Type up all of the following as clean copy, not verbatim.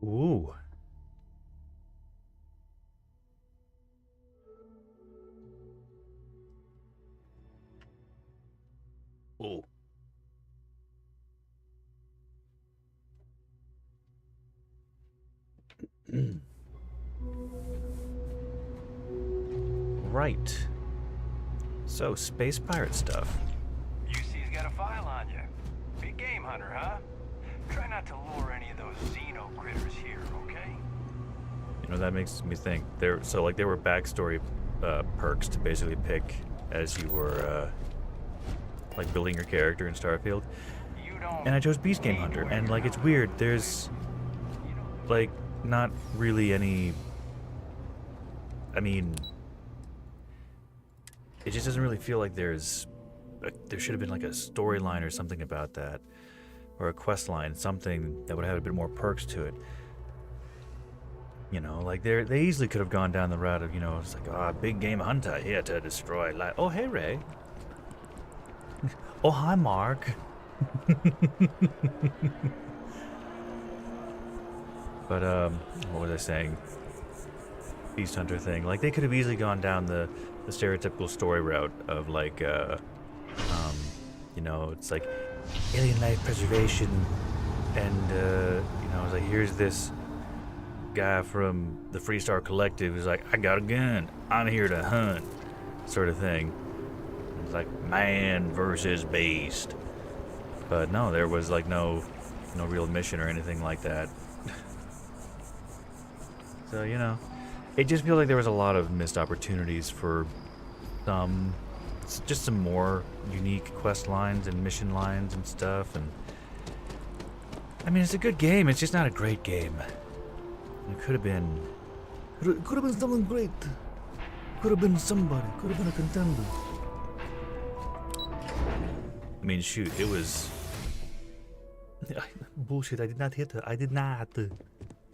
Ooh. Ooh. Right. So, space pirate stuff. UC's got a file on you. Big game hunter, huh? Try not to lure any of those xeno critters here, okay? You know, that makes me think. There were backstory perks to basically pick as you were like building your character in Starfield. And I chose Beast Game Hunter, and like it's weird. There's like not really any. I mean, it just doesn't really feel like there should have been like a storyline or something about that, or a quest line, something that would have a bit more perks to it. You know, like they easily could have gone down the route of, you know, it's like, big game hunter here to destroy life. Oh, hey, Ray. Oh, hi, Mark. But, what was I saying? Beast Hunter thing. Like, they could have easily gone down the stereotypical story route of, like, you know, it's like alien life preservation, and, you know, it's like, here's this guy from the Freestar Collective who's like, I got a gun, I'm here to hunt, sort of thing. It's like man versus beast. But no, there was like no real mission or anything like that. So, you know, it just feels like there was a lot of missed opportunities for just some more unique quest lines and mission lines and stuff. And I mean, it's a good game, it's just not a great game. It could have been something great. Could have been somebody. Could have been a contender. I mean, shoot, it was... Bullshit, I did not hit her. I did not.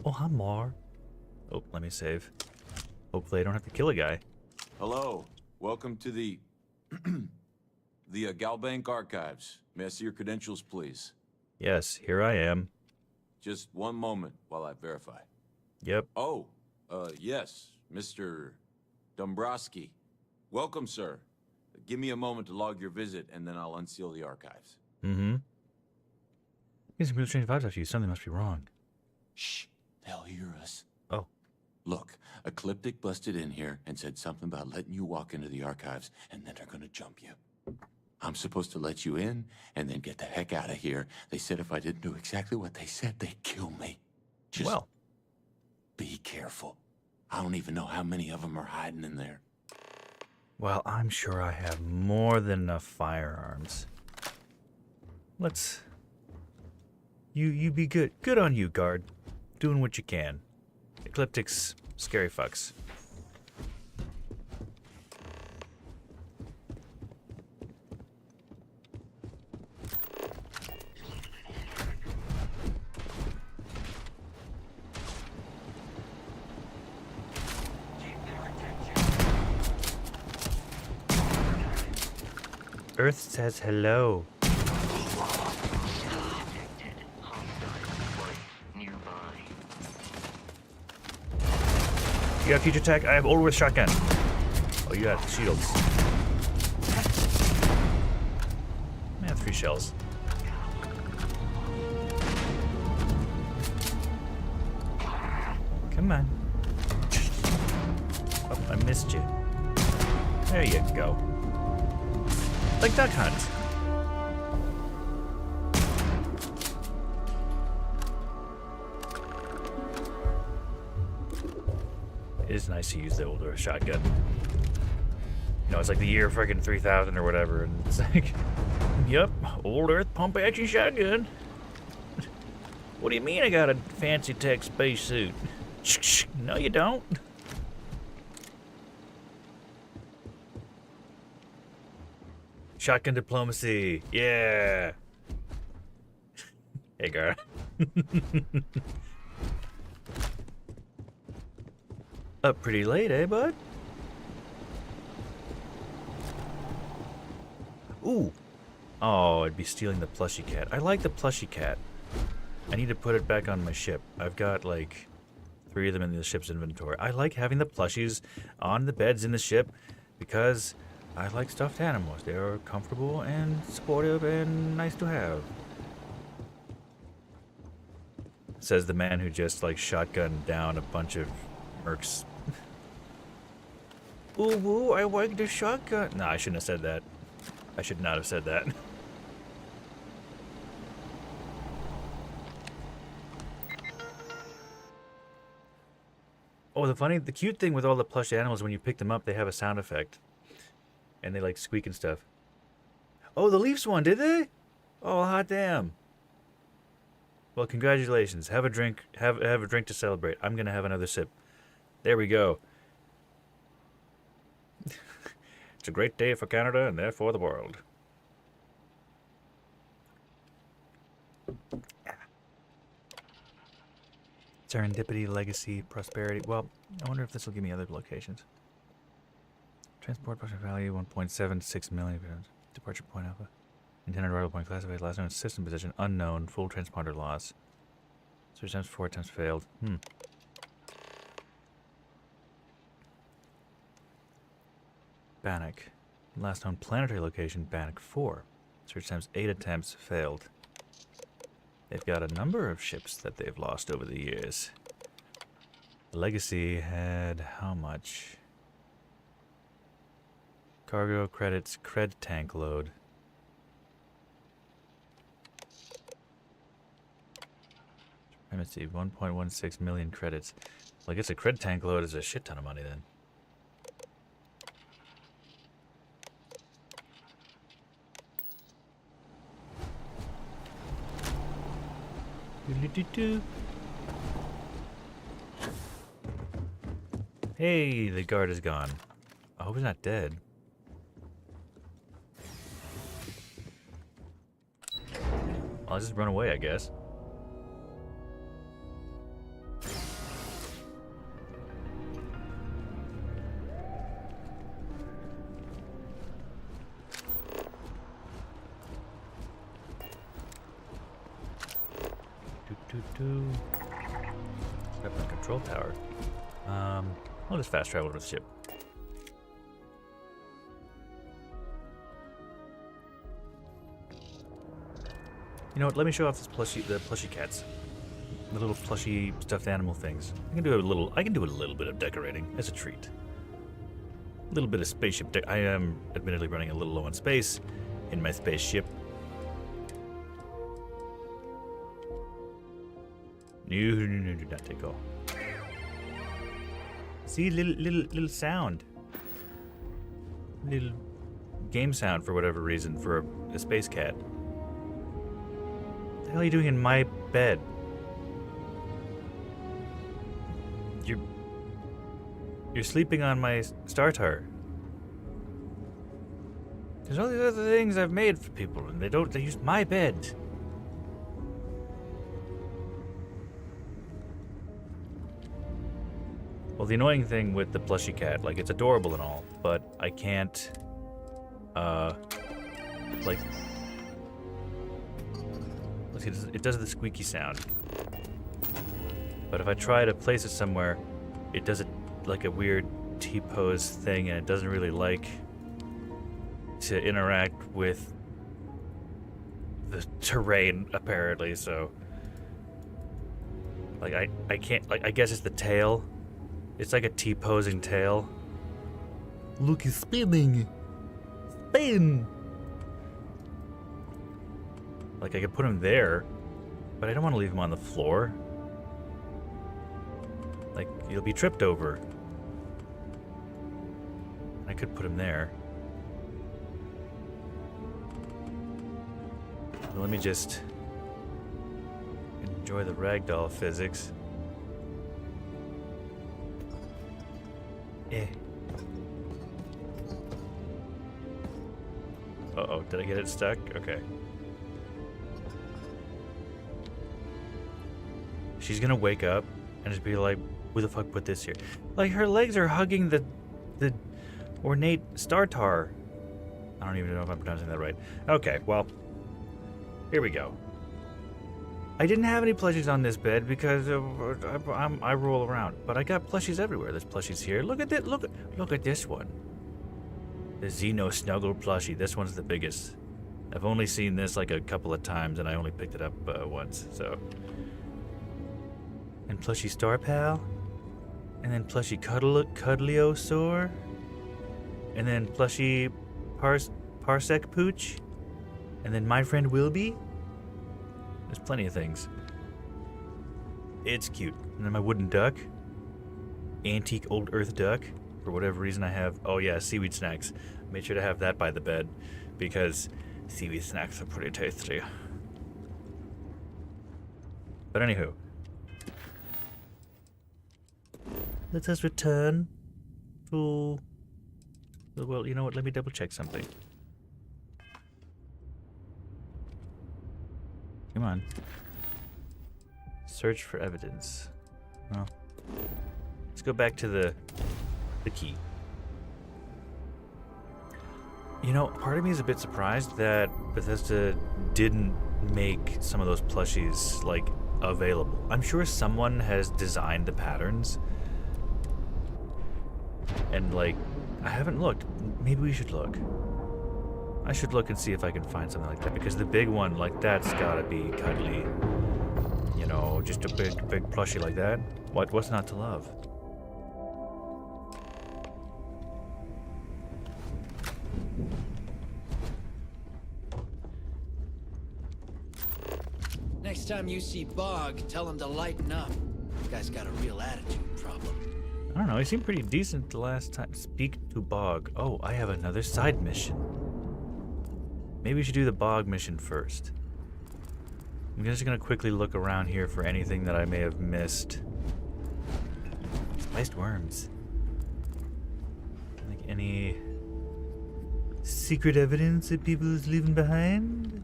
Oh, hi, Mar. Oh, let me save. Hopefully I don't have to kill a guy. Hello. Welcome to the... the Galbank Archives. May I see your credentials, please? Yes, here I am. Just one moment while I verify. Yep. Oh, yes, Mr. Dombrowski. Welcome, sir. Give me a moment to log your visit, and then I'll unseal the archives. Mm-hmm. Getting some really strange vibes off you. Something must be wrong. Shh. They'll hear us. Oh. Look, Ecliptic busted in here and said something about letting you walk into the archives, and then they're gonna jump you. I'm supposed to let you in, and then get the heck out of here. They said if I didn't do exactly what they said, they'd kill me. Just... Well. be careful. I don't even know how many of them are hiding in there. Well, I'm sure I have more than enough firearms. Let's... You be good. Good on you, guard. Doing what you can. Ecliptic's scary fucks. Earth says hello. You got future tech? I have old with shotgun. Oh, you got shields. I have 3 shells. Come on. Oh, I missed you. There you go. Like Duck Hunt. It is nice to use the older shotgun. You know, it's like the year freaking 3000 or whatever, and it's like, yep, old Earth pump action shotgun. What do you mean I got a fancy tech spacesuit? No, you don't. Shotgun diplomacy, yeah. Hey, Gar. Up pretty late, eh, bud? Ooh. Oh, I'd be stealing the plushie cat. I like the plushie cat. I need to put it back on my ship. I've got like 3 of them in the ship's inventory. I like having the plushies on the beds in the ship because I like stuffed animals. They are comfortable and supportive and nice to have. Says the man who just like shotgunned down a bunch of mercs. Ooh, woo, I like the shotgun. No, I shouldn't have said that. I should not have said that. Oh, the cute thing with all the plush animals, when you pick them up, they have a sound effect. And they like squeak and stuff. Oh, the Leafs won, did they? Oh, hot damn. Well, congratulations. Have a drink. Have a drink to celebrate. I'm gonna have another sip. There we go. It's a great day for Canada and therefore the world. Serendipity, legacy, prosperity. Well, I wonder if this will give me other locations. Transport portion value 1.76 million. Departure point alpha. Intended arrival point classified. Last known system position unknown. Full transponder loss. 3 attempts, 4 attempts failed. Bannock. Last known planetary location Bannock 4. Search times 8 attempts failed. They've got a number of ships that they've lost over the years. Legacy had how much? Cargo credits, cred tank load. Let's see, 1.16 million credits. Well, I guess a cred tank load is a shit ton of money then. Hey, the guard is gone. I hope he's not dead. I'll just run away, I guess. Up on control tower. I'll just fast travel to the ship. You know what? Let me show off this the plushie cats, the little plushy stuffed animal things. I can do a little bit of decorating as a treat. A little bit of spaceship. I am admittedly running a little low on space in my spaceship. No, do not take off. See, little sound. Little game sound for whatever reason for a space cat. What the hell are you doing in my bed? You're sleeping on my startar. There's all these other things I've made for people, and they use my bed. Well, the annoying thing with the plushie cat, like, it's adorable and all, but I can't, like, let's see, it does the squeaky sound. But if I try to place it somewhere, it does it like a weird T-pose thing, and it doesn't really like to interact with the terrain, apparently, so, like, I can't, like, I guess it's the tail. It's like a T-posing tail. Look, he's spinning. Spin! Like, I could put him there, but I don't want to leave him on the floor. Like, he'll be tripped over. I could put him there. But let me just enjoy the ragdoll physics. Uh-oh, did I get it stuck? Okay. She's gonna wake up and just be like, who the fuck put this here? Like, her legs are hugging the ornate startar. I don't even know if I'm pronouncing that right. Okay, well, here we go. I didn't have any plushies on this bed because I roll around, but I got plushies everywhere. There's plushies here. Look at this. Look at this one. The Xeno Snuggle plushie. This one's the biggest. I've only seen this like a couple of times, and I only picked it up once. So. And plushie Star Pal, and then plushie Cuddliosaur, and then plushie Parsec Pooch, and then my friend Wilby. There's plenty of things. It's cute. And then my wooden duck. Antique old earth duck. For whatever reason I have... Oh yeah, seaweed snacks. Made sure to have that by the bed. Because seaweed snacks are pretty tasty. But anywho. Let us return to... Well, you know what? Let me double check something. Come on. Search for evidence. Well, let's go back to the key. You know, part of me is a bit surprised that Bethesda didn't make some of those plushies, like, available. I'm sure someone has designed the patterns. And, like, I haven't looked. Maybe we should look. I should look and see if I can find something like that, because the big one, like, that's gotta be cuddly. You know, just a big plushie like that. What's not to love? Next time you see Bog, tell him to lighten up. The guy's got a real attitude problem. I don't know, he seemed pretty decent the last time. Speak to Bog. Oh, I have another side mission. Maybe we should do the Bog mission first. I'm just gonna quickly look around here for anything that I may have missed. Spiced worms. Like any secret evidence that people is leaving behind?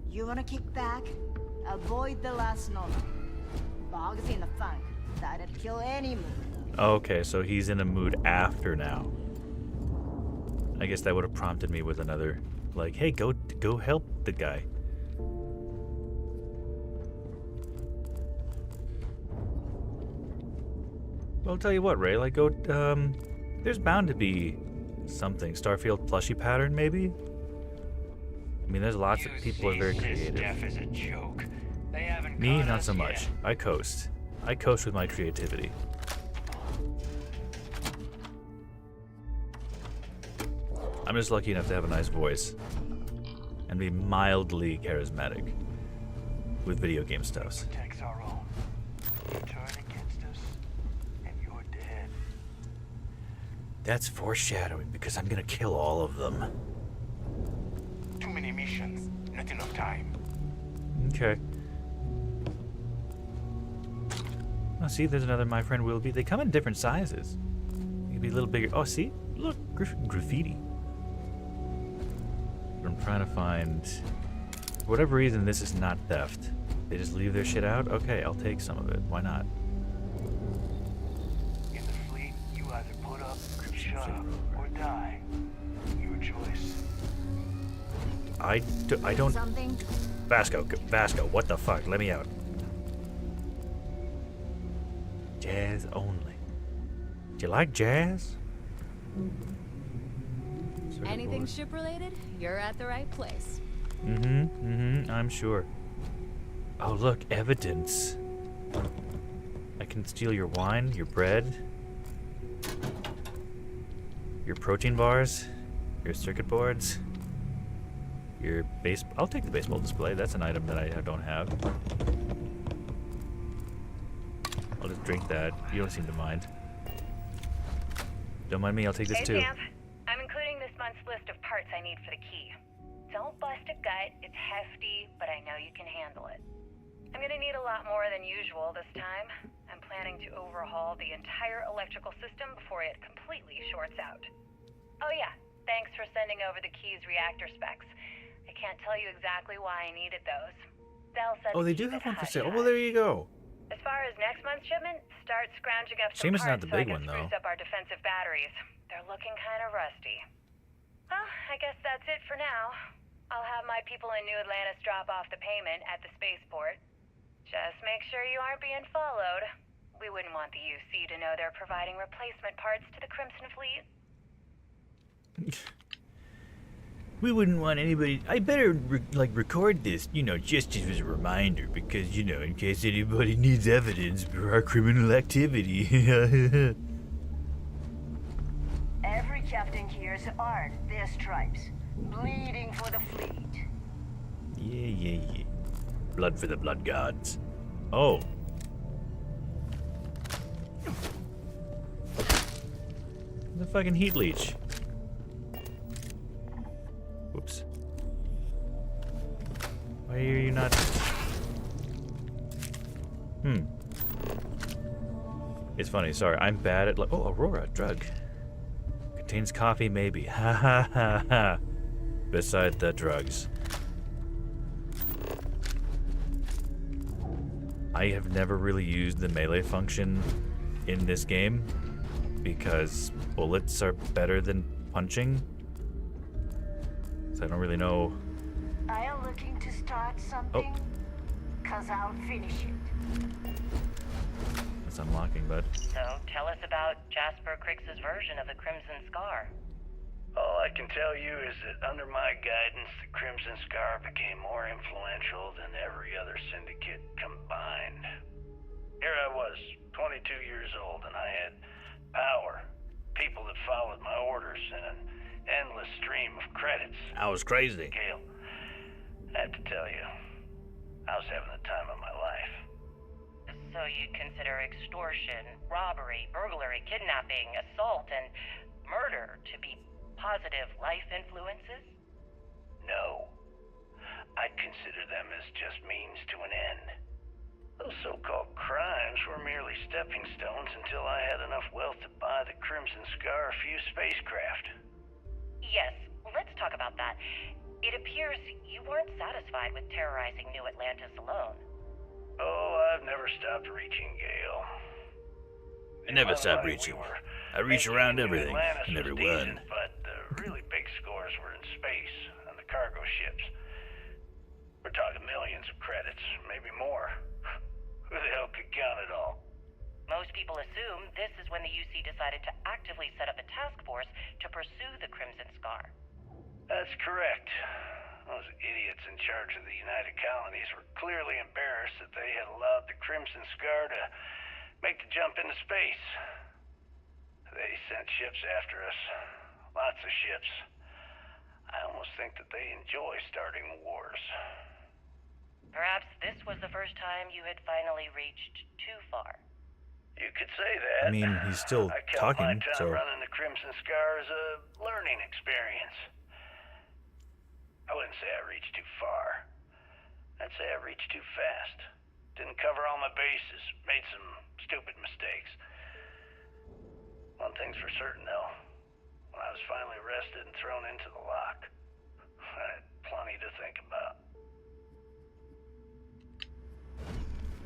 You wanna kick back? Avoid the last novel. Bog's in the funk. That'd kill any mood. Okay, so he's in a mood after now. I guess that would have prompted me with another, like, hey, go help the guy. Well, I'll tell you what, Ray, like, go, there's bound to be something. Starfield plushie pattern, maybe? I mean, there's lots of people are very creative. Is a joke. They haven't Me, caught not us so much. yet. I coast. I coast with my creativity. I'm just lucky enough to have a nice voice and be mildly charismatic with video game stuffs. Protects our own. You turn against us, and you're dead. That's foreshadowing because I'm gonna kill all of them. Too many missions, not enough time. Okay. Oh, see, there's another My Friend Wilby. They come in different sizes. They can be a little bigger. Oh, see? Look, graffiti. But I'm trying to find... For whatever reason, this is not theft. They just leave their shit out? Okay, I'll take some of it. Why not? In the fleet, you either put up, shut up, or die. Your choice. I don't... Something? Vasco, what the fuck? Let me out. Jazz only. Do you like jazz? Anything ship related, you're at the right place. I'm sure. Oh, look, evidence. I can steal your wine, your bread, your protein bars, your circuit boards, your base. I'll take the baseball display. That's an item that I don't have. I'll just drink that. You don't seem to mind. Don't mind me, I'll take this too. Hey, Sam. I'm including this month's list of parts I need for the key. Don't bust a gut. It's hefty, but I know you can handle it. I'm gonna need a lot more than usual this time. I'm planning to overhaul the entire electrical system before it completely shorts out. Oh yeah, thanks for sending over the key's reactor specs. I can't tell you exactly why I needed those. They'll set Oh, they do have one for sale. Oh, well, there you go. As far as next month's shipment, start scrounging up some Shame it's not parts the so I big can one, though. spruce up our defensive batteries. They're looking kind of rusty. Well, I guess that's it for now. I'll have my people in New Atlantis drop off the payment at the spaceport. Just make sure you aren't being followed. We wouldn't want the UC to know they're providing replacement parts to the Crimson Fleet. We wouldn't want anybody. I better record this, just as a reminder, because in case anybody needs evidence for our criminal activity. Every captain here's earned their stripes, bleeding for the fleet. Yeah. Blood for the blood gods. Oh. The fucking heat leech. Whoops. Why are you not? It's funny, sorry, I'm bad at oh, Aurora, drug. Contains coffee, maybe. Ha ha ha ha. Beside the drugs. I have never really used the melee function in this game because bullets are better than punching. So I don't really know. Are you looking to start something? Cause I'll finish it. That's unlocking, bud. So, tell us about Jasper Crix's version of the Crimson Scar. All I can tell you is that under my guidance, the Crimson Scar became more influential than every other syndicate combined. Here I was, 22 years old, and I had power, people that followed my orders, and an endless stream of credits. I was crazy. Gale, I have to tell you, I was having the time of my life. So you'd consider extortion, robbery, burglary, kidnapping, assault, and murder to be positive life influences? No. I'd consider them as just means to an end. Those so-called crimes were merely stepping stones until I had enough wealth to buy the Crimson Scar a few spacecraft. Yes, let's talk about that. It appears you weren't satisfied with terrorizing New Atlantis alone. Oh, I've never stopped reaching, Gale. I never In my stop life, reaching. we were I reach making around New everything Atlantis and was everyone. decent, but the really big scores were in space, on the cargo ships. We're talking millions of credits, maybe more. Who the hell could count it all? Most people assume this is when the UC decided to actively set up a task force to pursue the Crimson Scar. That's correct. Those idiots in charge of the United Colonies were clearly embarrassed that they had allowed the Crimson Scar to make the jump into space. They sent ships after us. Lots of ships. I almost think that they enjoy starting wars. Perhaps this was the first time you had finally reached too far. You could say that. I mean, he's still I count my talking, time so running the Crimson Scar as a learning experience. I wouldn't say I reached too far. I'd say I reached too fast. Didn't cover all my bases. Made some stupid mistakes. One thing's for certain, though. When I was finally arrested and thrown into the lock, I had plenty to think about.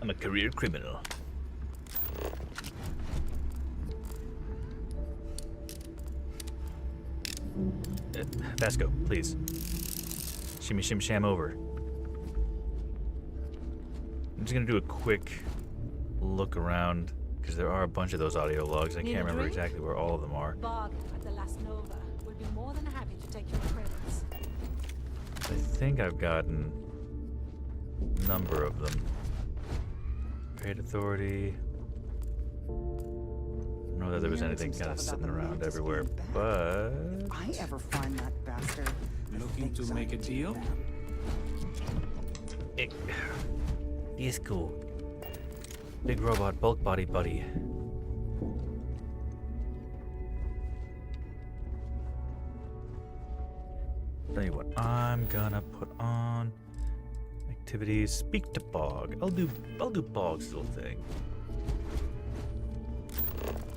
I'm a career criminal. Vasco, please. Shimmy shim sham over. I'm just gonna do a quick look around because there are a bunch of those audio logs. I Need can't a remember drink? exactly where all of them are. Bog at the Last Nova will be more than happy to take your credits. I think I've gotten a number of them. Trade Authority. I don't know that there was Hearing anything some kind of stuff about sitting the around Mantis everywhere, being bad. but If I ever find that bastard, Looking to make a deal? Disco. Big robot bulk body buddy. Tell you what, I'm gonna put on activities. Speak to Bog. I'll do Bog's little thing.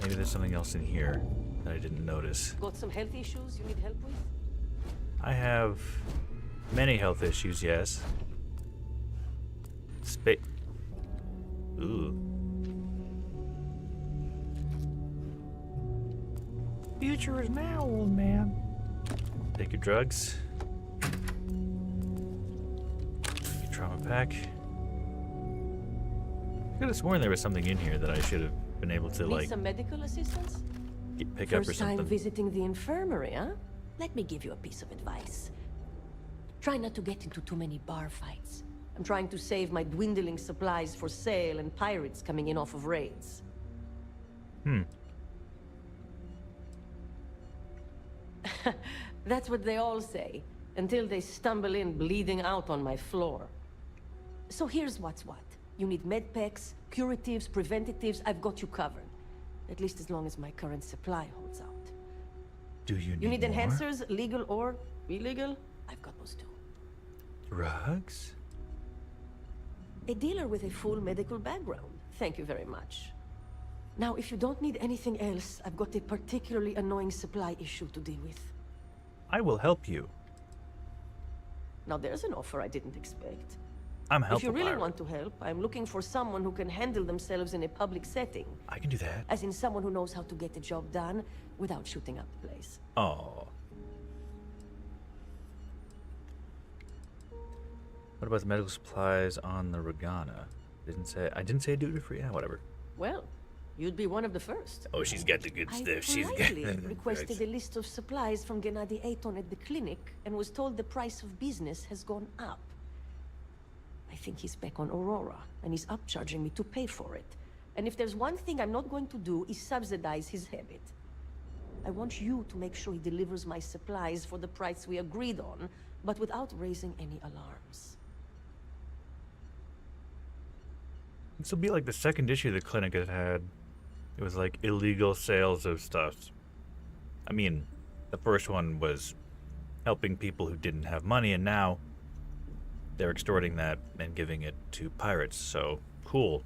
Maybe there's something else in here that I didn't notice. Got some health issues you need help with? I have many health issues, yes. Ooh. Future is now, old man. Take your drugs. trauma pack. I could have sworn there was something in here that I should have been able to, Need like, some medical assistance? pick up or First time something. visiting the infirmary, huh? Let me give you a piece of advice. Try not to get into too many bar fights. I'm trying to save my dwindling supplies for sale and pirates coming in off of raids. That's what they all say, until they stumble in bleeding out on my floor. So here's what's what. You need medpacks, curatives, preventatives, I've got you covered. At least as long as my current supply holds out. Do you need You need more? enhancers, legal or illegal? I've got those too. Drugs? A dealer with a full medical background. Thank you very much. Now, if you don't need anything else, I've got a particularly annoying supply issue to deal with. I will help you. Now, there's an offer I didn't expect. I'm If helpful. you really pirate. want to help, I'm looking for someone who can handle themselves in a public setting. I can do that. As in someone who knows how to get the job done without shooting up the place. Oh. What about the medical supplies on the Regana? I didn't say duty free. Yeah, whatever. Well, you'd be one of the first. Oh, she's got the good I stuff. She's got politely the requested a list of supplies from Gennady Aiton at the clinic and was told the price of business has gone up. I think he's back on Aurora, and he's upcharging me to pay for it. And if there's one thing I'm not going to do is subsidize his habit. I want you to make sure he delivers my supplies for the price we agreed on, but without raising any alarms. This will be like the second issue the clinic has had. It was like illegal sales of stuff. I mean, the first one was helping people who didn't have money, and now they're extorting that and giving it to pirates, so cool.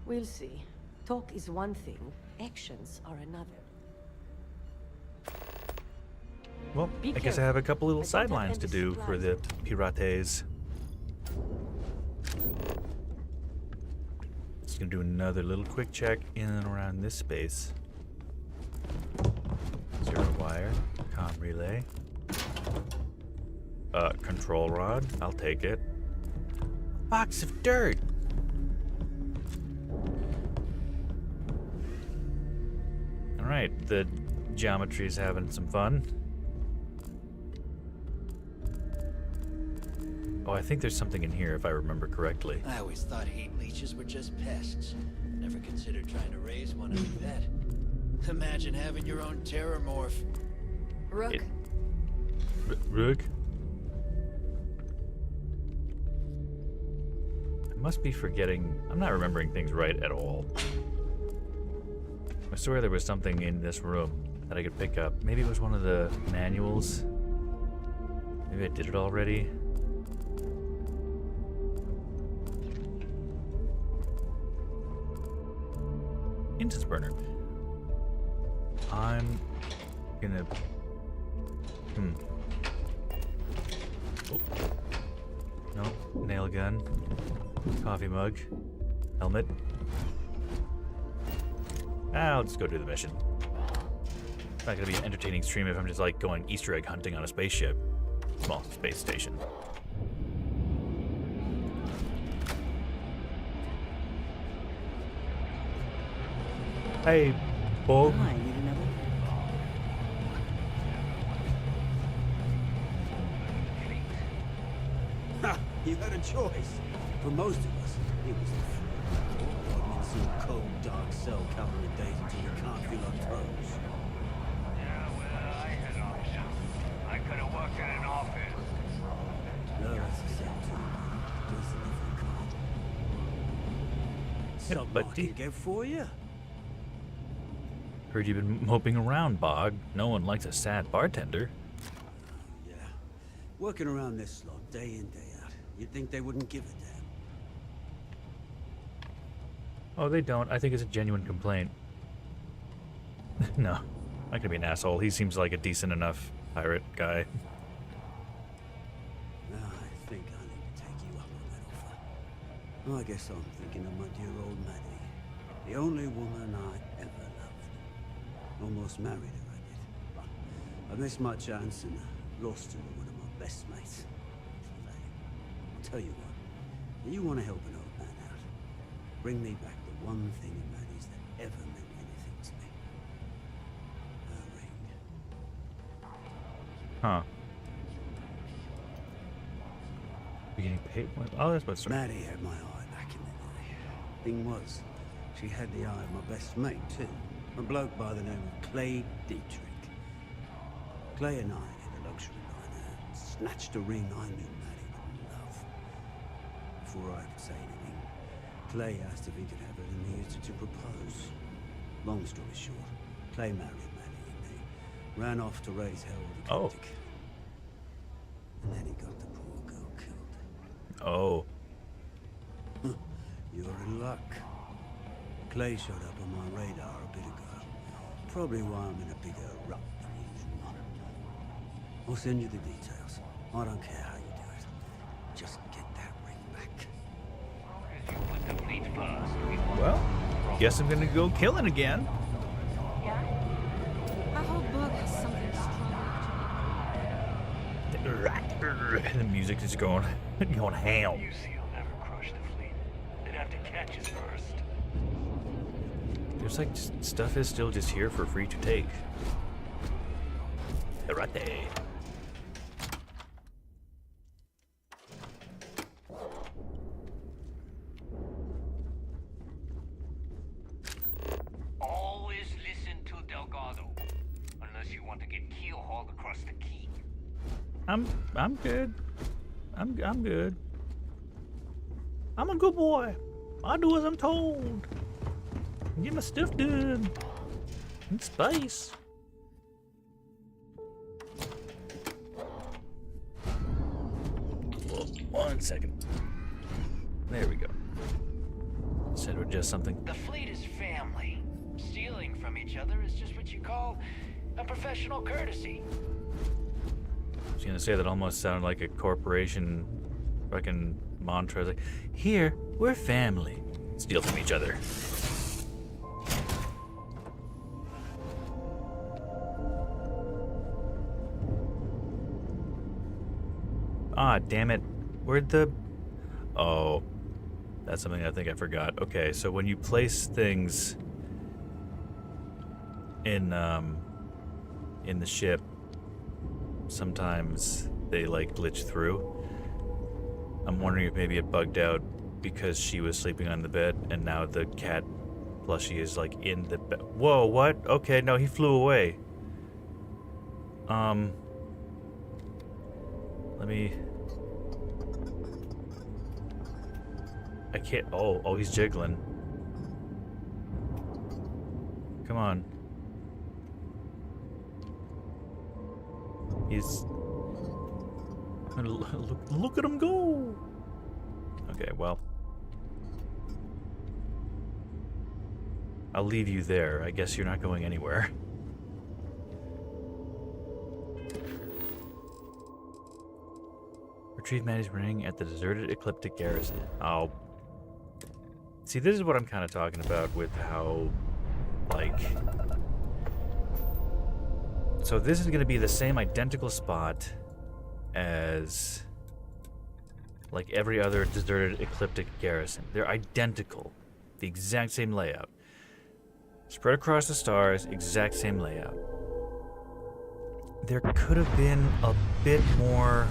We'll see. Talk is one thing, actions are another. Well, Be I guess I careful. have a couple little I don't have sidelines to any do for the pirates. Just gonna do another little quick check in and around this space. Zero wire, comm relay. Control rod, I'll take it. Box of dirt! Alright, the geometry's having some fun. Oh, I think there's something in here if I remember correctly. I always thought heat leeches were just pests. Never considered trying to raise one as a pet. Imagine having your own terrormorph. Rook, Rook? I must be forgetting. I'm not remembering things right at all. I swear there was something in this room that I could pick up. Maybe it was one of the manuals. Maybe I did it already. Incense burner. I'm gonna. Oh. No, nail gun. Coffee mug. Helmet. I'll just go do the mission. It's not gonna be an entertaining stream if I'm just like going Easter egg hunting on a spaceship. Small space station. Hey, Bob. I need another. Ha! You had a choice. For most of us, it was the free. Or in some cold, dark cell couple of days until you can't feel our toes. Yeah, well, I had options. I could have worked in an office. No, that's the same too. Just a different kind. Something I buddy. can get for you. Heard you've been moping around, Bog. No one likes a sad bartender. Yeah. Working around this slot, day in, day out. You'd think they wouldn't give a damn. Oh, they don't. I think it's a genuine complaint. No, not gonna be an asshole. He seems like a decent enough pirate guy. I think I need to take you up on that offer. Well, I guess I'm thinking of my dear old Maddie. The only woman I ever loved. Almost married her, I did. I missed my chance, and Lost to one of my best mates. I'll tell you what, if you want to help an old man out, bring me back the one thing about his that ever meant anything to me. A ring. Huh. We getting paid? Oh, that's what's right. Maddie had my eye back in the day. Thing was, she had the eye of my best mate too. A bloke by the name of Clay Dietrich. Clay and I hit a luxury liner, snatched a ring I knew Maddie would love. Before I could say anything, Clay asked if he could have it and he used it to propose. Long story short, Clay married Maddie and they ran off to raise hell with the Celtic. And then he got the poor girl killed. Oh. You're in luck. Clay showed up on my radar a bit ago. Probably why I'm in a bigger rut than usual. I'll send you the details. I don't care how you do it. Just get that ring back. Well, guess I'm gonna go killing again. Yeah? I hope Bug has something strong. The music is going ham. You see, he'll never crush the fleet. They'd have to catch us first. There's like stuff is still just here for free to take. Right there. Always listen to Delgado, unless you want to get keel-hauled across the key. I'm good. I'm good. I'm a good boy. I do as I'm told. Get my stuff done. In space. Whoa, 1 second. There we go. Said we'd just something. The fleet is family. Stealing from each other is just what you call a professional courtesy. I was gonna say that almost sounded like a corporation fucking mantra. Like, here, we're family. Steal from each other. Ah, damn it. Where'd the... Oh. That's something I think I forgot. Okay, so when you place things in the ship, sometimes they, like, glitch through. I'm wondering if maybe it bugged out because she was sleeping on the bed, and now the cat plushie is, like, in the bed. Whoa, what? Okay, no, he flew away. Let me... I can't... Oh, he's jiggling. Come on. He's... Look at him go! Okay, well... I'll leave you there. I guess you're not going anywhere. Retrieve Maddie's ring at the deserted Ecliptic garrison. Oh. See, this is what I'm kind of talking about with how, like... So this is going to be the same identical spot as, like, every other deserted Ecliptic garrison. They're identical. The exact same layout. Spread across the stars, exact same layout. There could have been a bit more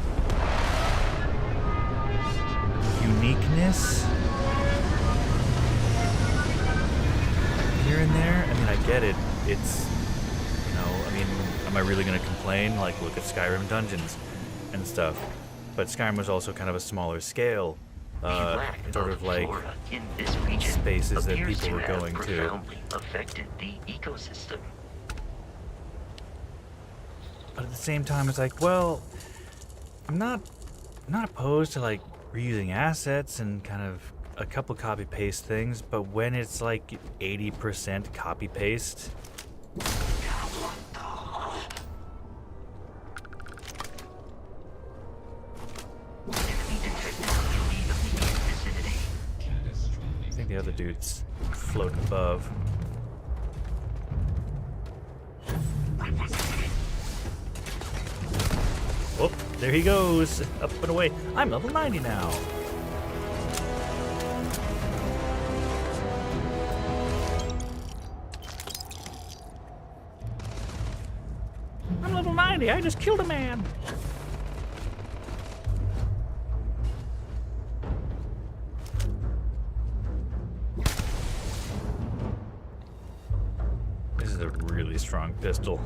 uniqueness here and there. I mean, I get it. It's, you know, I mean, am I really going to complain? Like, look at Skyrim dungeons and stuff. But Skyrim was also kind of a smaller scale. Sort of like spaces that people were going to. Affected the ecosystem. But at the same time, it's like, well, I'm not opposed to, like, reusing assets and kind of a couple copy paste things, but when it's like 80% copy paste. I think the other dude's floating above. Oh, there he goes. Up and away. I'm level 90 now. I'm level 90. I just killed a man. This is a really strong pistol.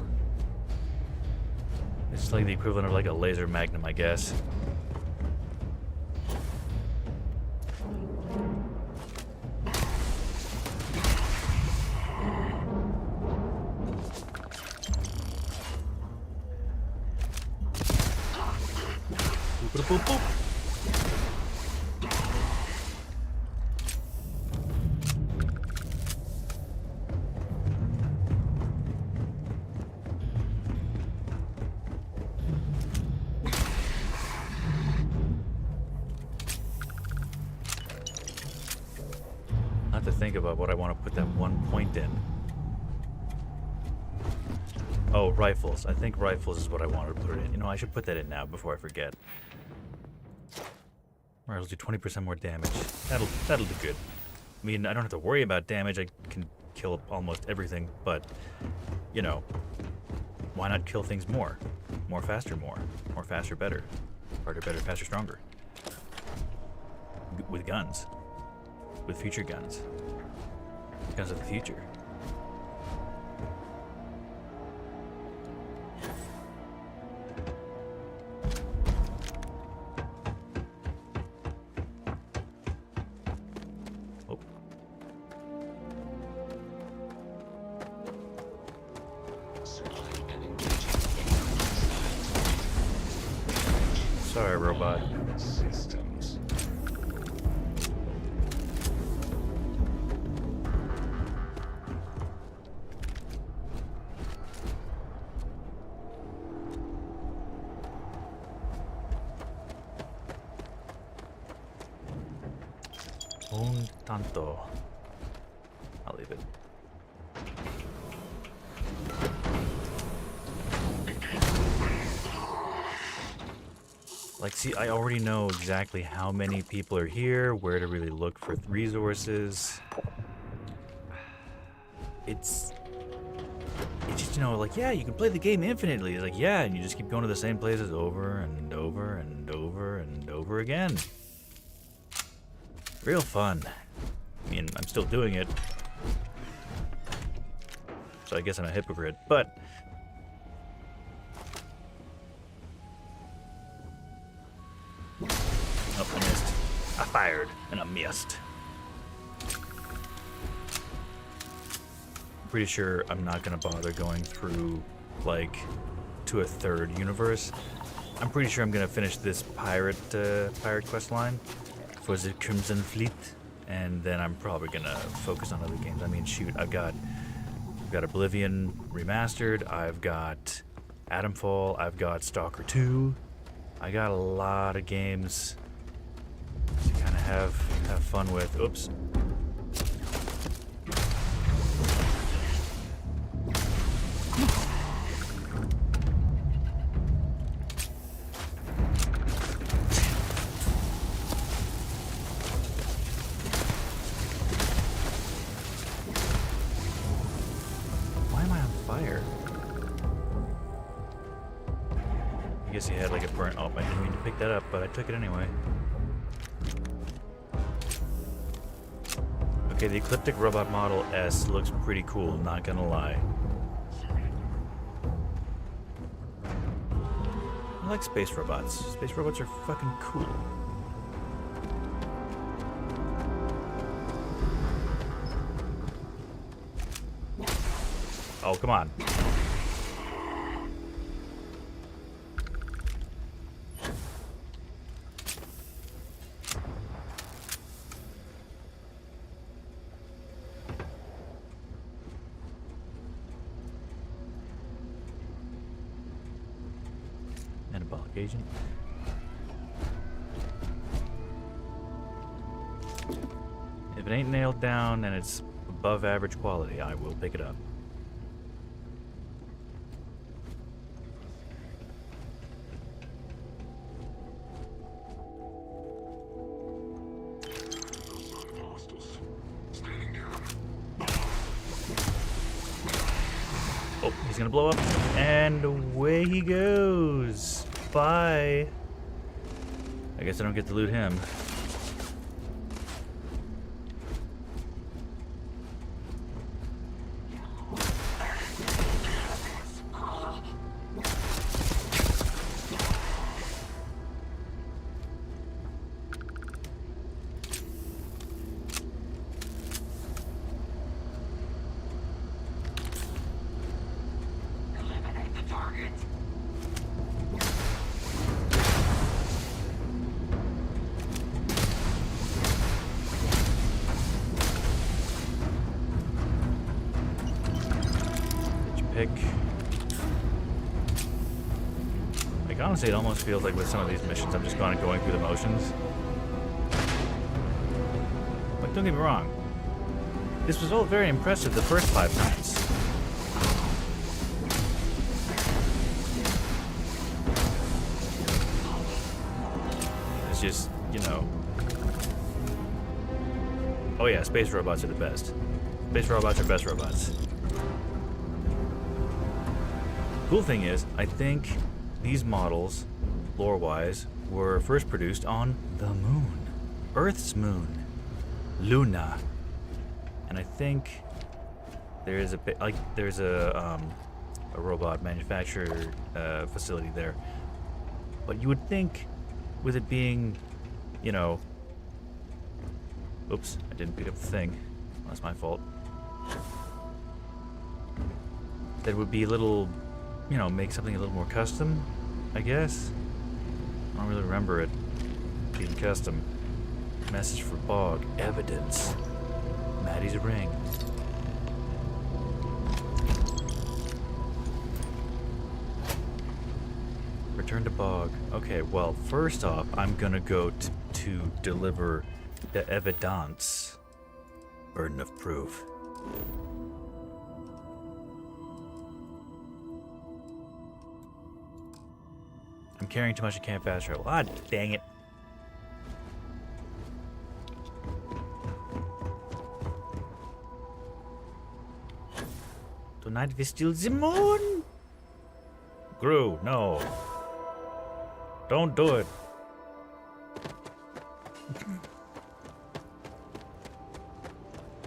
It's like the equivalent of like a laser magnum, I guess. Boop, boop, boop. I have to think about what I want to put that one point in. Oh, rifles. I think rifles is what I wanted to put it in. You know, I should put that in now before I forget. Rifles do 20% more damage. That'll do good. I mean, I don't have to worry about damage. I can kill almost everything, but you know, why not kill things more? More faster, more faster, better. Harder, better, faster, stronger. With guns. With future guns. Guns of the future. Oh. Sorry, robot. Un tanto. I'll leave it. Like, see, I already know exactly how many people are here, where to really look for resources. It's just, you know, like, yeah, you can play the game infinitely. It's like, yeah, and you just keep going to the same places over and over and over and over again. Real fun. I mean, I'm still doing it. So I guess I'm a hypocrite, but... Oh, I missed. I fired, and I missed. I'm pretty sure I'm not gonna bother going through, like, to a third universe. I'm pretty sure I'm gonna finish this pirate quest line for the Crimson Fleet, and then I'm probably gonna focus on other games. I mean, shoot, I've got Oblivion Remastered, I've got Atomfall, I've got Stalker 2. I got a lot of games to kind of have fun with. Oops. Why am I on fire? I guess he had like a burnt. Oh, I didn't mean to pick that up, but I took it anyway. Okay, the Ecliptic Robot Model S looks pretty cool, not gonna lie. I like space robots. Space robots are fucking cool. Oh, come on. Anabolic agent. If it ain't nailed down and it's above average quality, I will pick it up. he's gonna blow up, and away he goes. Bye. I guess I don't get to loot him. Pick. Like, honestly, it almost feels like with some of these missions, I'm just kind of going through the motions. Like, don't get me wrong. This was all very impressive the first 5 nights. It's just, you know. Oh yeah, space robots are the best. Space robots are best robots. Cool thing is, I think these models, lore-wise, were first produced on the moon. Earth's moon. Luna. And I think there's a robot manufacturer facility there. But you would think, with it being, you know... Oops, I didn't pick up the thing. That's my fault. That would be a little... You know, make something a little more custom, I guess. I don't really remember it being custom. Message for Bog. Evidence. Maddie's ring. Return to Bog. Okay, well, first off, I'm gonna go to deliver the evidence. Burden of proof. I'm carrying too much and can't fast travel. Ah, dang it. Tonight we steal the moon. Gru, no. Don't do it.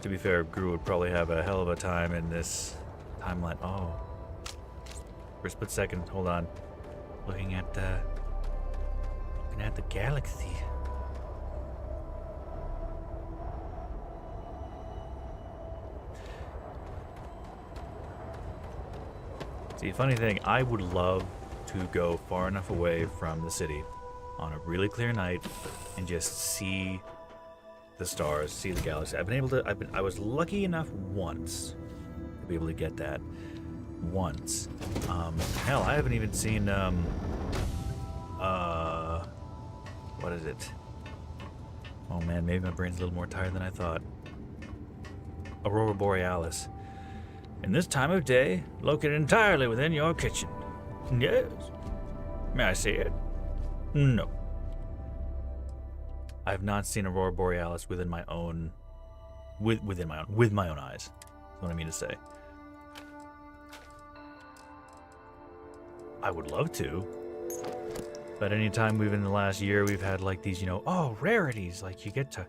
To be fair, Gru would probably have a hell of a time in this timeline. Oh. For a split second, hold on. Looking at the galaxy. See, funny thing, I would love to go far enough away from the city on a really clear night and just see the stars, see the galaxy. I was lucky enough once to be able to get that. Once. Hell, I haven't even seen, what is it? Oh man, maybe my brain's a little more tired than I thought. Aurora Borealis. In this time of day, located entirely within your kitchen. Yes. May I see it? No. I have not seen Aurora Borealis with my own eyes. That's what I mean to say. I would love to. But anytime in the last year we've had like these, you know, oh, rarities, like you get to,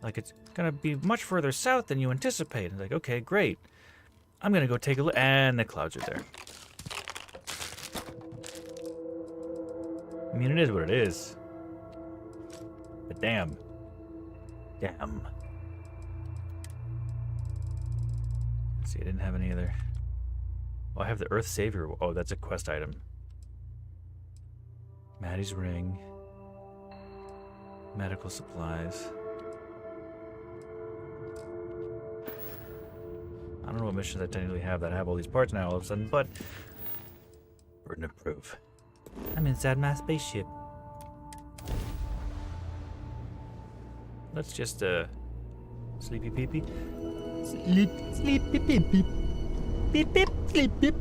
like it's gonna be much further south than you anticipate. It's like, okay, great. I'm gonna go take a look, and the clouds are there. I mean, it is what it is. But damn. Damn. Let's see, I didn't have any other. Oh, I have the Earth Savior. Oh, that's a quest item. Maddie's ring. Medical supplies. I don't know what missions I technically have that have all these parts now all of a sudden, but burden of proof. I'm inside my spaceship. Let's just sleepy peepee. Sleepy peepee. Beep beep sleep beep.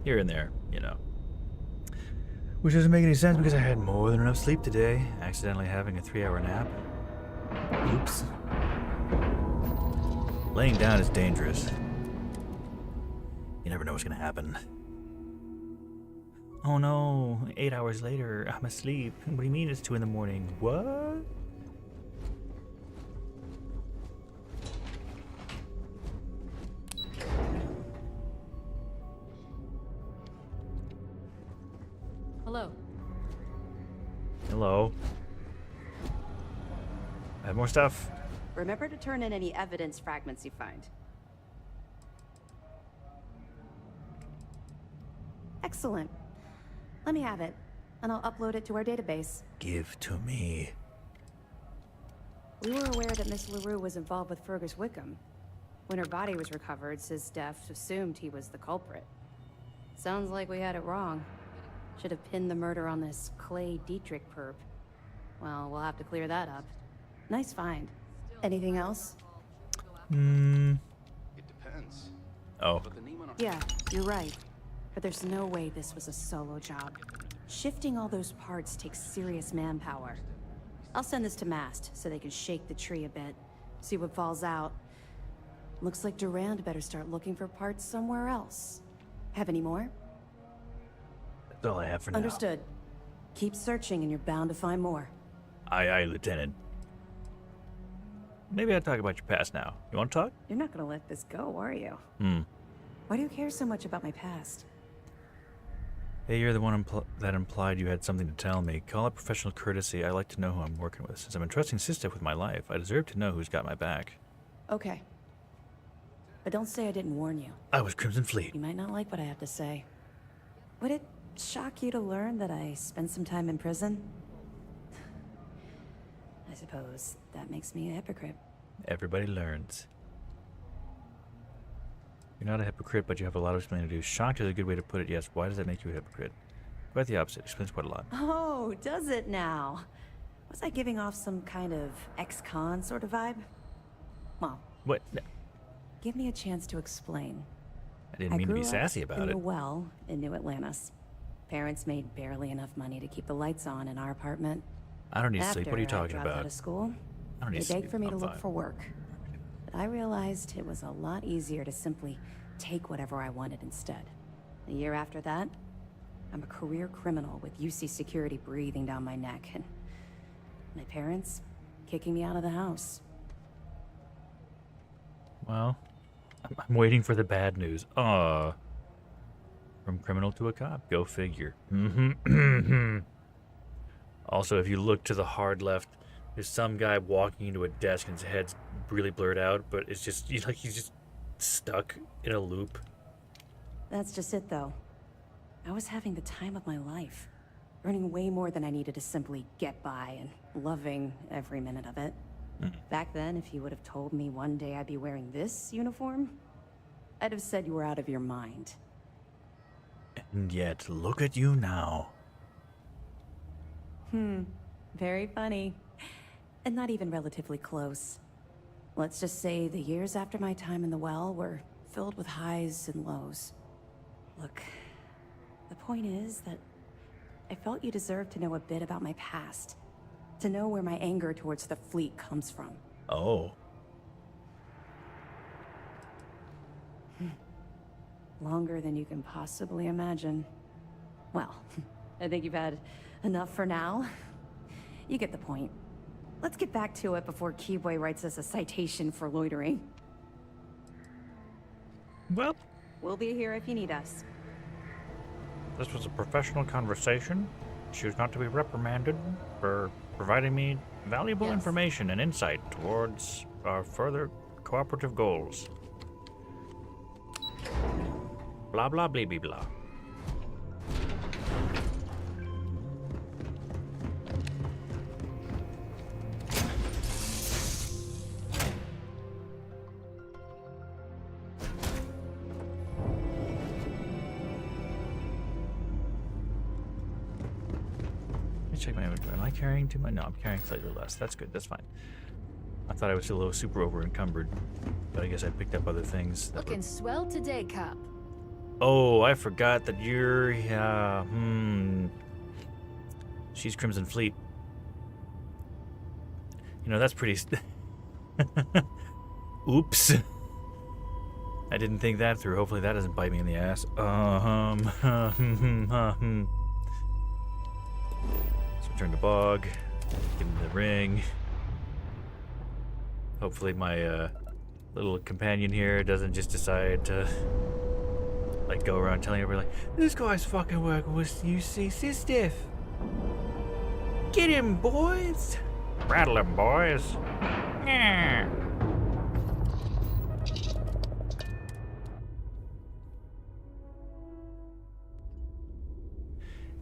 Here and there, you know. Which doesn't make any sense because I had more than enough sleep today, accidentally having a 3-hour nap. Oops. Laying down is dangerous. You never know what's gonna happen. Oh no, 8 hours later, I'm asleep. What do you mean it's 2 in the morning? What? Hello. Hello. I have more stuff. Remember to turn in any evidence fragments you find. Excellent. Let me have it, and I'll upload it to our database. Give to me. We were aware that Miss LaRue was involved with Fergus Wickham. When her body was recovered, SysDef assumed he was the culprit. Sounds like we had it wrong. Should have pinned the murder on this Clay Dietrich perp. Well, we'll have to clear that up. Nice find. Anything else? It depends. Oh. Yeah, you're right. But there's no way this was a solo job. Shifting all those parts takes serious manpower. I'll send this to Mast so they can shake the tree a bit, see what falls out. Looks like Durand better start looking for parts somewhere else. Have any more? That's all I have for now. Understood. Keep searching and you're bound to find more. Aye, aye, Lieutenant. Maybe I'll talk about your past now. You want to talk? You're not gonna let this go, are you? Hmm. Why do you care so much about my past? Hey, you're the one that implied you had something to tell me. Call it professional courtesy. I like to know who I'm working with. Since I'm entrusting SysDef with my life, I deserve to know who's got my back. Okay. But don't say I didn't warn you. I was Crimson Fleet. You might not like what I have to say. Would it shock you to learn that I spent some time in prison? I suppose that makes me a hypocrite. Everybody learns. You're not a hypocrite, but you have a lot of explaining to do. Shocked is a good way to put it, yes. Why does that make you a hypocrite? Quite the opposite. Explains quite a lot. Oh, does it now? Was I giving off some kind of ex-con sort of vibe? Well, What? No. give me a chance to explain. I didn't mean to be sassy I about grew up it. in a well in New Atlantis. Parents made barely enough money to keep the lights on in our apartment. I don't need After sleep. What are you talking I dropped about? out of school, I don't need they sleep. begged for me to I'm look fine. for work. But I realized it was a lot easier to simply take whatever I wanted instead. A year after that, I'm a career criminal with UC security breathing down my neck, and my parents kicking me out of the house. Well, I'm waiting for the bad news. From criminal to a cop. Go figure. Also, if you look to the hard left, there's some guy walking into a desk and his head's really blurred out, but it's just like he's just stuck in a loop. That's just it, though. I was having the time of my life, earning way more than I needed to simply get by and loving every minute of it. Back then, if you would have told me one day I'd be wearing this uniform, I'd have said you were out of your mind. And yet, look at you now. Very funny. And not even relatively close. Let's just say the years after my time in the well were filled with highs and lows. Look, the point is that I felt you deserved to know a bit about my past. To know where my anger towards the fleet comes from. Oh. Longer than you can possibly imagine. Well, I think you've had enough for now. You get the point. Let's get back to it before Keyboy writes us a citation for loitering. Well, we'll be here if you need us. this was a professional conversation. Choose not to be reprimanded for providing me valuable information and insight towards our further cooperative goals. Blah blah blah blah blah. Let me check my inventory. Am I carrying too much? No, I'm carrying slightly less. That's good. That's fine. I thought I was a little super over encumbered, but I guess I picked up other things. Looking swell today, Cop. Oh, I forgot that you're, she's Crimson Fleet. You know, that's pretty... Oops. I didn't think that through. Hopefully that doesn't bite me in the ass. Let's return to Bog. Give him the ring. Hopefully my little companion here doesn't just decide to like go around telling everybody like, this guy's fucking working with UCC stiff. Get him, boys! Rattle him, boys! Yeah.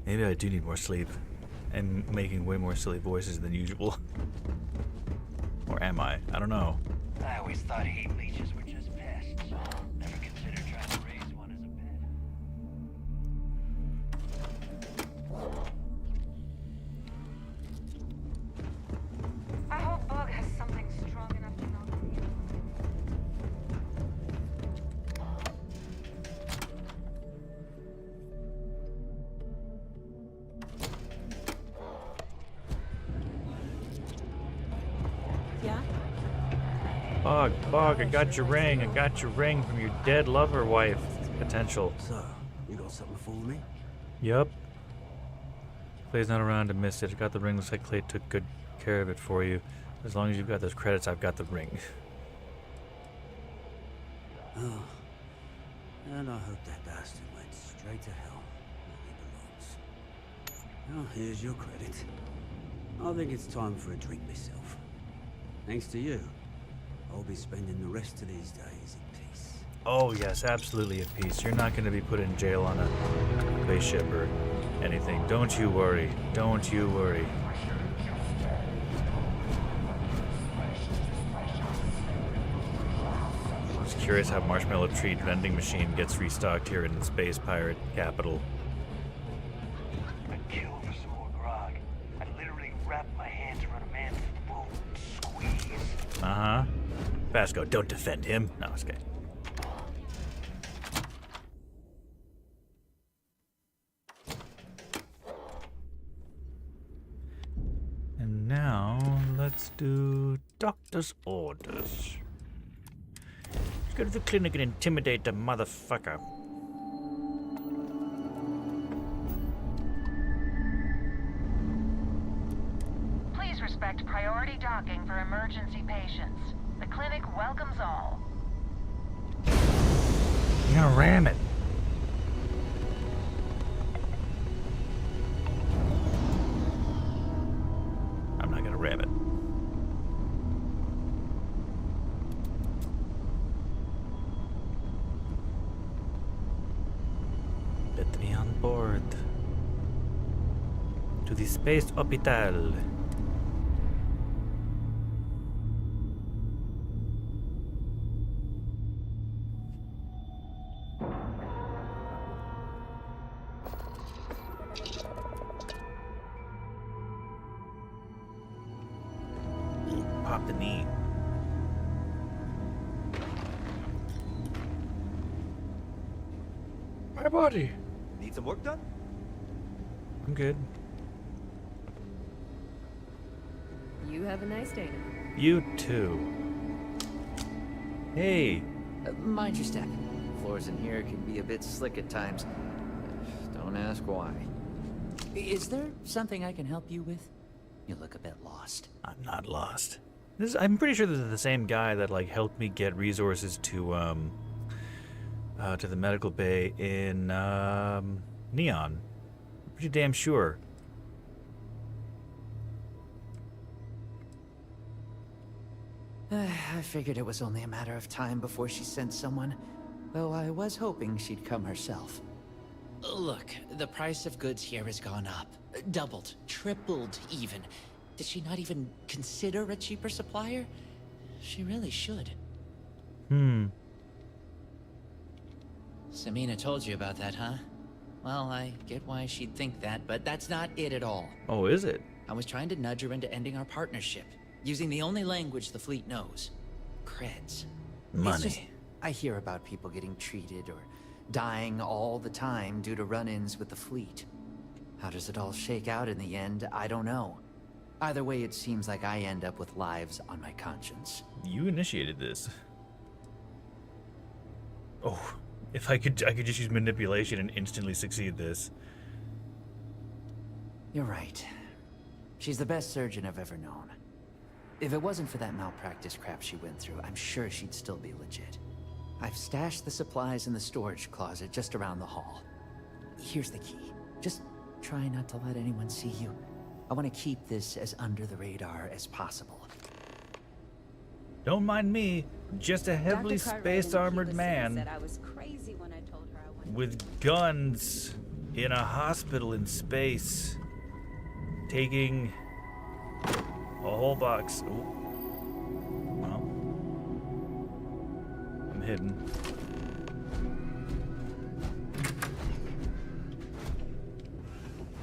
Maybe I do need more sleep. I'm making way more silly voices than usual. Or am I? I don't know. I always thought heat leeches were just pests. Never considered trying to raise one as a pet. I hope Bug has something strong enough to knock me out. Yeah? Bog, I got your ring. I got your ring from your dead lover wife. Potential. So, you got something for me? Yup. Clay's not around to miss it. I got the ring. Looks like Clay took good care of it for you. As long as you've got those credits, I've got the ring. Oh. And I hope that bastard went straight to hell where he belongs. Well, here's your credit. I think it's time for a drink myself. Thanks to you, I'll be spending the rest of these days in peace. Oh, yes, absolutely at peace. You're not going to be put in jail on a spaceship or anything. Don't you worry. Don't you worry. I'm just curious how Marshmallow Treat vending machine gets restocked here in the Space Pirate capital. I'd kill for some more grog. I'd literally wrap my hands around a man's throat and squeeze. Uh-huh. Vasco, don't defend him. No, it's okay. And now, let's do doctor's orders. Let's go to the clinic and intimidate the motherfucker. Please respect priority docking for emergency patients. The clinic welcomes all. You're gonna ram it. I'm not gonna ram it. Let me on board. To the Space Hospital. Pop the knee. My body. Need some work done? I'm good. You have a nice day. You too. Hey. Mind your step. Floors in here can be a bit slick at times. Don't ask why. Is there something I can help you with? You look a bit lost. I'm not lost. I'm pretty sure this is the same guy that like helped me get resources to the medical bay in Neon. Pretty damn sure. I figured it was only a matter of time before she sent someone, though I was hoping she'd come herself. Look, the price of goods here has gone up. Doubled, tripled even. Did she not even consider a cheaper supplier? She really should. Samina told you about that, huh? Well, I get why she'd think that, but that's not it at all. Oh, is it? I was trying to nudge her into ending our partnership, using the only language the fleet knows. Creds. Money. It's just, I hear about people getting treated or dying all the time due to run-ins with the fleet. How does it all shake out in the end? I don't know. Either way, it seems like I end up with lives on my conscience. You initiated this. Oh, if I could just use manipulation and instantly succeed this. You're right. She's the best surgeon I've ever known. If it wasn't for that malpractice crap she went through, I'm sure she'd still be legit. I've stashed the supplies in the storage closet just around the hall. Here's the key. Just try not to let anyone see you. I want to keep this as under the radar as possible. Don't mind me, just a heavily space-armored man Said I was crazy when I told her I wanted with guns in a hospital in space, taking a whole box. Ooh. Well, I'm hidden.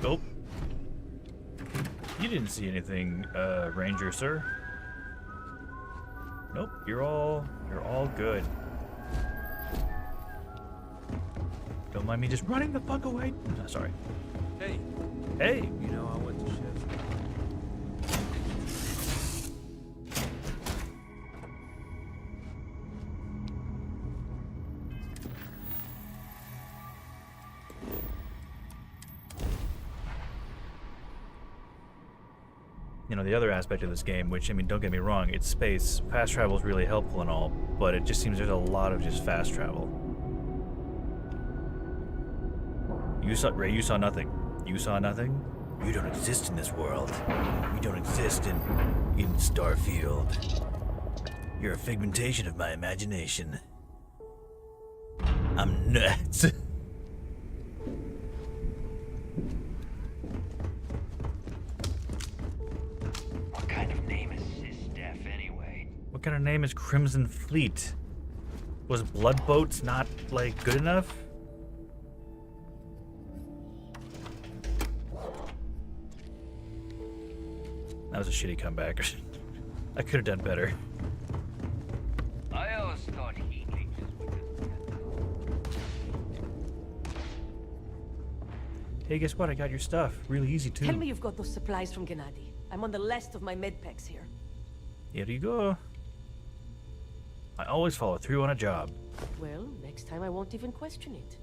Nope. You didn't see anything, Ranger, sir. Nope, you're all good. Don't mind me just running the fuck away. No, sorry. Hey. Hey. You know, I went to shift. You know, the other aspect of this game, which, I mean, don't get me wrong, it's space. Fast travel is really helpful and all, but it just seems there's a lot of just fast travel. You saw nothing. You saw nothing? You don't exist in this world. You don't exist in Starfield. You're a figmentation of my imagination. I'm nuts. What kind of name is Sysdef anyway? What kind of name is Crimson Fleet? Was Blood Boats not, like, good enough? That was a shitty comeback. I could have done better. I always thought heat leeches would Hey, guess what? I got your stuff. Really easy, too. Tell me you've got those supplies from Gennady. I'm on the last of my med packs here. Here you go. I always follow through on a job. Well, next time I won't even question it.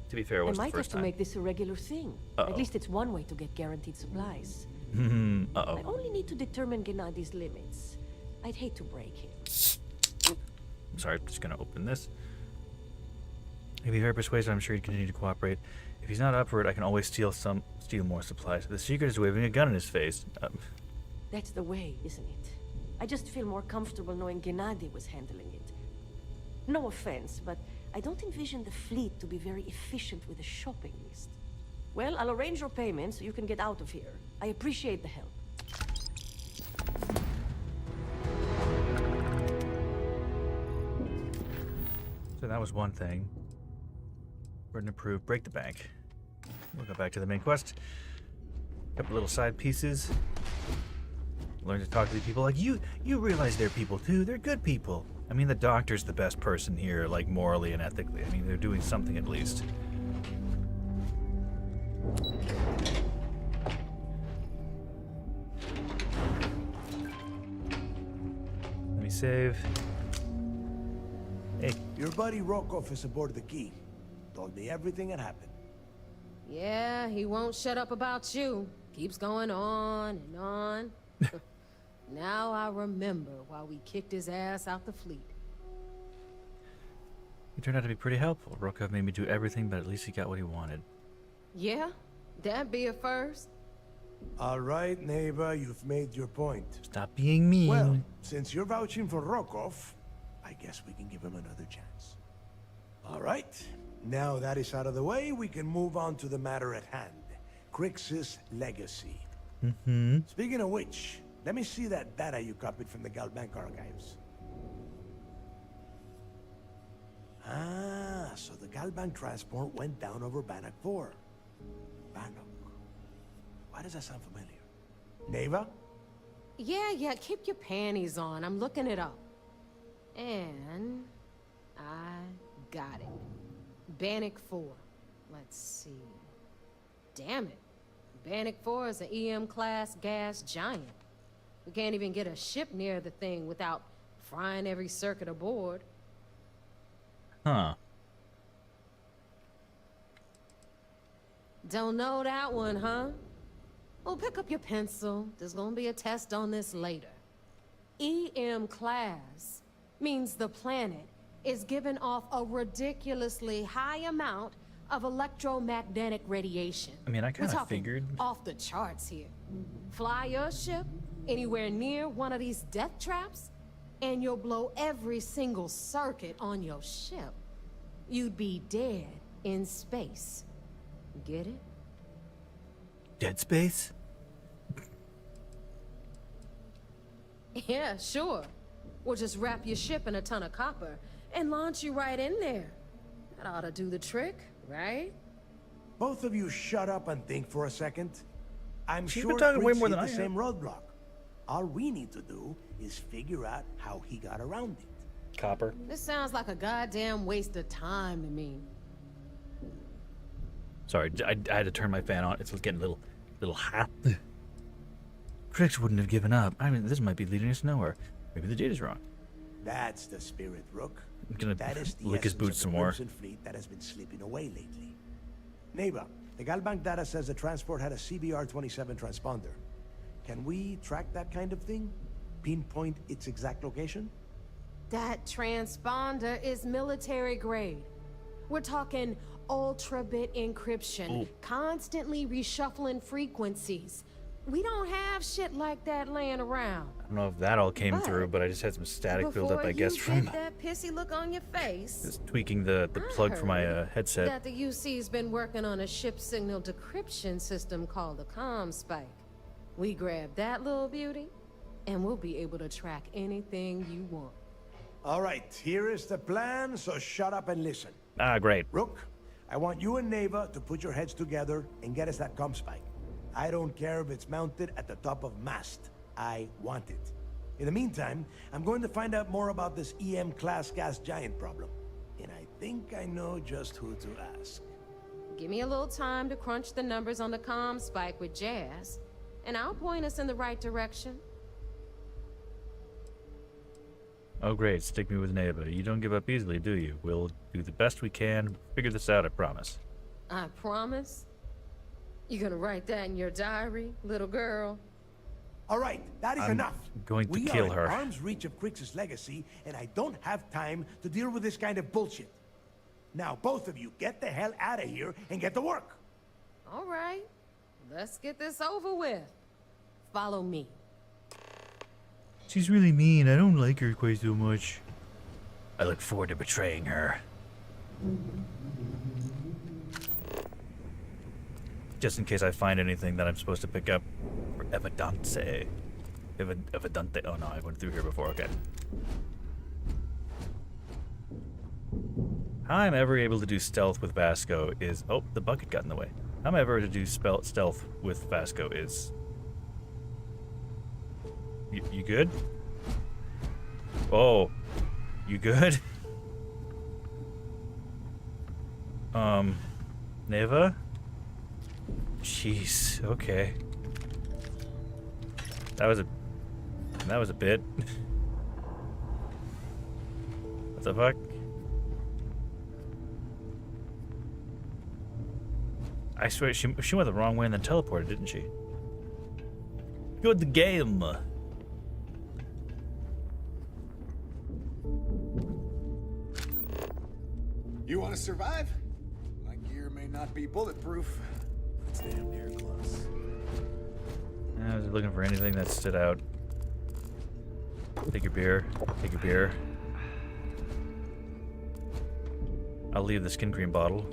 To be fair, it I was the might have first to time. make this a regular thing. Uh-oh. At least it's one way to get guaranteed supplies. Uh-oh. I only need to determine Gennady's limits. I'd hate to break him. I'm sorry, I'm just gonna open this. If he's very persuasive, I'm sure he'd continue to cooperate. If he's not up for it, I can always steal more supplies. The secret is waving a gun in his face. That's the way, isn't it? I just feel more comfortable knowing Gennady was handling it. No offense, but I don't envision the fleet to be very efficient with a shopping list. Well, I'll arrange your payment so you can get out of here. I appreciate the help. So that was one thing. Burden approved. Break the bank. We'll go back to the main quest. Couple little side pieces. Learn to talk to the people. Like, you realize they're people too. They're good people. I mean, the doctor's the best person here, like, morally and ethically. I mean, they're doing something at least. Let me save. Hey. Your buddy Rokov is aboard the Key. Told me everything that happened. Yeah, he won't shut up about you. Keeps going on and on. Now I remember why we kicked his ass out the fleet. He turned out to be pretty helpful. Rokov made me do everything, but at least he got what he wanted. Yeah, that'd be a first. All right, neighbor, you've made your point. Stop being mean. Well, since you're vouching for Rokov, I guess we can give him another chance. All right. Now that is out of the way, we can move on to the matter at hand. Crix's legacy. Mm-hmm. Speaking of which, let me see that data you copied from the Galbank archives. Ah, so the Galbank transport went down over Bannock 4. Bannock. Why does that sound familiar? Neva? Yeah, keep your panties on. I'm looking it up. And I got it. Bannock 4. Let's see. Damn it. Bannock 4 is an EM-class gas giant. We can't even get a ship near the thing without frying every circuit aboard. Huh. Don't know that one, huh? Well, pick up your pencil. There's gonna be a test on this later. EM class means the planet is giving off a ridiculously high amount of electromagnetic radiation. I mean, I kind We're of figured. off the charts here. Fly your ship anywhere near one of these death traps, and you'll blow every single circuit on your ship. You'd be dead in space. Get it? Dead Space? Yeah, sure. We'll just wrap your ship in a ton of copper and launch you right in there. That ought to do the trick, right? Both of you shut up and think for a second. I'm She's sure been talking way Fritz more hit than the I same roadblock. All we need to do is figure out how he got around it. Copper. This sounds like a goddamn waste of time to me. Sorry, I had to turn my fan on. It's getting a little hot. Critics wouldn't have given up. I mean, this might be leading us nowhere. Maybe the data's wrong. That's the spirit, Rook. I'm gonna That is the lick his essence boots of some the more. Crimson Fleet that has been slipping away lately. Neighbor, the Galbank data says the transport had a CBR-27 transponder. Can we track that kind of thing? Pinpoint its exact location? That transponder is military grade. We're talking ultra-bit encryption, constantly reshuffling frequencies. We don't have shit like that laying around. I don't know if that all came through, but I just had some static buildup, I guess, Before from you get that pissy look on your face, just tweaking the plug for my headset. that the UC's been working on a ship signal decryption system called the comm spike. We grab that little beauty, and we'll be able to track anything you want. All right, here is the plan, so shut up and listen. Ah, great. Rook, I want you and Neva to put your heads together and get us that comm spike. I don't care if it's mounted at the top of mast. I want it. In the meantime, I'm going to find out more about this EM-class gas giant problem. And I think I know just who to ask. Give me a little time to crunch the numbers on the comm spike with Jazz, and I'll point us in the right direction. Oh, great. Stick me with Neva. You don't give up easily, do you? We'll do the best we can. Figure this out, I promise. I promise? You gonna write that in your diary, little girl? All right, that is I'm enough. going to we kill are her. at arm's reach of Crix's legacy, and I don't have time to deal with this kind of bullshit. Now, both of you, get the hell out of here and get to work. All right, let's get this over with. Follow me. She's really mean. I don't like her quite so much. I look forward to betraying her. Just in case I find anything that I'm supposed to pick up for Evidence. Evidente. Oh no, I went through here before. Okay. How I'm ever able to do stealth with Vasco is... Oh, the bucket got in the way. How I'm ever to do stealth with Vasco is... You good? Oh. You good? Neva? Jeez, okay. That was a bit. What the fuck? I swear she went the wrong way and then teleported, didn't she? Good game. You want to survive? My gear may not be bulletproof. It's damn near close. I was looking for anything that stood out. Take your beer. Take your beer. I'll leave the skin cream bottle.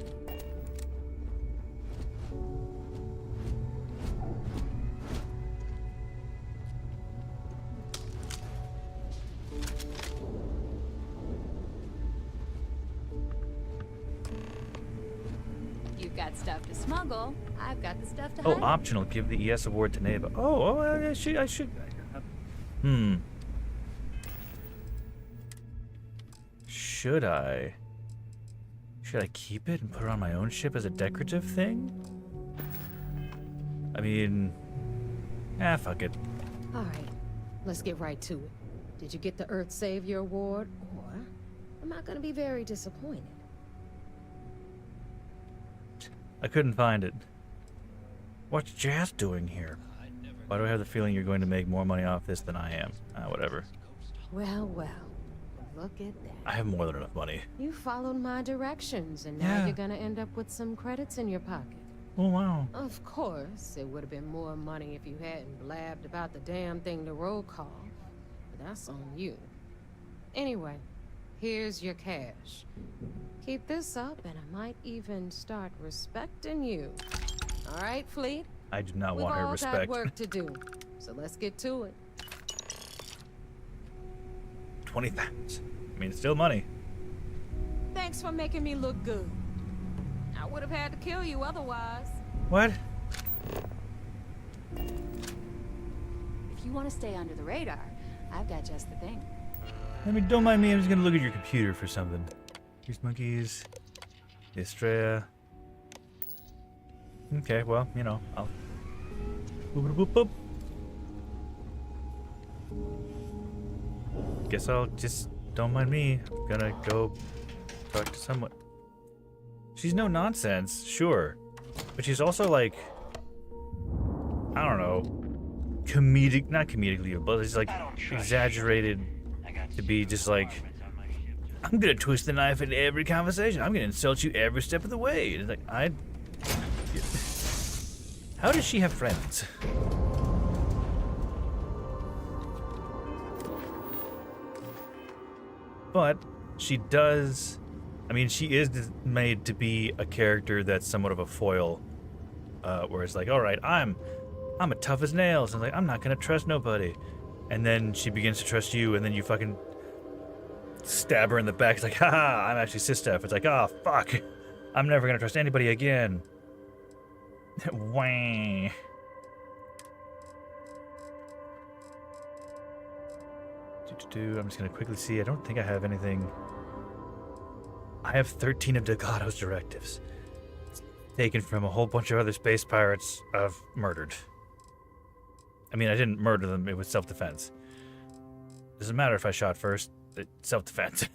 You've got stuff to smuggle. I've got the stuff to Oh, hide. optional. Give the ES award to Neva. Oh, I should. Should I? Should I keep it and put it on my own ship as a decorative thing? I mean, fuck it. All right, let's get right to it. Did you get the Earth Savior Award, or am I gonna be very disappointed? I couldn't find it. What's Jazz doing here? Why do I have the feeling you're going to make more money off this than I am? Whatever. Well, well. Look at that. I have more than enough money. You followed my directions, and now you're gonna end up with some credits in your pocket. Oh, wow. Of course, it would have been more money if you hadn't blabbed about the damn thing to roll call. But that's on you. Anyway, here's your cash. Keep this up, and I might even start respecting you. All right, Fleet? I do not want her respect. We've all got work to do, so let's get to it. 20,000. I mean, it's still money. Thanks for making me look good. I would have had to kill you otherwise. What? If you want to stay under the radar, I've got just the thing. I mean, don't mind me. I'm just gonna look at your computer for something. Here's monkeys. Estrella. Okay, well, you know, I'll. Boop, boop, boop, boop. Guess I'll just. Don't mind me. I'm gonna go talk to someone. She's no nonsense, sure. But she's also like. I don't know. Not comedically, but it's like exaggerated to be just like. I'm gonna twist the knife in every conversation. I'm gonna insult you every step of the way. It's like, how does she have friends? But she does. I mean, she is made to be a character that's somewhat of a foil, where it's like, all right, I'm a tough as nails, and like I'm not gonna trust nobody, and then she begins to trust you, and then you fucking stab her in the back. It's like, haha, I'm actually Sistef. It's like, oh fuck, I'm never gonna trust anybody again. Wah. I'm just gonna quickly see. I don't think I have anything. I have 13 of Delgado's directives, taken from a whole bunch of other space pirates I've murdered. I mean, I didn't murder them. It was self-defense. Doesn't matter if I shot first. It's self-defense.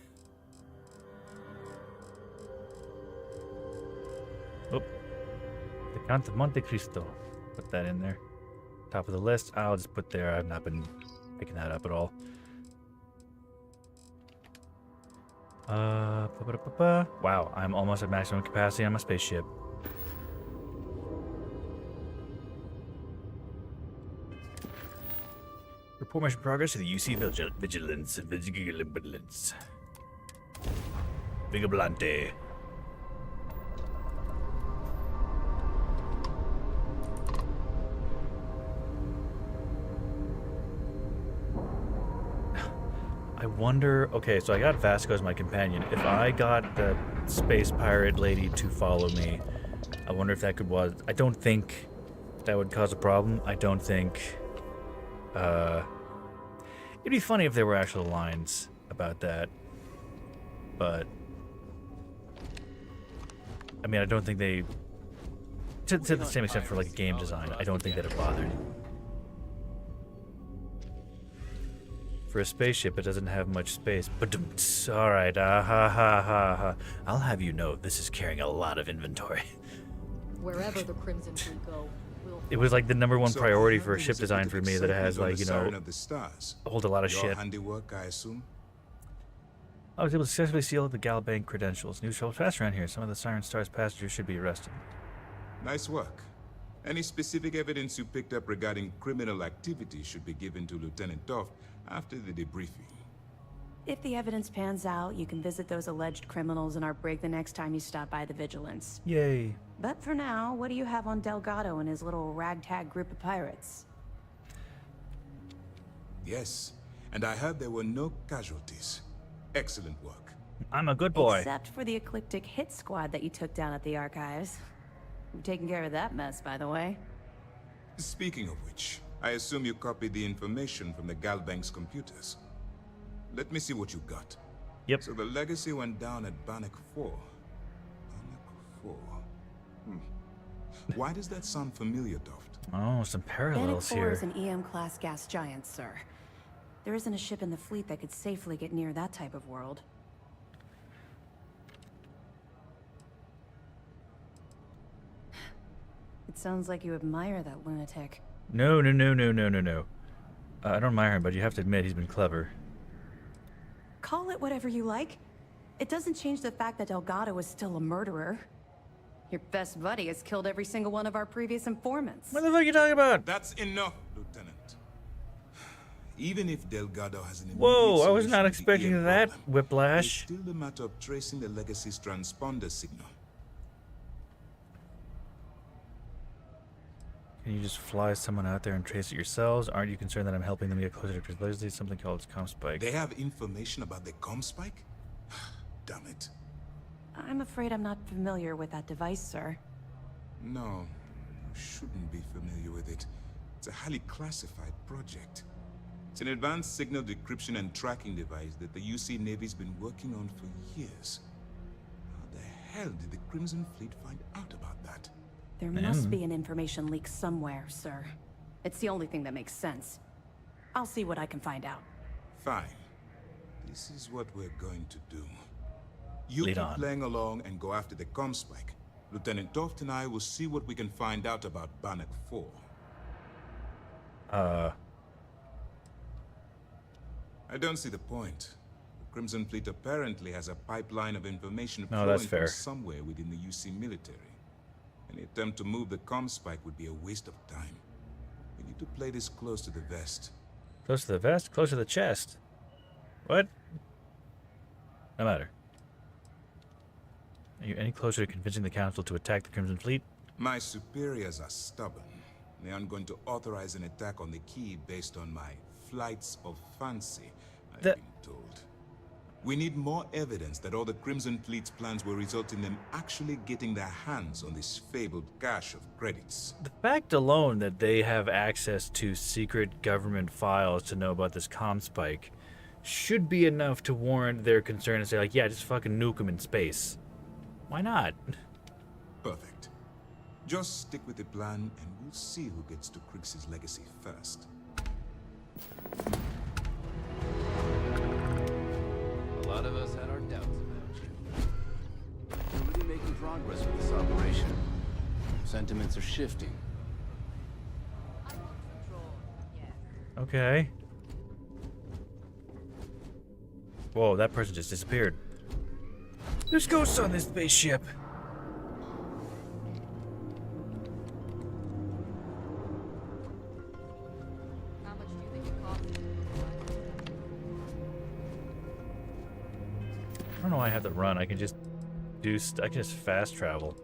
Oh, the Count of Monte Cristo. Put that in there. Top of the list. I'll just put there. I've not been picking that up at all. Wow, I'm almost at maximum capacity on my spaceship. Report mission progress to the UC Vigilance. Vigilante. I wonder, okay, so I got Vasco as my companion. If I got the space pirate lady to follow me, I wonder if that could I don't think that would cause a problem. I don't think, it'd be funny if there were actual lines about that, but, I mean, I don't think they, to the same extent for like a game design, I don't think that it bothered. For a spaceship, it doesn't have much space. But all right, I'll have you know, this is carrying a lot of inventory. Wherever the Crimson Fleet go, it was like the #1 priority for a ship design for me, that it has like, you know, hold a lot of shit. Handiwork, I assume. I was able to successfully seal the Galbank credentials. News travels fast around here. Some of the Siren Star's passengers should be arrested. Nice work. Any specific evidence you picked up regarding criminal activity should be given to Lieutenant Toft after the debriefing. If the evidence pans out, you can visit those alleged criminals in our brig the next time you stop by the Vigilance. Yay. But for now, what do you have on Delgado and his little ragtag group of pirates? Yes, and I heard there were no casualties. Excellent work. I'm a good boy. Except for the ecliptic hit squad that you took down at the archives. You're taking care of that mess, by the way. Speaking of which, I assume you copied the information from the Galbank's computers. Let me see what you got. Yep. So the legacy went down at Bannock 4. Bannock 4. Why does that sound familiar, Toft? Oh, some parallels Bannock 4 here. is an EM-class gas giant, sir. There isn't a ship in the fleet that could safely get near that type of world. It sounds like you admire that lunatic. No. I don't admire him, but you have to admit he's been clever. Call it whatever you like. It doesn't change the fact that Delgado is still a murderer. Your best buddy has killed every single one of our previous informants. What the fuck are you talking about? That's enough, Lieutenant. Even if Delgado has an immediate Whoa, I was solution not to the expecting EM that, problem, Whiplash. it's still a matter of tracing the Legacy's transponder signal. Can you just fly someone out there and trace it yourselves? Aren't you concerned that I'm helping them get closer to precisely something called Comspike? They have information about the Comspike? Damn it. I'm afraid I'm not familiar with that device, sir. No, you shouldn't be familiar with it. It's a highly classified project. It's an advanced signal decryption and tracking device that the UC Navy's been working on for years. How the hell did the Crimson Fleet find out about that? There must be an information leak somewhere, sir. It's the only thing that makes sense. I'll see what I can find out. Fine. This is what we're going to do. You Lead keep on. playing along and go after the Comspike. Lieutenant Toft and I will see what we can find out about Bannock 4. I don't see the point. The Crimson Fleet apparently has a pipeline of information No, flowing that's from fair. somewhere within the UC military. Any attempt to move the Comspike would be a waste of time. We need to play this close to the vest. Close to the vest? Close to the chest. What? No matter. Are you any closer to convincing the Council to attack the Crimson Fleet? My superiors are stubborn. They aren't going to authorize an attack on the key based on my flights of fancy, I've been told. We need more evidence that all the Crimson Fleet's plans will result in them actually getting their hands on this fabled cache of credits. The fact alone that they have access to secret government files to know about this Comspike should be enough to warrant their concern and say, like, yeah, just fucking nuke them in space. Why not? Perfect. Just stick with the plan and we'll see who gets to Krix's legacy first. A lot of us had our doubts about you. We're really making progress with this operation. Sentiments are shifting. Okay. Whoa, that person just disappeared. There's ghosts on this spaceship. How much do you think it costs? I don't know why I have to run. I can just I can just fast travel.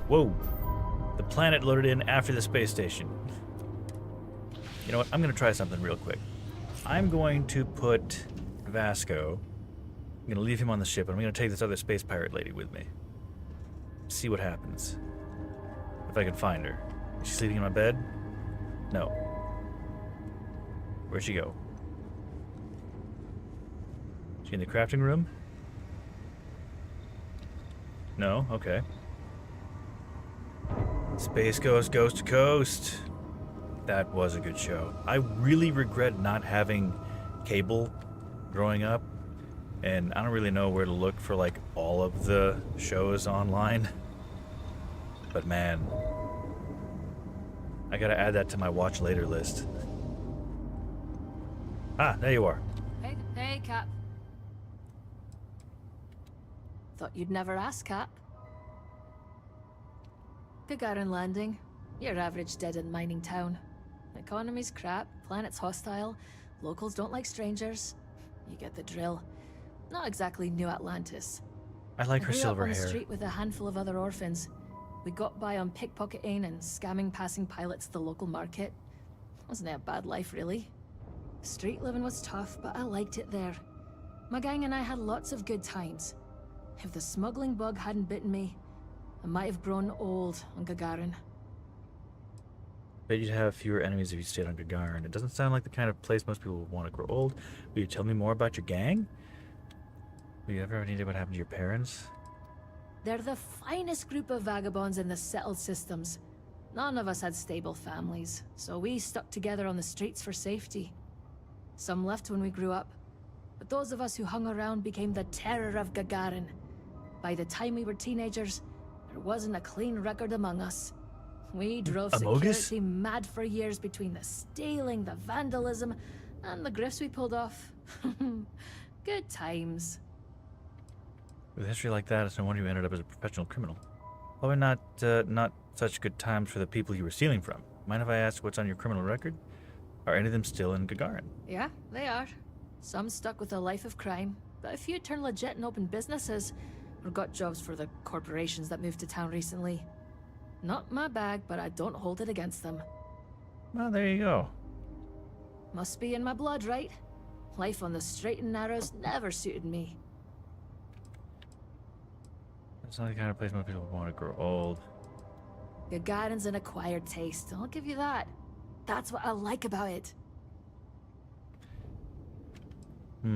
Whoa. The planet loaded in after the space station. You know what? I'm going to try something real quick. I'm going to put Vasco. I'm going to leave him on the ship, and I'm going to take this other space pirate lady with me. See what happens. If I can find her. Is she sleeping in my bed? No. Where'd she go? Is she in the crafting room? No? Okay. Space Ghost, Coast to Coast. That was a good show. I really regret not having cable growing up, and I don't really know where to look for like all of the shows online. But man, I gotta add that to my watch later list. Ah, there you are. Hey, Cap. Thought you'd never ask, Cap. Gagarin Landing. Your average dead-end mining town. Economy's crap, planet's hostile, locals don't like strangers. You get the drill. Not exactly New Atlantis. I like her grew up silver on the hair. street with a handful of other orphans. We got by on pickpocketing and scamming passing pilots at the local market. Wasn't it a bad life, really? Street living was tough, but I liked it there. My gang and I had lots of good times. If the smuggling bug hadn't bitten me, I might have grown old on Gagarin. Bet you'd have fewer enemies if you stayed on Gagarin. It doesn't sound like the kind of place most people would want to grow old. Will you tell me more about your gang? Will you ever have any idea what happened to your parents? They're the finest group of vagabonds in the settled systems. None of us had stable families, so we stuck together on the streets for safety. Some left when we grew up. but those of us who hung around became the terror of Gagarin. By the time we were teenagers, there wasn't a clean record among us. We drove security mad for years between the stealing, the vandalism, and the grifts we pulled off. Good times. With a history like that, it's no wonder you ended up as a professional criminal. Probably not such good times for the people you were stealing from. Mind if I ask what's on your criminal record? Are any of them still in Gagarin? Yeah, they are. Some stuck with a life of crime, but a few turned legit and opened businesses, or got jobs for the corporations that moved to town recently. Not my bag, but I don't hold it against them. Well, there you go. Must be in my blood, right? Life on the straight and narrows never suited me. It's not the kind of place most people want to grow old. Gagarin's an acquired taste, I'll give you that. That's what I like about it. How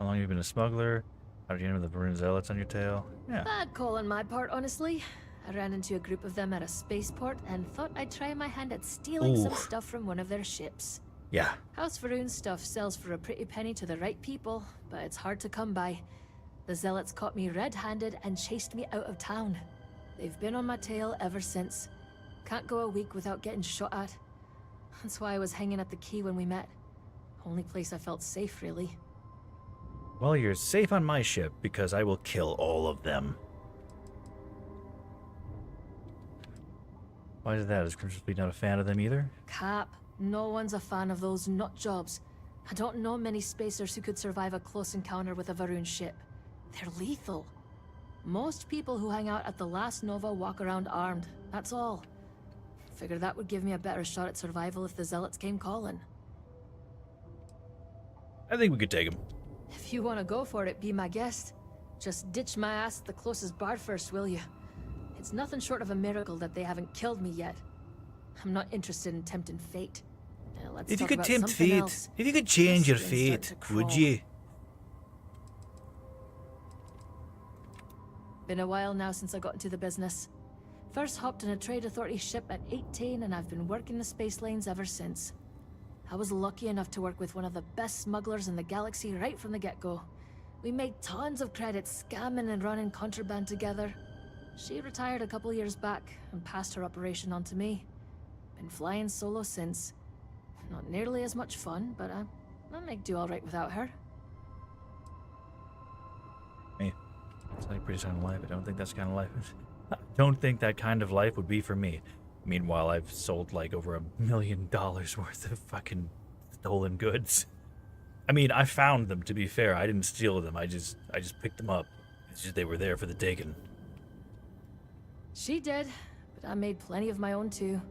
long have you been a smuggler? How did you enter the Varun Zealots on your tail? Yeah. Bad call on my part, honestly. I ran into a group of them at a spaceport and thought I'd try my hand at stealing some stuff from one of their ships. Yeah. House Varun stuff sells for a pretty penny to the right people, but it's hard to come by. The Zealots caught me red-handed and chased me out of town. They've been on my tail ever since. Can't go a week without getting shot at. That's why I was hanging at the quay when we met. Only place I felt safe, really. Well, you're safe on my ship because I will kill all of them. Why is that? Is Grimsby not a fan of them either? Cap, no one's a fan of those nut jobs. I don't know many spacers who could survive a close encounter with a Varun ship. They're lethal. Most people who hang out at the last Nova walk around armed, that's all. Figured that would give me a better shot at survival if the Zealots came calling. I think we could take him. If you want to go for it, be my guest. Just ditch my ass at the closest bar first, will you? It's nothing short of a miracle that they haven't killed me yet. I'm not interested in tempting fate. Let's if you talk could about tempt something fate, else. if you could change your My skin fate, start to would crawl. you? Been a while now since I got into the business. First hopped on a trade authority ship at 18 and I've been working the space lanes ever since. I was lucky enough to work with one of the best smugglers in the galaxy right from the get-go. We made tons of credit scamming and running contraband together. She retired a couple years back and passed her operation on to me. Been flying solo since. Not nearly as much fun, but I make do all right without her. Me. It's like a pretty kind of life. I don't think that's the kind of life. I don't think that kind of life would be for me. Meanwhile, I've sold like over $1 million worth of fucking stolen goods. I mean, I found them, to be fair. I didn't steal them. I just picked them up. It's just they were there for the taking. She did, but I made plenty of my own too.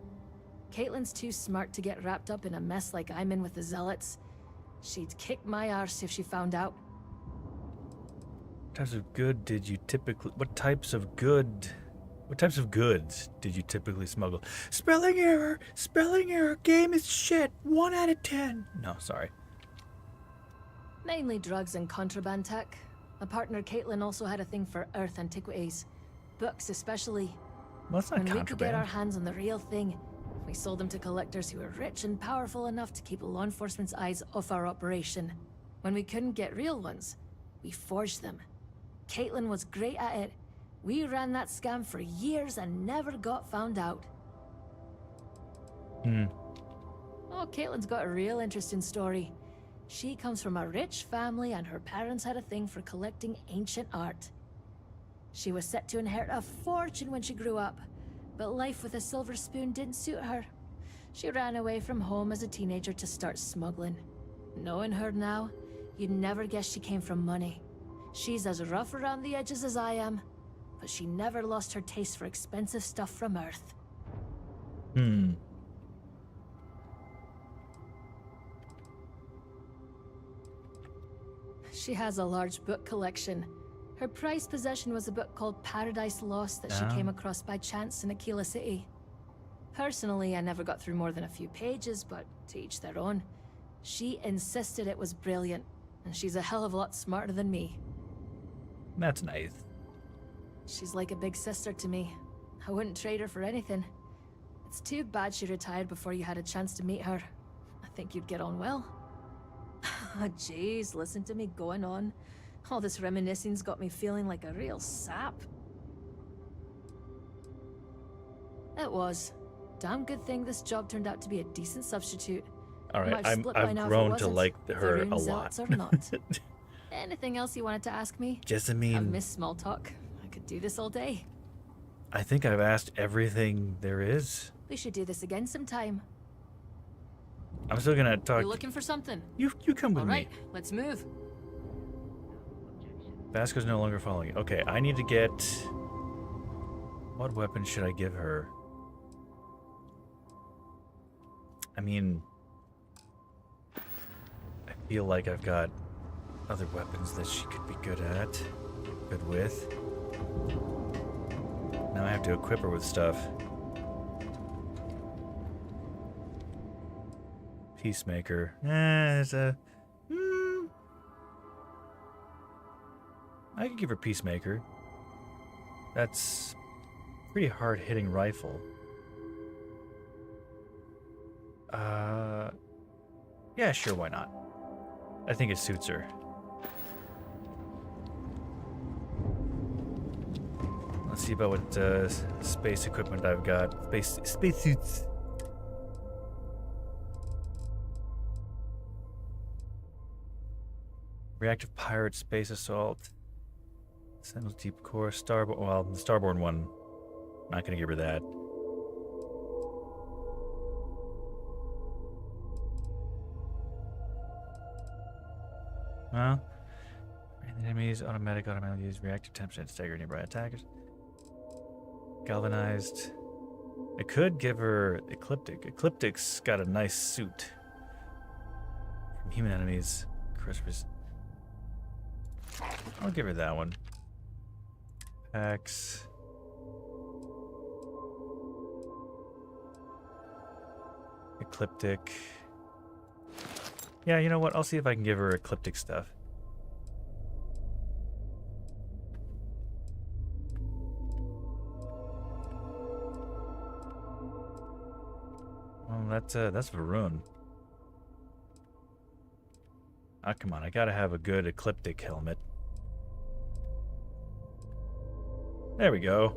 Caitlin's too smart to get wrapped up in a mess like I'm in with the Zealots. She'd kick my arse if she found out. What types of goods did you typically smuggle? Spelling error, game is shit, 1 out of 10. No, sorry. Mainly drugs and contraband tech. My partner Caitlin also had a thing for Earth antiquities. Books especially. Well, that's not when we could get contraband. our hands on the real thing, we sold them to collectors who were rich and powerful enough to keep law enforcement's eyes off our operation. When we couldn't get real ones, we forged them. Caitlin was great at it. We ran that scam for years and never got found out. Oh, Caitlin's got a real interesting story. She comes from a rich family and her parents had a thing for collecting ancient art. She was set to inherit a fortune when she grew up, but life with a silver spoon didn't suit her. She ran away from home as a teenager to start smuggling. Knowing her now, you'd never guess she came from money. She's as rough around the edges as I am, but she never lost her taste for expensive stuff from Earth. She has a large book collection. Her prized possession was a book called Paradise Lost that she came across by chance in Aquila City. Personally, I never got through more than a few pages, but to each their own. She insisted it was brilliant, and she's a hell of a lot smarter than me. That's nice. She's like a big sister to me. I wouldn't trade her for anything. It's too bad she retired before you had a chance to meet her. I think you'd get on well. Oh, jeez, listen to me going on. All this reminiscing's got me feeling like a real sap. It was. Damn good thing this job turned out to be a decent substitute. All right, Might have split by I've now if it grown to wasn't. like her a Varun lot. zealots or not. Anything else you wanted to ask me? Jessamine. I miss small talk. I could do this all day. I think I've asked everything there is. We should do this again sometime. I'm still gonna talk. You looking for something? You come with All right, me. let's move. Vasco's no longer following. Okay, I need to get. What weapon should I give her? I mean, I feel like I've got other weapons that she could be good with. Now I have to equip her with stuff. Peacemaker. There's a... I could give her Peacemaker. That's a pretty hard-hitting rifle. Yeah, sure, why not? I think it suits her. Let's see about what space equipment I've got. Space suits. Reactive pirate, space assault. Sentinel deep core, starboard. Well, the starboard one. Not gonna give her that. Well, enemies automatically use reactive temperature and stagger nearby attackers. Galvanized. I could give her Ecliptic. Ecliptic's got a nice suit. From human enemies. Crispers. I'll give her that one. Packs. Ecliptic. Yeah, you know what? I'll see if I can give her Ecliptic stuff. Well, that's Varun. Ah, come on, I gotta have a good Ecliptic helmet. There we go.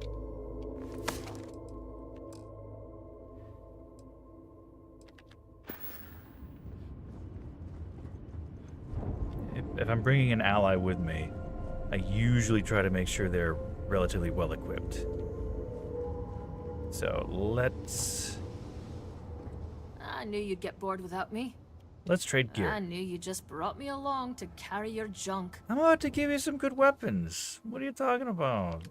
If I'm bringing an ally with me, I usually try to make sure they're relatively well equipped. So let's I knew you'd get bored without me. trade gear. I knew you just brought me along to carry your junk. I'm about to give you some good weapons. What are you talking about?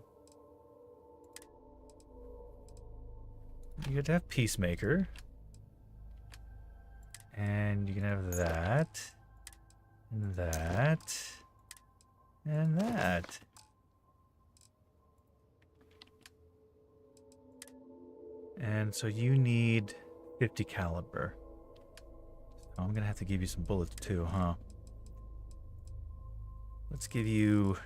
You get to have Peacemaker. And you can have that. And that. And that. And so you need 50 caliber. So I'm gonna have to give you some bullets too, huh? Let's give you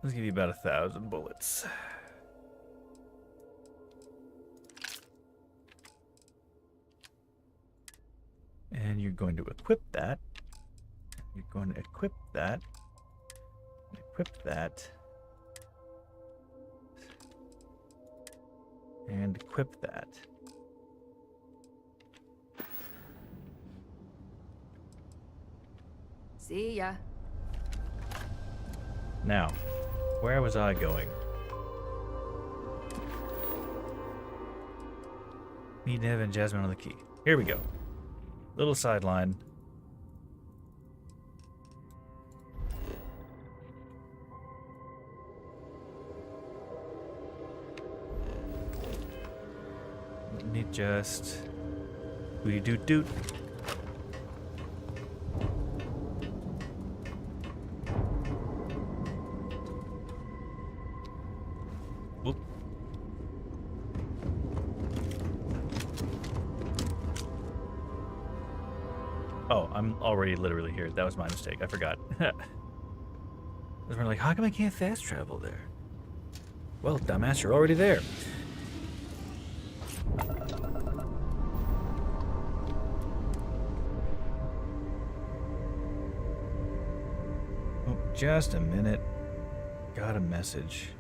about 1,000 bullets. And you're going to equip that. You're going to equip that. Equip that. And equip that. See ya. Now, where was I going? Meet Nev and Jasmine on the key. Here we go. Little sideline. Let me just doot doot doot. Whoop. Oh, I'm already literally here. That was my mistake. I forgot. I was like, how come I can't fast travel there? Well, dumbass, you're already there. Just a minute. Got a message.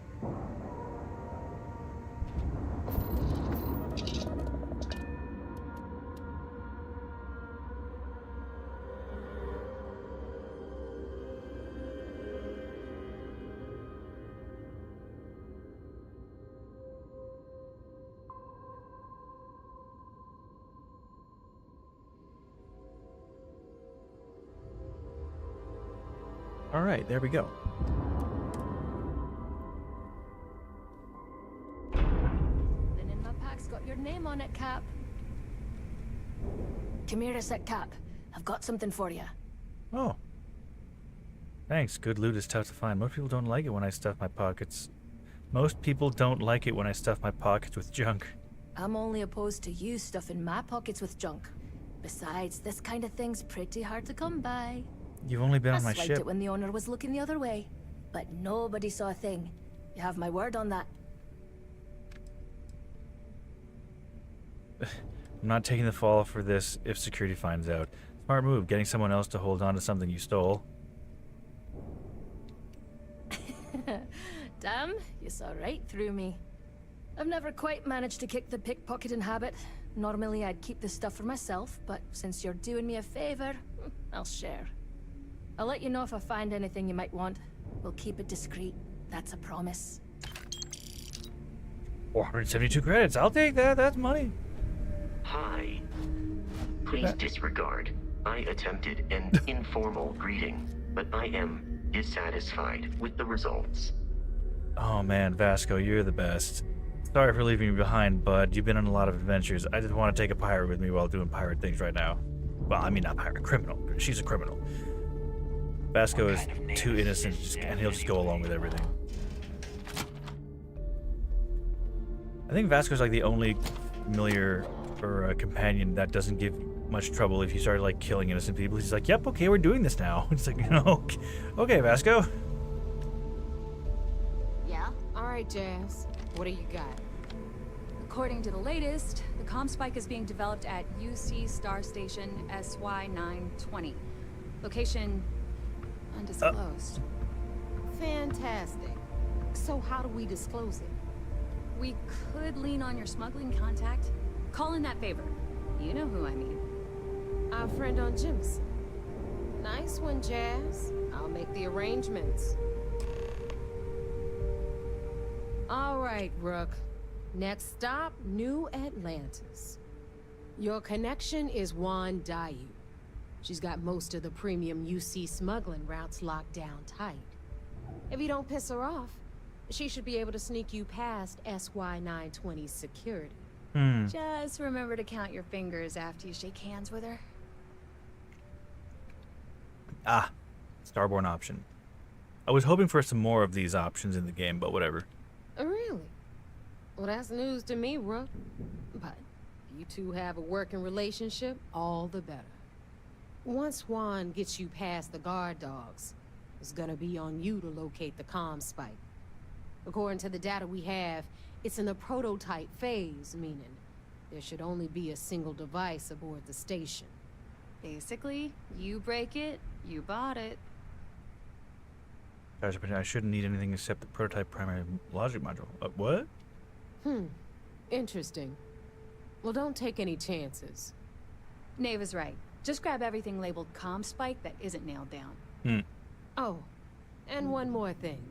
All right, there we go. Then in my pack's got your name on it, Cap. Come here a sec, Cap. I've got something for you. Oh. Thanks. Good loot is tough to find. Most people don't like it when I stuff my pockets. Most people don't like it when I stuff my pockets with junk. I'm only opposed to you stuffing my pockets with junk. Besides, this kind of thing's pretty hard to come by. You've only been on my I swiped ship. it when the owner was looking the other way, but nobody saw a thing. You have my word on that. I'm not taking the fall for this if security finds out. Smart move, getting someone else to hold on to something you stole. Damn, you saw right through me. I've never quite managed to kick the pickpocketing habit. Normally I'd keep this stuff for myself, but since you're doing me a favor, I'll share. I'll let you know if I find anything you might want. We'll keep it discreet. That's a promise. 472 credits. I'll take that. That's money. Hi. Please disregard. I attempted an informal greeting, but I am dissatisfied with the results. Oh man, Vasco, you're the best. Sorry for leaving you behind, bud. You've been on a lot of adventures. I just want to take a pirate with me while doing pirate things right now. Well, I mean not pirate, criminal. She's a criminal. Vasco is too innocent, and he'll just go along with everything. I think Vasco's like the only familiar or companion that doesn't give much trouble if you start like killing innocent people. He's like, "Yep, okay, we're doing this now." It's like, okay, Vasco. Yeah. All right, Jazz. What do you got? According to the latest, the comm spike is being developed at UC Star Station SY-920. Location undisclosed. Fantastic. So how do we disclose it? We could lean on your smuggling contact. Call in that favor. You know who I mean. Our friend on Jimson. Nice one, Jazz. I'll make the arrangements. All right, Rook. Next stop, New Atlantis. Your connection is Juan Dayu. She's got most of the premium UC smuggling routes locked down tight. If you don't piss her off, she should be able to sneak you past SY-920's security. Just remember to count your fingers after you shake hands with her. Ah, Starborn option. I was hoping for some more of these options in the game, but whatever. Really? Well, that's news to me, Rook. But you two have a working relationship, all the better. Once Juan gets you past the guard dogs, it's gonna be on you to locate the comm spike. According to the data we have, it's in the prototype phase, meaning there should only be a single device aboard the station. Basically, you break it, you bought it. Gosh, but I shouldn't need anything except the prototype primary logic module. What? Interesting. Well, don't take any chances. Nave is right. Just grab everything labeled comm spike that isn't nailed down. Oh, and one more thing.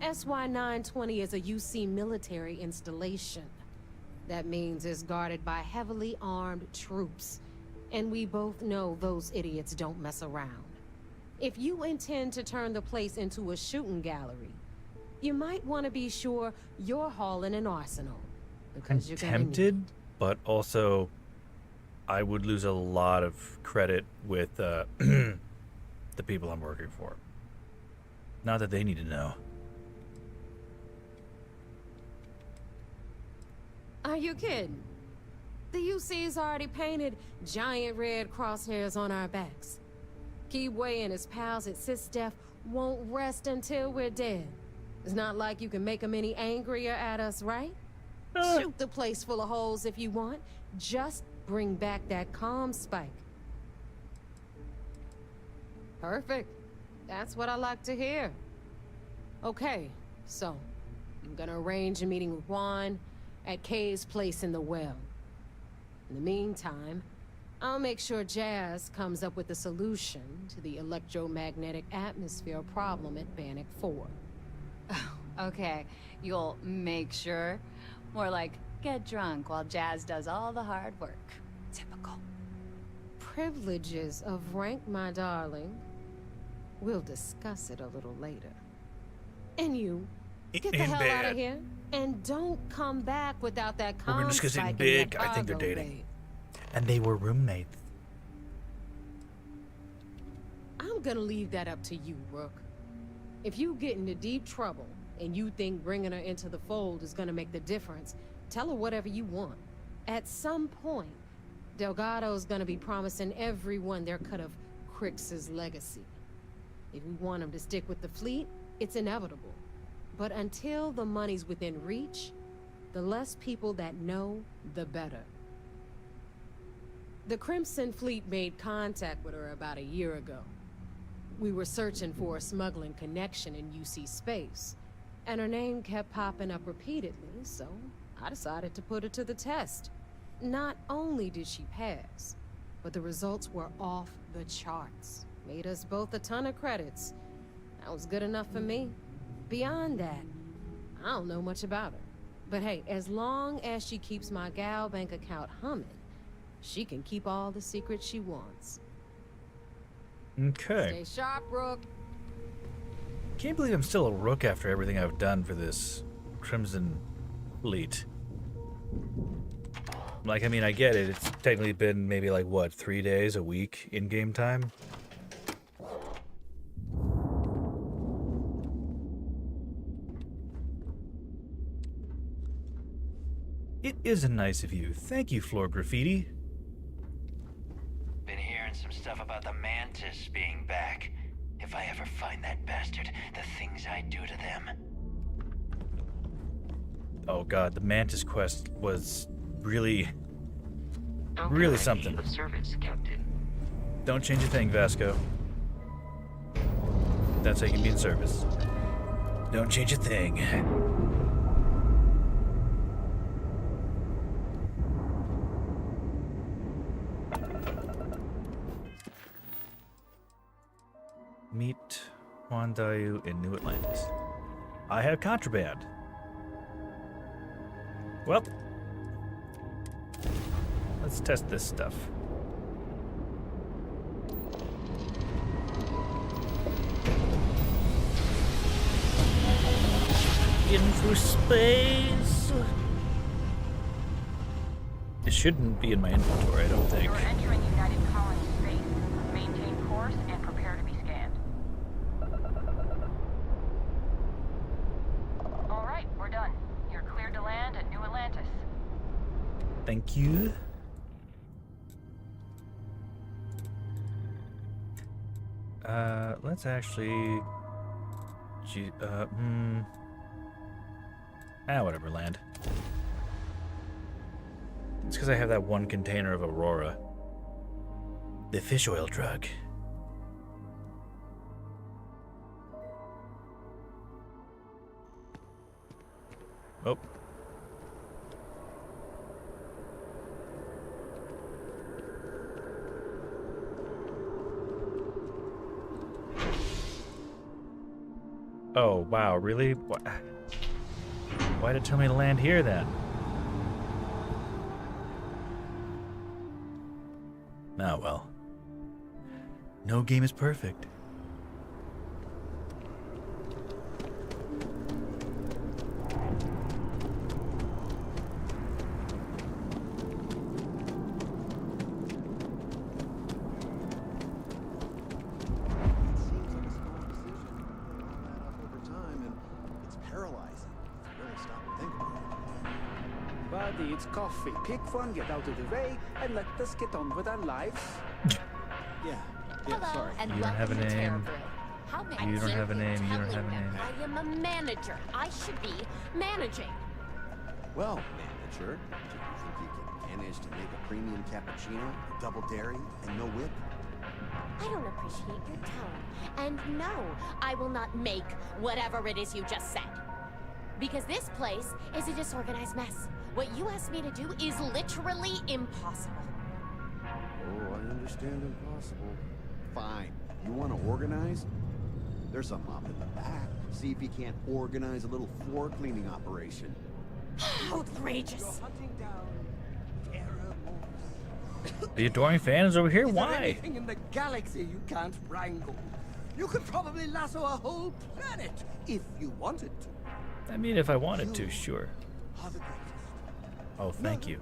SY-920 is a UC military installation. That means it's guarded by heavily armed troops. And we both know those idiots don't mess around. If you intend to turn the place into a shooting gallery, you might want to be sure you're hauling an arsenal. Because I'm tempted, but also I would lose a lot of credit with the people I'm working for. Not that they need to know. Are you kidding? The UC's already painted giant red crosshairs on our backs. Keyway and his pals at SysDef won't rest until we're dead. It's not like you can make them any angrier at us, right? Shoot the place full of holes if you want. Just bring back that comm spike. Perfect. That's what I like to hear. Okay, so I'm gonna arrange a meeting with Juan at Kay's place in the well. In the meantime, I'll make sure Jazz comes up with a solution to the electromagnetic atmosphere problem at Bannock 4. Okay, you'll make sure? More like, get drunk while Jazz does all the hard work. Typical. Privileges of rank, my darling. We'll discuss it a little later. And you, get the hell out of here. And don't come back without that We're gonna discuss it in bed. I think they're dating. And they were roommates. I'm gonna leave that up to you, Rook. If you get into deep trouble and you think bringing her into the fold is gonna make the difference, tell her whatever you want. At some point, Delgado's gonna be promising everyone their cut of Crix's legacy. If we want him to stick with the fleet, it's inevitable. But until the money's within reach, the less people that know, the better. The Crimson Fleet made contact with her about a year ago. We were searching for a smuggling connection in UC space, and her name kept popping up repeatedly, so I decided to put her to the test. Not only did she pass, but the results were off the charts. Made us both a ton of credits. That was good enough for me. Beyond that, I don't know much about her. But hey, as long as she keeps my gal bank account humming, she can keep all the secrets she wants. Okay. Stay sharp, Rook. Can't believe I'm still a Rook after everything I've done for this Crimson Fleet. Like, I mean, I get it. It's technically been maybe like, what, 3 days, a week in game time? It is a nice view. Thank you, Floor Graffiti. Been hearing some stuff about the Mantis being back. If I ever find that bastard, the things I do to them. Oh god, the Mantis quest was really something. Of service, Captain. Don't change a thing, Vasco. That's how you can be in service. Don't change a thing. Meet Juan Dayu in New Atlantis. I have contraband. Well, let's test this stuff. In through space. It shouldn't be in my inventory, I don't think. You're entering United Colony space. Maintain course and prepare to be scanned. All right, we're done. You're cleared to land at New Atlantis. Thank you. Let's actually... whatever, land. It's because I have that one container of Aurora. The fish oil drug. Oh. Oh, wow, really? Why did it tell me to land here then? Oh, well. No game is perfect. Buddy, it's coffee. Pick one, get out of the way, and let us get on with our lives. Hello, sorry. and You don't have a welcome to name. Terrorville. How may I You don't serve have a you? name. You don't Telling have a them name. I am a manager. I should be managing. Well, manager, do you think you can manage to make a premium cappuccino, double dairy, and no whip? I don't appreciate your tone, And no, I will not make whatever it is you just said. Because this place is a disorganized mess. What you asked me to do is literally impossible. Oh, I understand impossible. Fine. You want to organize? There's some mop in the back. See if you can't organize a little floor cleaning operation. Outrageous. The adoring fan is over here. Is there Why? anything in the galaxy you can't wrangle? You could probably lasso a whole planet if you wanted to. I mean, if I wanted to, sure. Oh, thank you.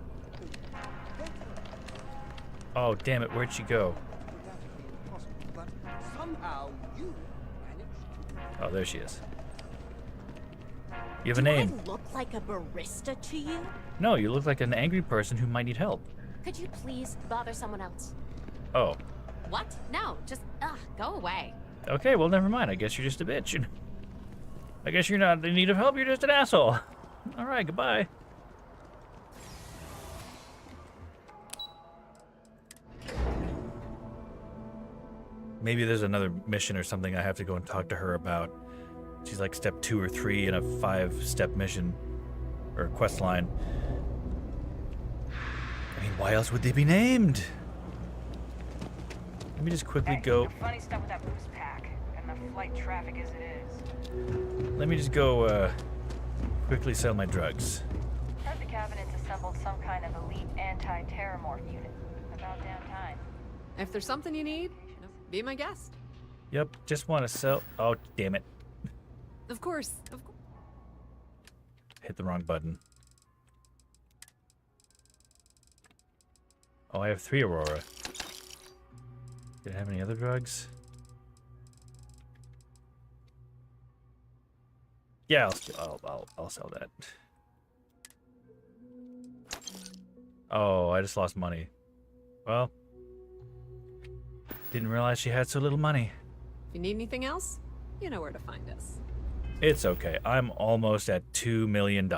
Oh, damn it. Where'd she go? But somehow you managed. Oh, there she is. You have a Do name. I look like a barista to you? No, you look like an angry person who might need help. Could you please bother someone else? Oh. What? No, just, go away. Okay, well, never mind. I guess you're just a bitch. I guess you're not in need of help. You're just an asshole. All right, goodbye. Maybe there's another mission or something I have to go and talk to her about. She's like step 2 or 3 in a 5-step mission or quest line. I mean, why else would they be named? Let me just quickly go. Funny stuff with that boost pack and the flight traffic as it is. Let me just go quickly sell my drugs. Heard the cabinet's assembled some kind of elite anti-terror morph unit. About damn time. If there's something you need, be my guest. Yep, just want to sell. Oh, damn it. Of course, of course. Hit the wrong button. Oh, I have 3 Aurora. Did I have any other drugs? Yeah, I'll sell that. Oh, I just lost money. Well, didn't realize she had so little money. If you need anything else, you know where to find us. It's okay. I'm almost at $2 million.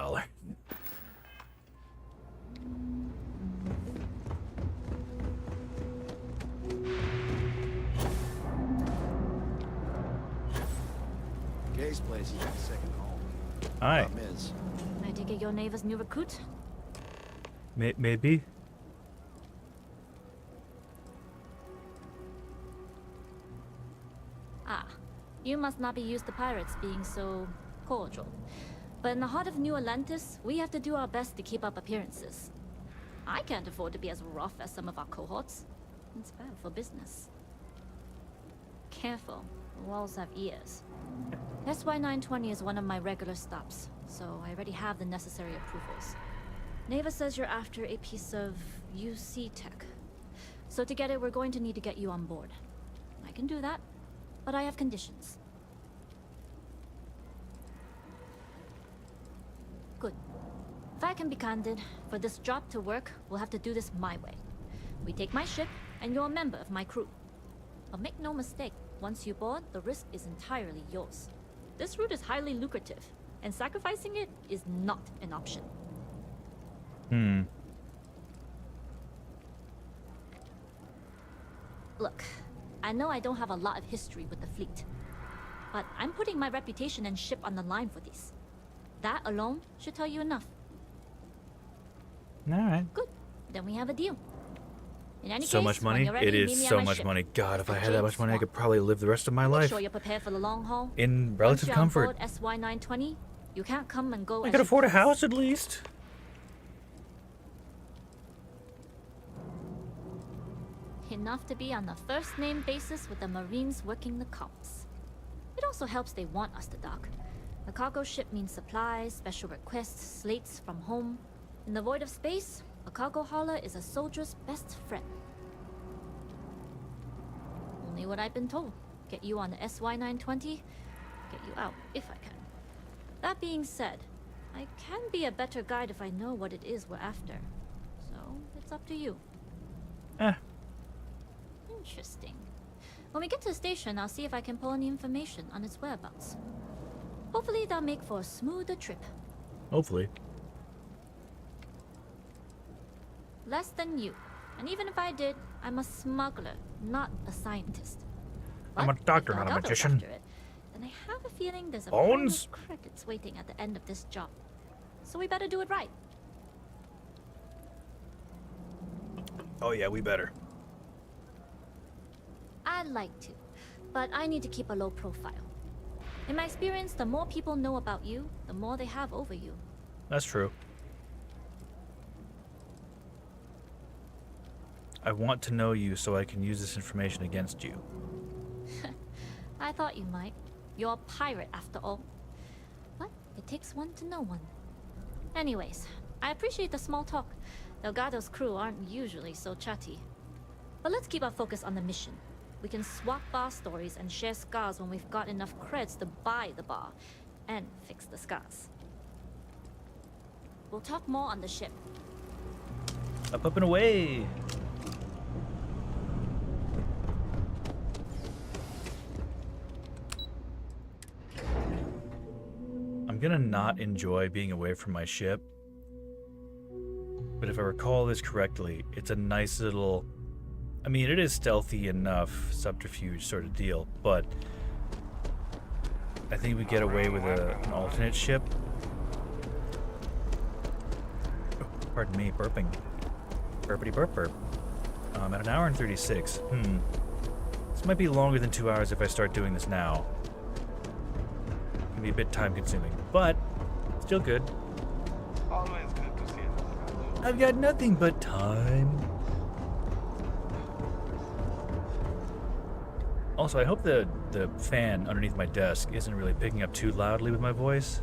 Gay's place is a second home. Hi. Miz. I take it your neighbor's new recruit? Maybe. Ah, you must not be used to pirates being so cordial. But in the heart of New Atlantis, we have to do our best to keep up appearances. I can't afford to be as rough as some of our cohorts. It's bad for business. Careful, the walls have ears. SY-920 is one of my regular stops, so I already have the necessary approvals. Neva says you're after a piece of UC tech. So to get it, we're going to need to get you on board. I can do that, but I have conditions. Good. If I can be candid, for this job to work, we'll have to do this my way. We take my ship, and you're a member of my crew. But make no mistake, once you board, the risk is entirely yours. This route is highly lucrative, and sacrificing it is not an option. Look, I know I don't have a lot of history with the fleet, but I'm putting my reputation and ship on the line for this. That alone should tell you enough. Alright. Good. Then we have a deal. In any So case, much when money? you're ready, It meet is me at so my much ship. money. God, if I had that Jade much money, I could Swamp. probably live the rest of my Make life sure you're prepared for the long haul. in Once relative you're comfort. on board SY-920, you can't come and go I as could you afford a please. house at least. Enough to be on the first-name basis with the Marines working the comms. It also helps they want us to dock. A cargo ship means supplies, special requests, slates from home. In the void of space, a cargo hauler is a soldier's best friend. Only what I've been told. Get you on the SY-920, get you out if I can. That being said, I can be a better guide if I know what it is we're after. So, it's up to you. Interesting. When we get to the station, I'll see if I can pull any information on its whereabouts. Hopefully that'll make for a smoother trip. Hopefully. Less than you. And even if I did, I'm a smuggler, not a scientist. I'm a But doctor, if not a Delgado's magician. after it, then I have a feeling there's a Bones? pile of credits waiting at the end of this job. So we better do it right. Oh yeah, we better. I'd like to, but I need to keep a low profile. In my experience, the more people know about you, the more they have over you. That's true. I want to know you so I can use this information against you. I thought you might. You're a pirate after all. But it takes one to know one. Anyways, I appreciate the small talk. Delgado's crew aren't usually so chatty. But let's keep our focus on the mission. We can swap bar stories and share scars when we've got enough creds to buy the bar and fix the scars. We'll talk more on the ship. Up and away! I'm gonna not enjoy being away from my ship. But if I recall this correctly, it's a nice little... I mean, it is stealthy enough, subterfuge sort of deal, but... I think we get away with an alternate ship. Oh, pardon me, burping. Burpity burp burp. At an hour and 36. This might be longer than 2 hours if I start doing this now. It can be a bit time consuming, but still good. Always good to see you. I've got nothing but time. Also, I hope the fan underneath my desk isn't really picking up too loudly with my voice.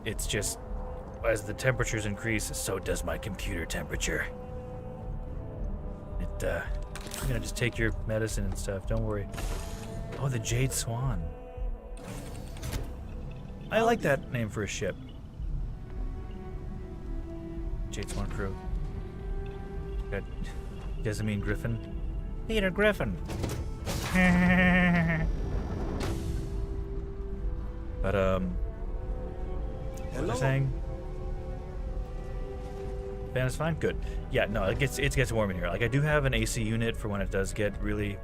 It's just, as the temperatures increase, so does my computer temperature. I'm gonna just take your medicine and stuff, don't worry. Oh, the Jade Swan. I like that name for a ship. Jade Swan crew. Got Jessamine Griffin. Peter Griffin. But what was I saying? Fan is fine? Good. Yeah, no, it gets warm in here. Like, I do have an AC unit for when it does get really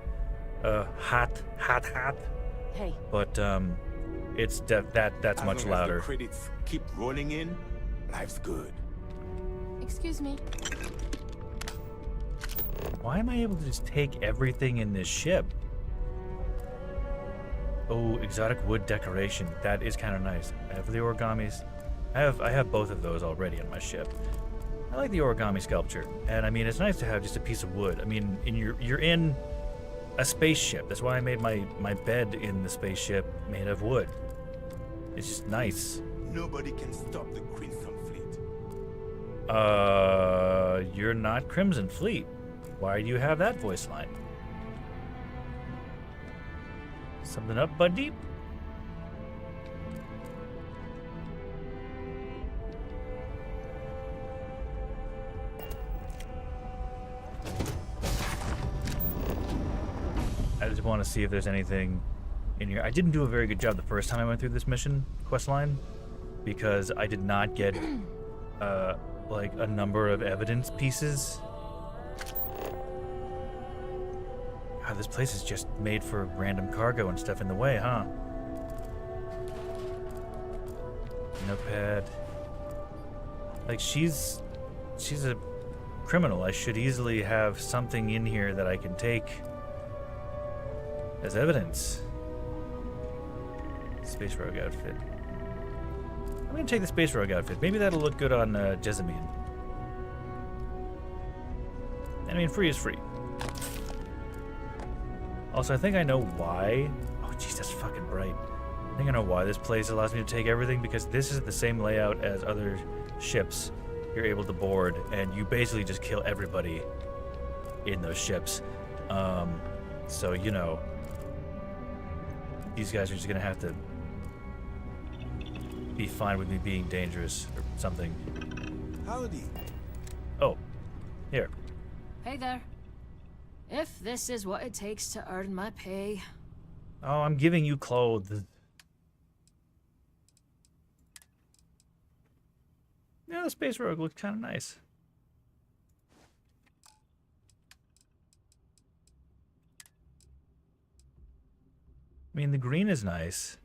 hot. Hey. But it's that's As much long as louder. the credits keep rolling in, life's good. Excuse me. Why am I able to just take everything in this ship? Oh, exotic wood decoration. That is kind of nice. I have the origamis. I have both of those already on my ship. I like the origami sculpture, and I mean, it's nice to have just a piece of wood. I mean, you're in a spaceship. That's why I made my bed in the spaceship made of wood. It's just nice. Nobody can stop the Crimson Fleet. You're not Crimson Fleet. Why do you have that voice line? Something up, buddy? I just want to see if there's anything in here. I didn't do a very good job the first time I went through this mission quest line because I did not get like a number of evidence pieces. God, this place is just made for random cargo and stuff in the way, huh? Notepad. Like, she's a criminal. I should easily have something in here that I can take as evidence. Space Rogue outfit. I'm gonna take the Space Rogue outfit. Maybe that'll look good on Jessamine. I mean, free is free. Also, I think I know why. Oh, jeez, that's fucking bright. I think I know why this place allows me to take everything, because this is the same layout as other ships you're able to board, and you basically just kill everybody in those ships. So, you know, these guys are just gonna have to be fine with me being dangerous or something. Howdy. Oh, here. Hey there. If this is what it takes to earn my pay. Oh, I'm giving you clothes. Yeah, the Space Rogue looks kind of nice. I mean, the green is nice.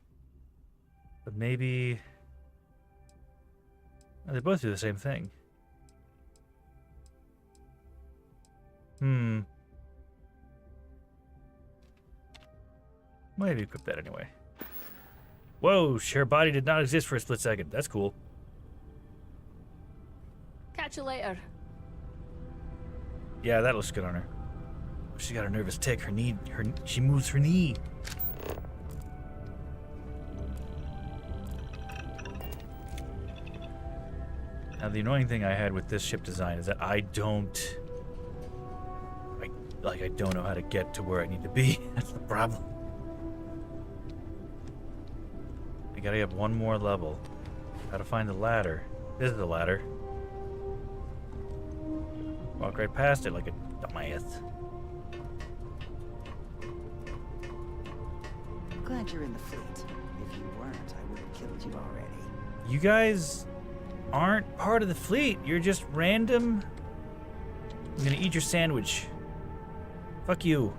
But maybe... oh, they both do the same thing. Maybe equip that anyway. Whoa, her body did not exist for a split second. That's cool. Catch you later. Yeah, that looks good on her. She got a nervous tick. She moves her knee. Now, the annoying thing I had with this ship design is that I don't know how to get to where I need to be. That's the problem. I gotta have one more level. Gotta find the ladder. This is the ladder. Walk right past it like a dumbass. Glad you're in the fleet. If you weren't, I would have killed you already. You guys aren't part of the fleet. You're just random. I'm gonna eat your sandwich. Fuck you.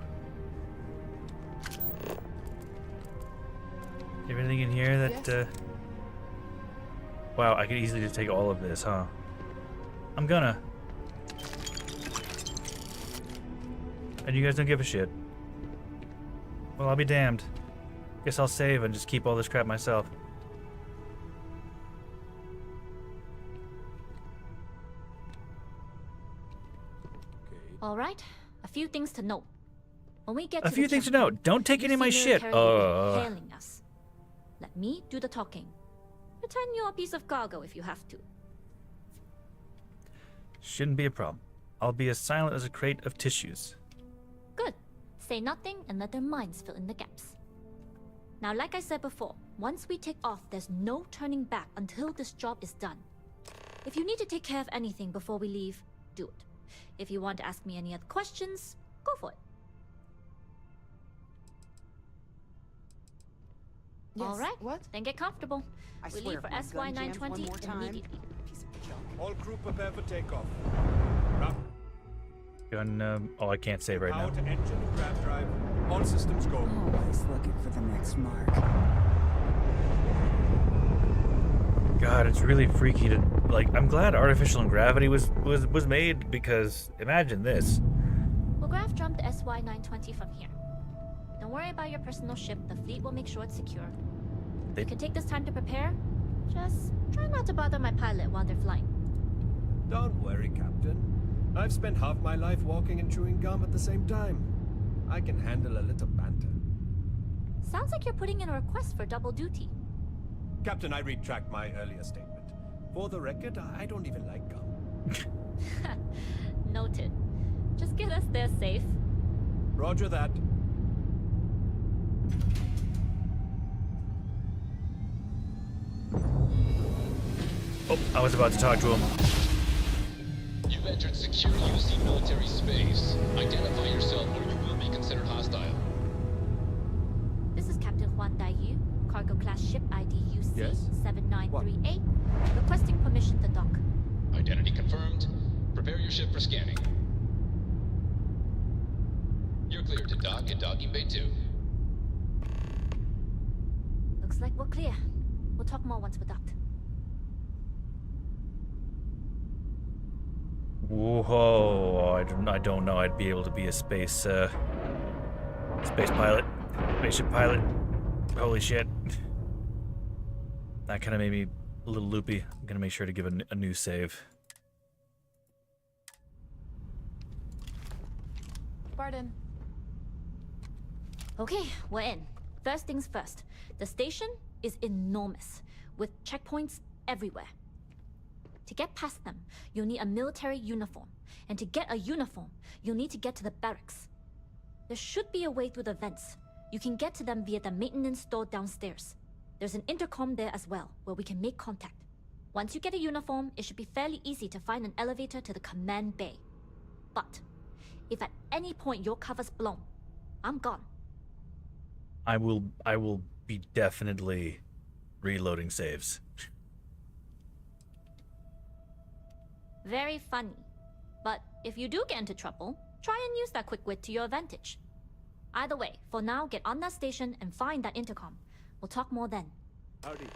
You have anything in here that, wow, I could easily just take all of this, huh? I'm gonna. And you guys don't give a shit. Well, I'll be damned. Guess I'll save and just keep all this crap myself. All right, a few things to note. When we get A to few the things to checkpoint, note. Don't take you any of my see shit. military hailing us. Let me do the talking. Pretend you're a piece of cargo if you have to. Shouldn't be a problem. I'll be as silent as a crate of tissues. Good. Say nothing and let their minds fill in the gaps. Now, like I said before, once we take off, there's no turning back until this job is done. If you need to take care of anything before we leave, do it. If you want to ask me any other questions, go for it. Yes, All right. what? Then get comfortable. I We swear leave for if my gun SY jams one 920 more time, immediately. piece of junk. All crew prepare for takeoff. Gun, oh, I can't save right now. Power to engine and grab drive. All systems go. Always looking for the next mark. God, it's really freaky to, like, I'm glad artificial gravity was made, because imagine this. We'll graph jump to SY 920 from here. Don't worry about your personal ship. The fleet will make sure it's secure. You can take this time to prepare. Just try not to bother my pilot while they're flying. Don't worry, Captain. I've spent half my life walking and chewing gum at the same time. I can handle a little banter. Sounds like you're putting in a request for double duty. Captain, I retract my earlier statement. For the record, I don't even like gum. Noted. Just get us there safe. Roger that. Oh, I was about to talk to him. You've entered secure UC military space. Identify yourself or you will be considered hostile. This is Captain Juan Daiyu, cargo class ship ID UC Yes? 7938, requesting permission to dock. Identity confirmed. Prepare your ship for scanning. You're cleared to dock at docking bay 2. Looks like we're clear. We'll talk more once we're docked. Whoa, I don't know I'd be able to be a space pilot. Spaceship pilot. Holy shit. That kind of made me a little loopy. I'm gonna make sure to give a new save. Pardon. Okay, we're in. First things first. The station is enormous, with checkpoints everywhere. To get past them, you'll need a military uniform. And to get a uniform, you'll need to get to the barracks. There should be a way through the vents. You can get to them via the maintenance store downstairs. There's an intercom there as well, where we can make contact. Once you get a uniform, it should be fairly easy to find an elevator to the command bay. But if at any point your cover's blown, I'm gone. I will be definitely reloading saves. Very funny. But if you do get into trouble, try and use that quick wit to your advantage. Either way, for now, get on that station and find that intercom. We'll talk more then. Howdy.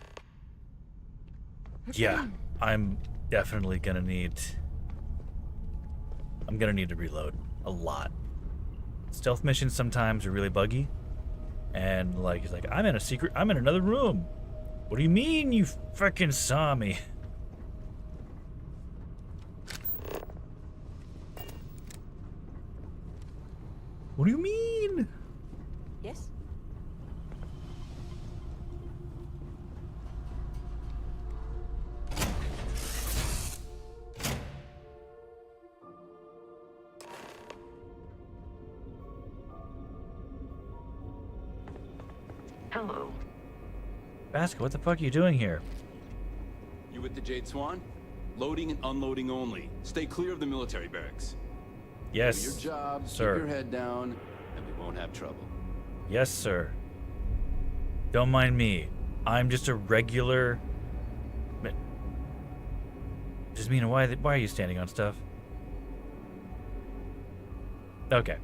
Yeah, I'm definitely gonna need... I'm gonna need to reload a lot. Stealth missions sometimes are really buggy. And like, he's like, I'm in another room. What do you mean you frickin' saw me? What do you mean? Yes? Hello. Basket, what the fuck are you doing here? You with the Jade Swan? Loading and unloading only. Stay clear of the military barracks. Yes, Do your job, sir. keep your head down, and we won't have trouble. Yes, sir. Don't mind me. I'm just a regular... Just mean, why are you standing on stuff? Okay.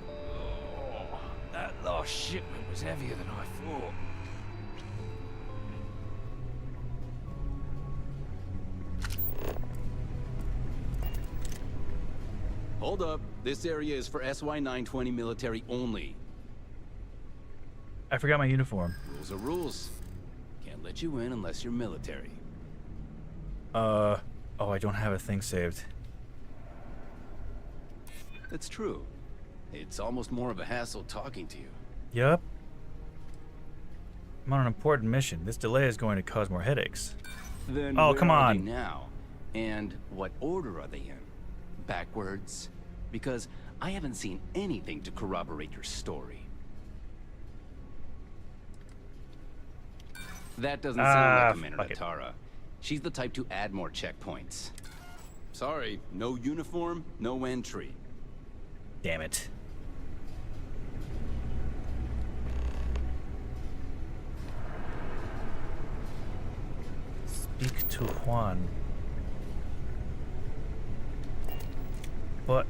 Oh, that last shipment was heavier than I thought. Hold up. This area is for SY-920 military only. I forgot my uniform. Rules are rules. Can't let you in unless you're military. Oh, I don't have a thing saved. That's true. It's almost more of a hassle talking to you. Yup. I'm on an important mission. This delay is going to cause more headaches. Then oh, where come are they on. now? And what order are they in? Backwards? Because I haven't seen anything to corroborate your story. That doesn't sound like Commander Natara. She's the type to add more checkpoints. Sorry, no uniform, no entry. Damn it. Speak to Juan. But,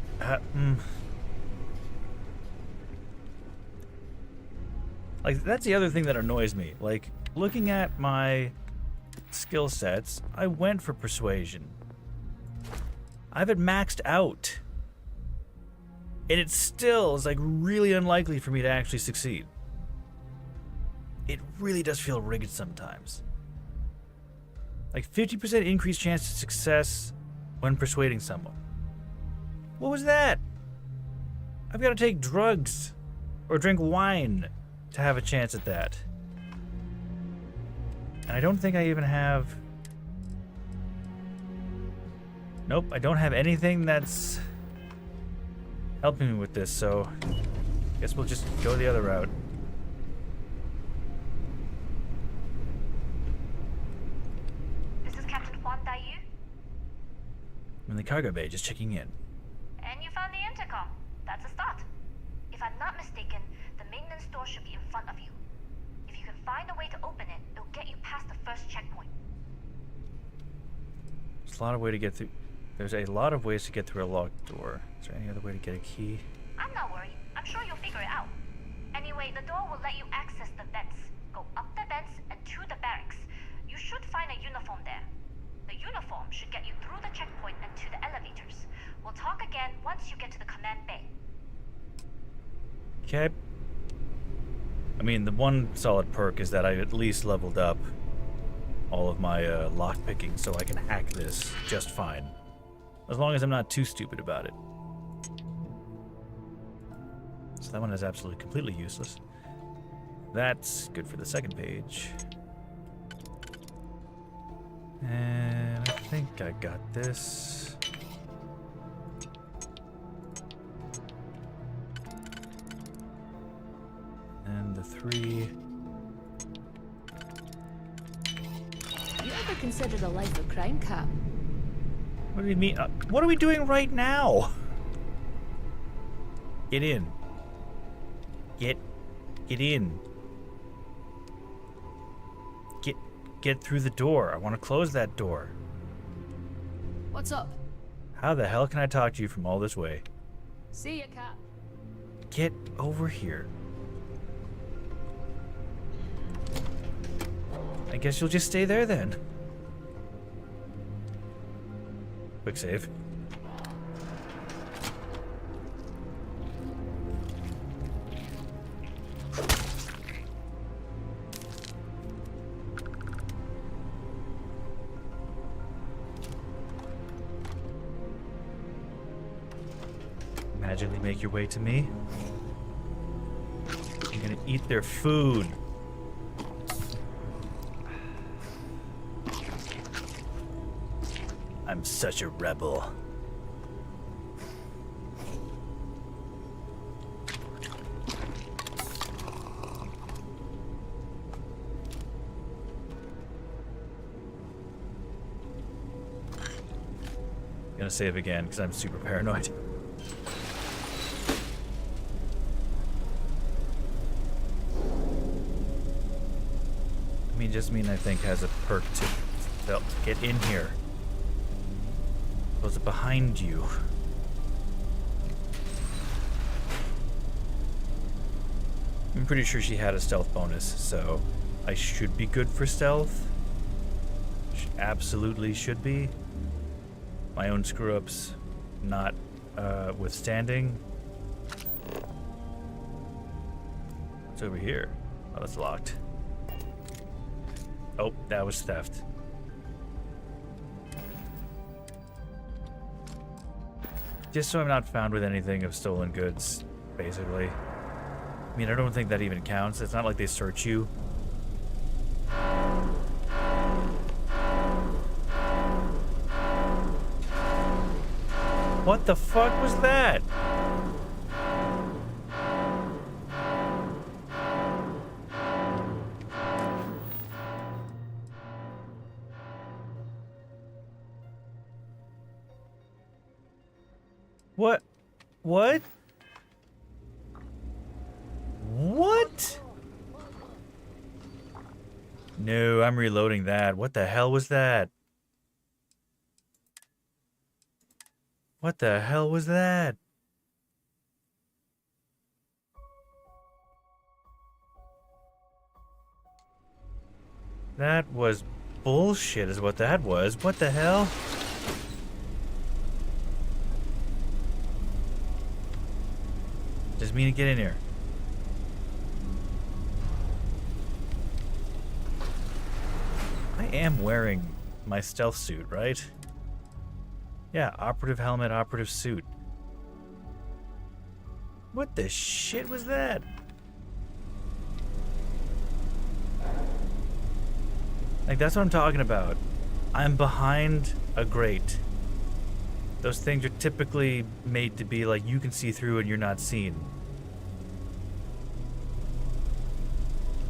like, that's the other thing that annoys me. Like, looking at my skill sets, I went for persuasion. I have it maxed out. And it still is, like, really unlikely for me to actually succeed. It really does feel rigged sometimes. Like, 50% increased chance of success when persuading someone. What was that? I've got to take drugs or drink wine to have a chance at that. And I don't think I even have... Nope, I don't have anything that's helping me with this, so I guess we'll just go the other route. This is Captain Juan Dayu. I'm in the cargo bay, just checking in. And you found the intercom. That's a start. If I'm not mistaken, the maintenance door should be in front of you. If you can find a way to open it, it'll get you past the first checkpoint. There's a lot of way to get through. There's a lot of ways to get through a locked door. Is there any other way to get a key? I'm not worried. I'm sure you'll figure it out. Anyway, the door will let you access the vents. Go up the vents and to the barracks. You should find a uniform there. The uniform should get you through the checkpoint and to the elevators. We'll talk again once you get to the command bay. Okay. I mean, the one solid perk is that I at least leveled up all of my lockpicking, so I can hack this just fine. As long as I'm not too stupid about it. So that one is absolutely completely useless. That's good for the second page. And I think I got this. And the 3. You ever considered a life of crime, Cap? What do you mean? What are we doing right now? Get in. Get in. Get through the door. I want to close that door. What's up? How the hell can I talk to you from all this way? See ya, Cap. Get over here. I guess you'll just stay there then. Quick save. Magically make your way to me. I'm gonna eat their food. I'm such a rebel. Gonna save again because I'm super paranoid. I think has a perk to stealth. Get in here. Was it behind you? I'm pretty sure she had a stealth bonus, so I should be good for stealth. Absolutely should be. My own screw-ups not withstanding. What's over here? Oh, that's locked. Oh, that was theft. Just so I'm not found with anything of stolen goods, basically. I mean, I don't think that even counts. It's not like they search you. What the fuck was that? What? What? What? No, I'm reloading that. What the hell was that? What the hell was that? That was bullshit is what that was. What the hell? Just mean to get in here. I am wearing my stealth suit, right? Yeah, operative helmet, operative suit. What the shit was that? Like, that's what I'm talking about. I'm behind a grate. Those things are typically made to be like you can see through and you're not seen.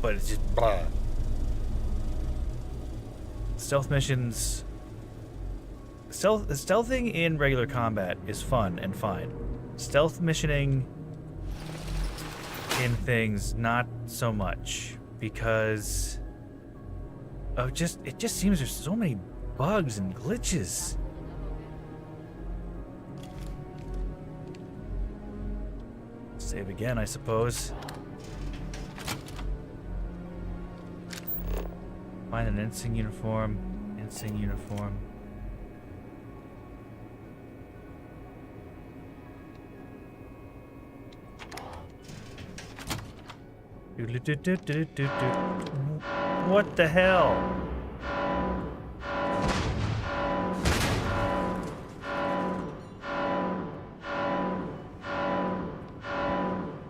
But it's just blah. Stealth missions. Stealthing in regular combat is fun and fine. Stealth missioning in things, not so much. Because of it just seems there's so many bugs and glitches. Save again, I suppose. Find an ensign uniform. Ensign uniform. What the hell?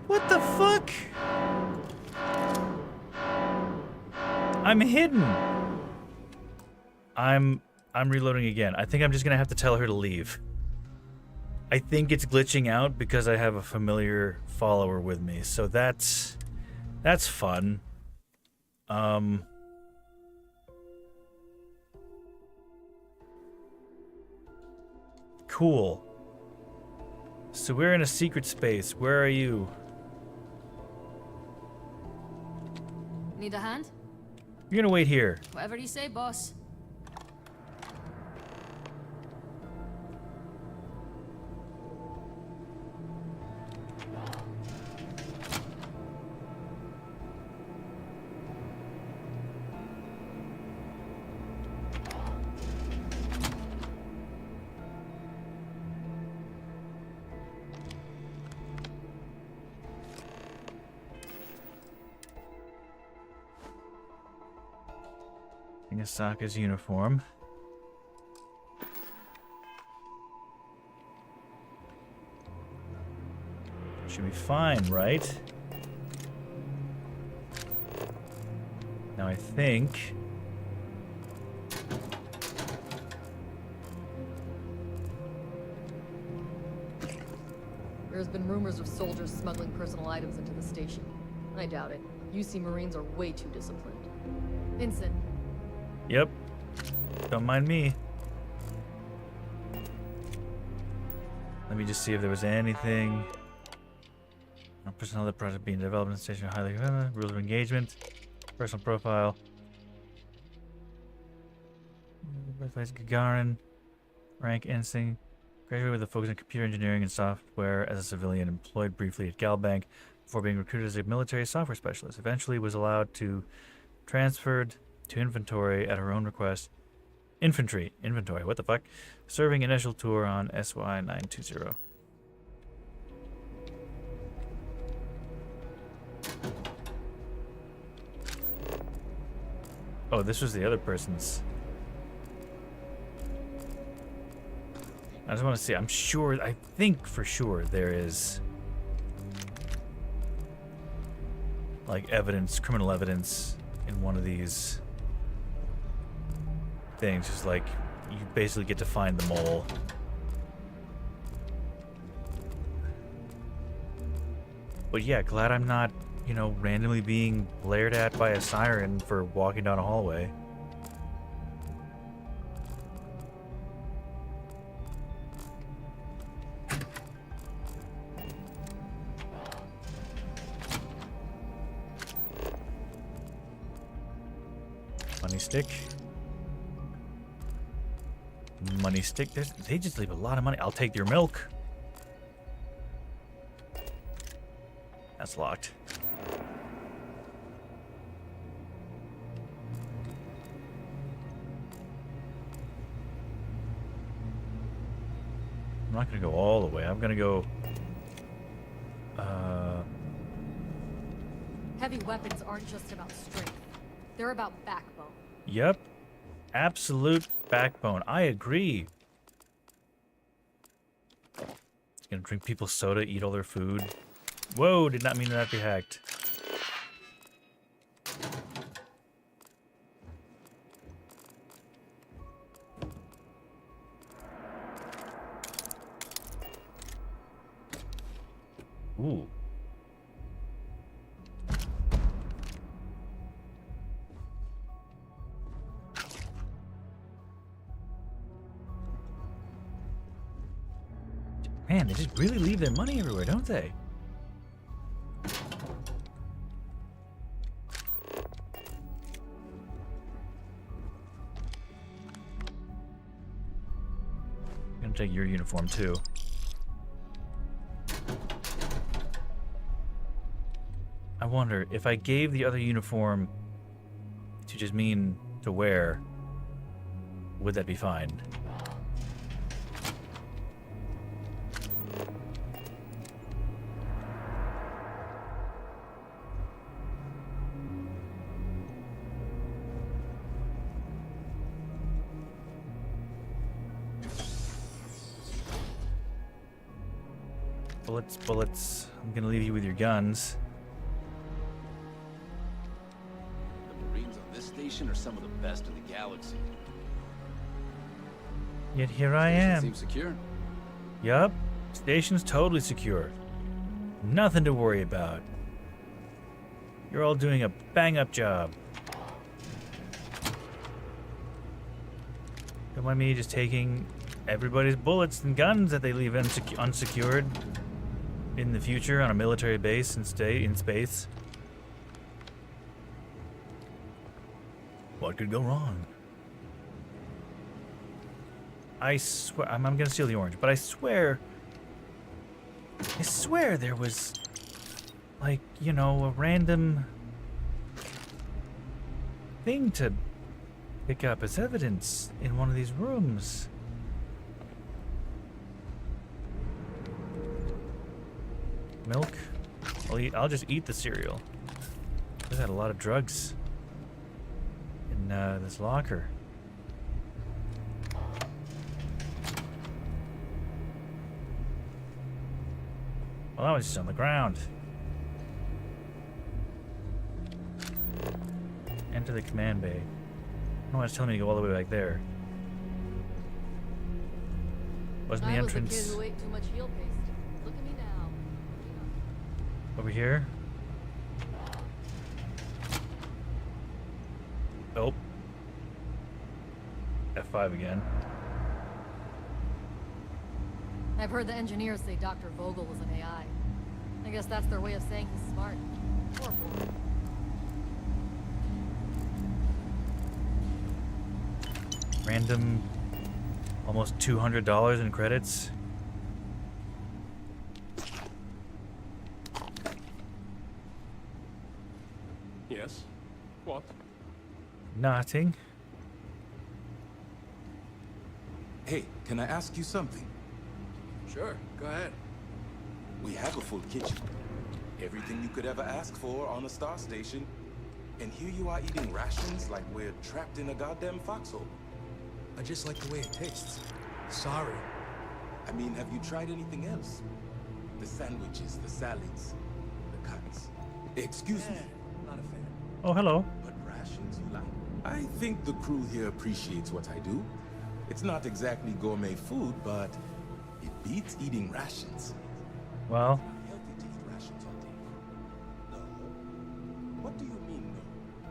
What the fuck? I'm hidden. I'm reloading again. I think I'm just gonna have to tell her to leave. I think it's glitching out because I have a familiar follower with me, so that's fun. Cool. So we're in a secret space. Where are you? Need a hand? You're gonna wait here. Whatever you say, boss. Asaka's uniform. Should be fine, right? Now I think... There's been rumors of soldiers smuggling personal items into the station. I doubt it. UC Marines are way too disciplined. Vincent. Yep. Don't mind me. Let me just see if there was anything. Personnel that project being developed in the station highly rules of engagement, personal profile. Birthplace Gagarin, rank instinct. Graduated with a focus on computer engineering and software as a civilian, employed briefly at Galbank before being recruited as a military software specialist. Eventually was allowed to transferred to inventory at her own request. Inventory, what the fuck? Serving initial tour on SY920. Oh, this was the other person's. I just want to see. I'm sure. I think for sure there is like evidence, criminal evidence in one of these things. Just like you basically get to find the mole. But yeah, glad I'm not, you know, randomly being blared at by a siren for walking down a hallway. Money stick. Money stick. They just leave a lot of money. I'll take your milk. That's locked. I'm not gonna go all the way. I'm gonna go. Heavy weapons aren't just about strength. They're about backbone. Yep. Absolute backbone. I agree. Gonna drink people's soda, eat all their food. Whoa, did not mean that to be hacked. Ooh. Man, they just really leave their money everywhere, don't they? I'm gonna take your uniform too. I wonder if I gave the other uniform to just mean to wear, would that be fine? Bullets. I'm gonna leave you with your guns. The Marines on this station are some of the best in the galaxy. Yet here I am. Seems secure. Yup. Station's totally secure. Nothing to worry about. You're all doing a bang-up job. Don't mind me just taking everybody's bullets and guns that they leave unsecured in the future on a military base and stay in space. What could go wrong? I swear, I'm gonna steal the orange, but I swear there was, like, you know, a random thing to pick up as evidence in one of these rooms. Milk? I'll just eat the cereal. This had a lot of drugs. And this locker. Well, that was just on the ground. Enter the command bay. I don't know why it's telling me to go all the way back there. Wasn't the entrance I was the kid who ate too much heel paste. Look at me now. over here? Oh. F5 again. I've heard the engineers say Dr. Vogel was an AI. I guess that's their way of saying he's smart. Or bored. Random, almost $200 in credits. Yes? What? Nothing. Hey, can I ask you something? Sure, go ahead. We have a full kitchen. Everything you could ever ask for on a star station. And here you are eating rations like we're trapped in a goddamn foxhole. I just like the way it tastes. Sorry. I mean, have you tried anything else? The sandwiches, the salads, the cuts. Excuse me. Not a fan. Oh, hello. But rations you like. I think the crew here appreciates what I do. It's not exactly gourmet food, but it beats eating rations. Well. It's not healthy to eat rations all day. No. What do you mean, no?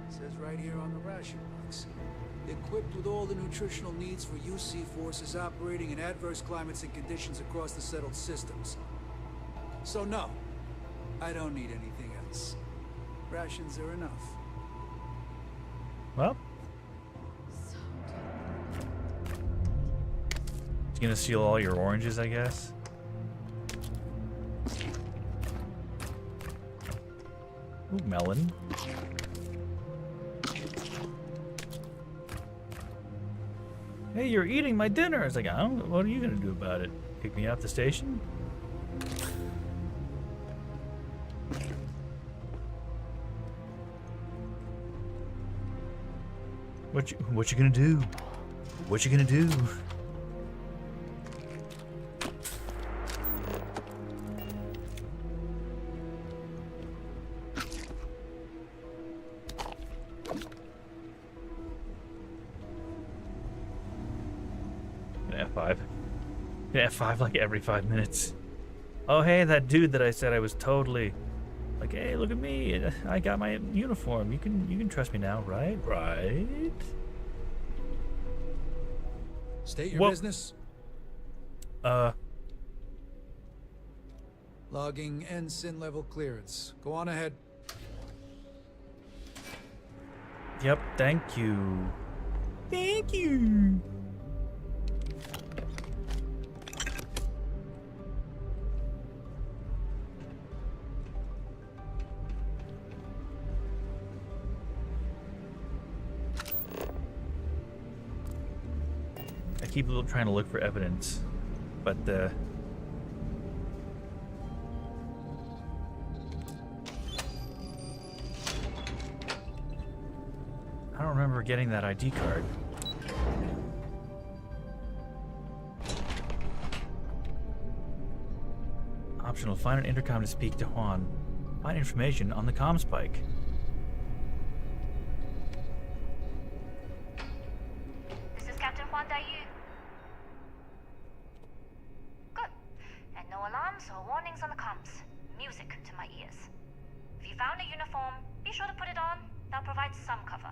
It says right here on the ration box. Equipped with all the nutritional needs for UC forces operating in adverse climates and conditions across the settled systems. So no, I don't need anything else. Rations are enough. Well. He's gonna steal all your oranges, I guess. Ooh, melon. Hey, you're eating my dinner. It's like, I don't. What are you gonna do about it? Kick me off the station? What you gonna do? What you gonna do? F5. F5 like every 5 minutes. Oh, hey, that dude that I said I was totally like, hey, look at me. I got my uniform. You can trust me now, right? Right? State your business. Logging ensign level clearance. Go on ahead. Yep, thank you. Thank you. I keep trying to look for evidence, but I don't remember getting that ID card. Optional, find an intercom to speak to Juan. Find information on the comm spike. This is Captain Juan Dayu. Good. And no alarms or warnings on the comms. Music to my ears. If you found a uniform, be sure to put it on. That'll provide some cover.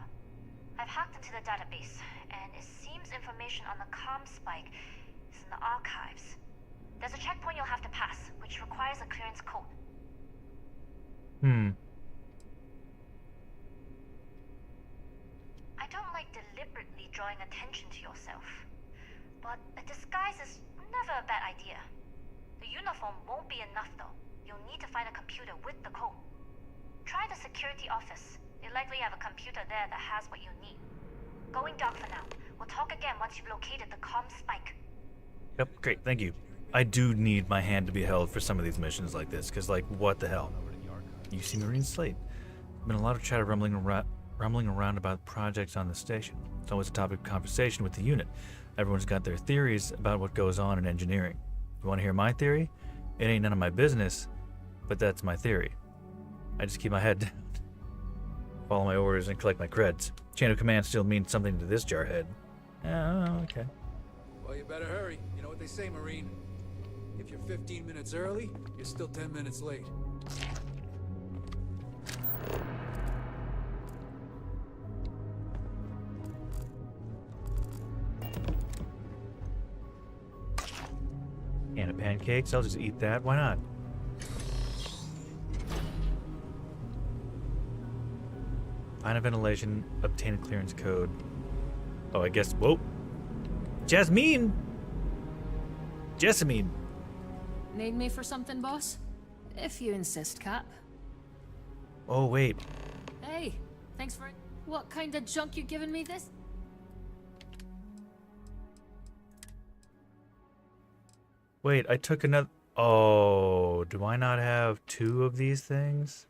I've hacked into the database, and it seems information on the comm spike is in the archives. There's a checkpoint you'll have to pass, which requires a clearance code. I don't like deliberately drawing attention to yourself, but a disguise is never a bad idea. The uniform won't be enough though. You'll need to find a computer with the code. Try the security office. They likely have a computer there that has what you need. Going dark for now. We'll talk again once you've located the comm spike. Yep, great, thank you. I do need my hand to be held for some of these missions like this, because, like, what the hell? UC Marine Slate. Been a lot of chatter rumbling rumbling around about projects on the station. It's always a topic of conversation with the unit. Everyone's got their theories about what goes on in engineering. You want to hear my theory? It ain't none of my business, but that's my theory. I just keep my head down, follow my orders, and collect my creds. Chain of command still means something to this jarhead. Oh, okay. Well, you better hurry. You know what they say, Marine. If you're 15 minutes early, you're still 10 minutes late. Can of pancakes, I'll just eat that. Why not? Find a ventilation, obtain a clearance code. Oh, I guess, whoa. Jasmine! Jessamine! Need me for something, boss? If you insist, Cap. Oh, wait. Hey, thanks for... What kind of junk you giving me this? Wait, I took another... Oh, do I not have 2 of these things?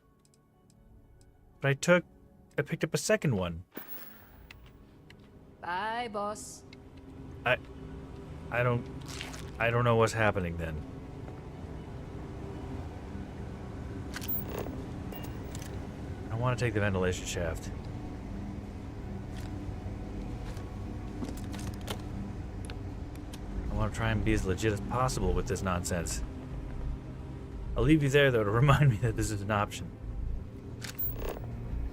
But I picked up a second one. Bye, boss. I don't know what's happening then. I want to take the ventilation shaft. I want to try and be as legit as possible with this nonsense. I'll leave you there, though, to remind me that this is an option.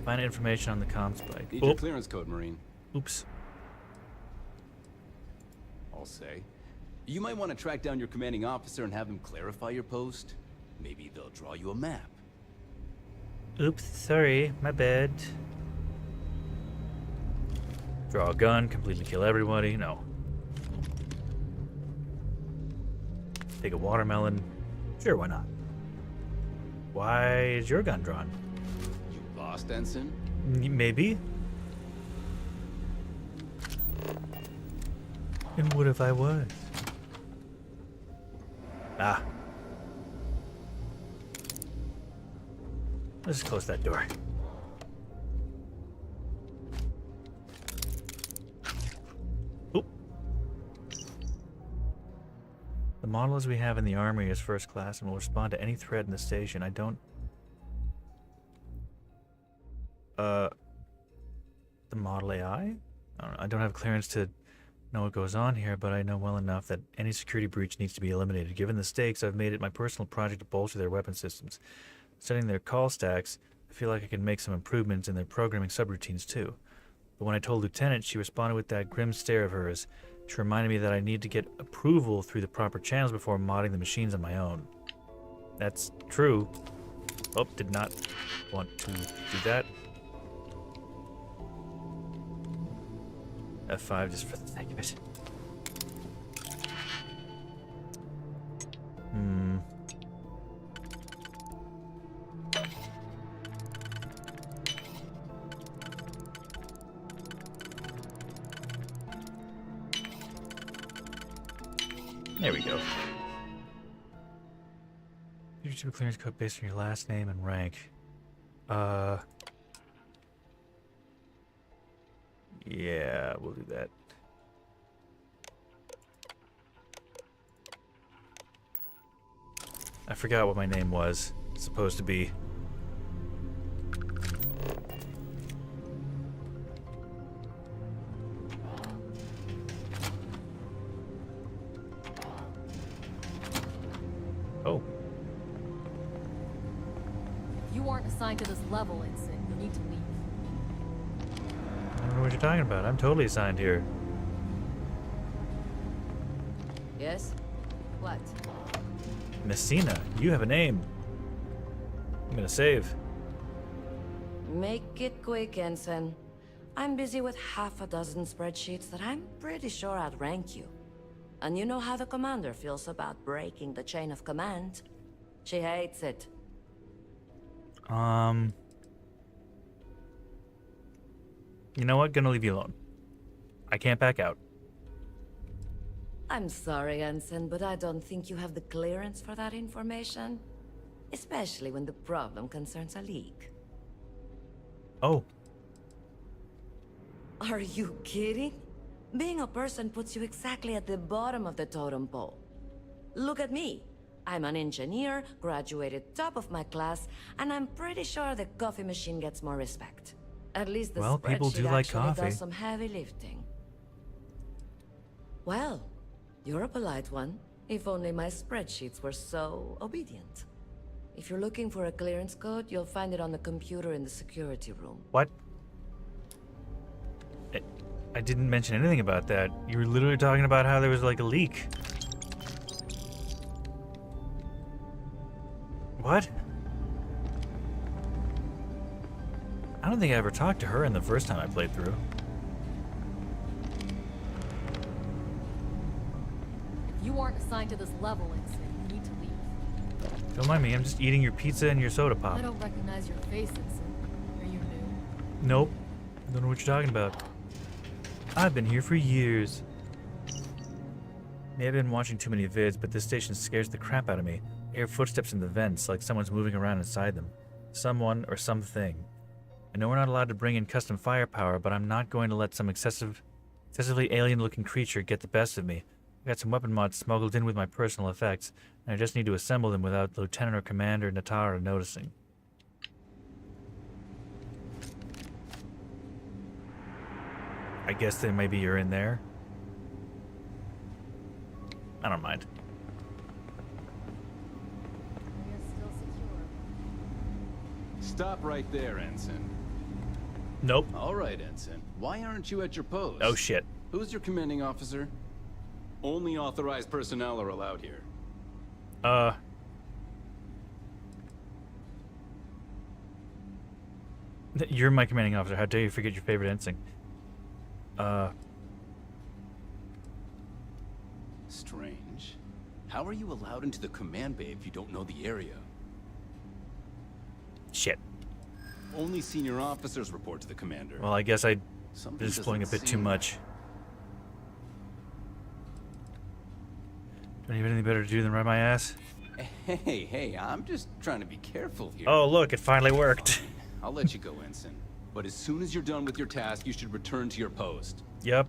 Find information on the comm spike. Need your clearance code, Marine. Oops. I'll say. You might want to track down your commanding officer and have him clarify your post. Maybe they'll draw you a map. Oops, sorry, my bad. Draw a gun, completely kill everybody. No. Take a watermelon. Sure, why not? Why is your gun drawn? You lost, Ensign? Maybe. And what if I was? Ah. Let's just close that door. Oop. The models we have in the armory is first class and will respond to any threat in the station. I don't... The model AI? I don't have clearance to know what goes on here, but I know well enough that any security breach needs to be eliminated. Given the stakes, I've made it my personal project to bolster their weapon systems. Studying their call stacks, I feel like I can make some improvements in their programming subroutines too. But when I told Lieutenant, she responded with that grim stare of hers. She reminded me that I need to get approval through the proper channels before modding the machines on my own. That's true. Oh, did not want to do that. F5 just for the sake of it. There we go. YouTube clearance code based on your last name and rank. Yeah, we'll do that. I forgot what my name was. It's supposed to be. Oh. You aren't assigned to this level, Ensign. You need to leave. I don't know what you're talking about. I'm totally assigned here. Yes? What? Messina, you have a name. I'm gonna save. Make it quick, Ensign. I'm busy with half a dozen spreadsheets that I'm pretty sure outrank you. And you know how the commander feels about breaking the chain of command. She hates it. You know what? Gonna leave you alone. I can't back out. I'm sorry, Ensign, but I don't think you have the clearance for that information. Especially when the problem concerns a leak. Oh. Are you kidding? Being a person puts you exactly at the bottom of the totem pole. Look at me. I'm an engineer, graduated top of my class, and I'm pretty sure the coffee machine gets more respect. At least the Well, people do spreadsheet like actually coffee. does some heavy lifting. Well, you're a polite one. If only my spreadsheets were so obedient. If you're looking for a clearance code, you'll find it on the computer in the security room. What? I didn't mention anything about that. You were literally talking about how there was like a leak. What? I don't think I ever talked to her in the first time I played through. If you aren't assigned to this level, Ensign, you need to leave. Don't mind me, I'm just eating your pizza and your soda pop. I don't recognize your face, Ensign. Are you new? Nope. I don't know what you're talking about. I've been here for years. Maybe I've been watching too many vids, but this station scares the crap out of me. I hear footsteps in the vents, like someone's moving around inside them. Someone or something. I know we're not allowed to bring in custom firepower, but I'm not going to let some excessively alien-looking creature get the best of me. I got some weapon mods smuggled in with my personal effects, and I just need to assemble them without the Lieutenant or Commander Natara noticing. I guess then maybe you're in there. I don't mind. Stop right there, Ensign. Nope. All right, Ensign. Why aren't you at your post? Oh, shit. Who's your commanding officer? Only authorized personnel are allowed here. You're my commanding officer. How dare you forget your favorite ensign? Strange. How are you allowed into the command bay if you don't know the area? Shit. Only senior officers report to the commander. Well, I guess I'd Something been exploring a doesn't bit too seem- much. Do I have anything better to do than ride my ass? Hey, I'm just trying to be careful here. Oh, look, it finally worked. I'll let you go, Ensign. But as soon as you're done with your task, you should return to your post. Yep.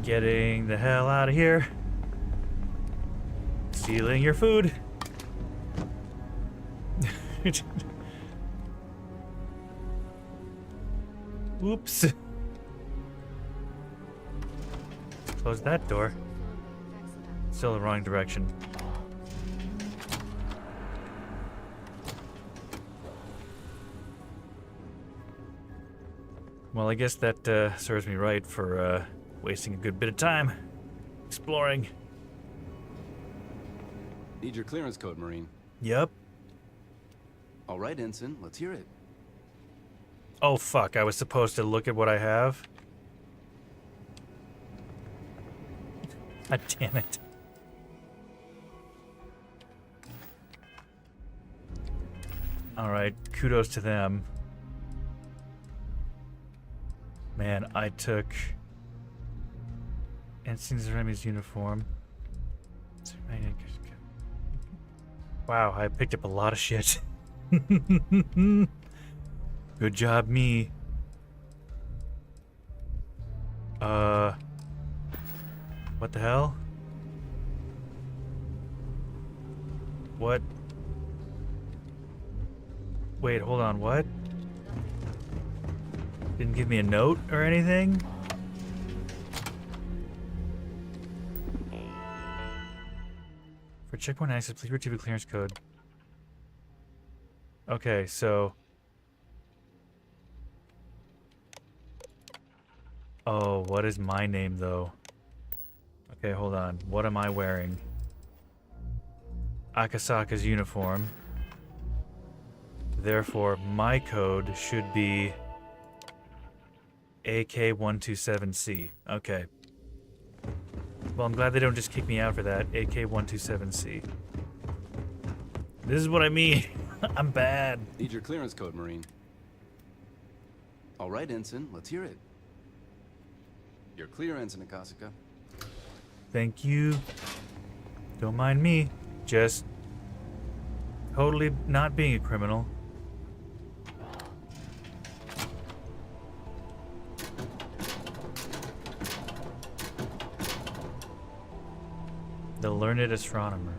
Getting the hell out of here. Stealing your food. Whoops. Close that door. Still the wrong direction. Well, I guess that serves me right for wasting a good bit of time exploring. Need your clearance code, Marine. Yep. All right, Ensign, let's hear it. Oh, fuck. I was supposed to look at what I have. God damn it. Alright, kudos to them. Man, I took Ensign Zeremi's uniform. Wow, I picked up a lot of shit. Good job, me. What the hell? What? Wait, hold on, what? Didn't give me a note or anything? For checkpoint access, please retrieve a clearance code. Okay, so... Oh, what is my name, though? Okay, hold on. What am I wearing? Akasaka's uniform. Therefore, my code should be AK-127C. Okay. Well, I'm glad they don't just kick me out for that. AK-127C. This is what I mean. I'm bad. Need your clearance code, Marine. All right, Ensign, let's hear it. You're clear, Ensign Akasaka. Thank you. Don't mind me. Just totally not being a criminal. The learned astronomer.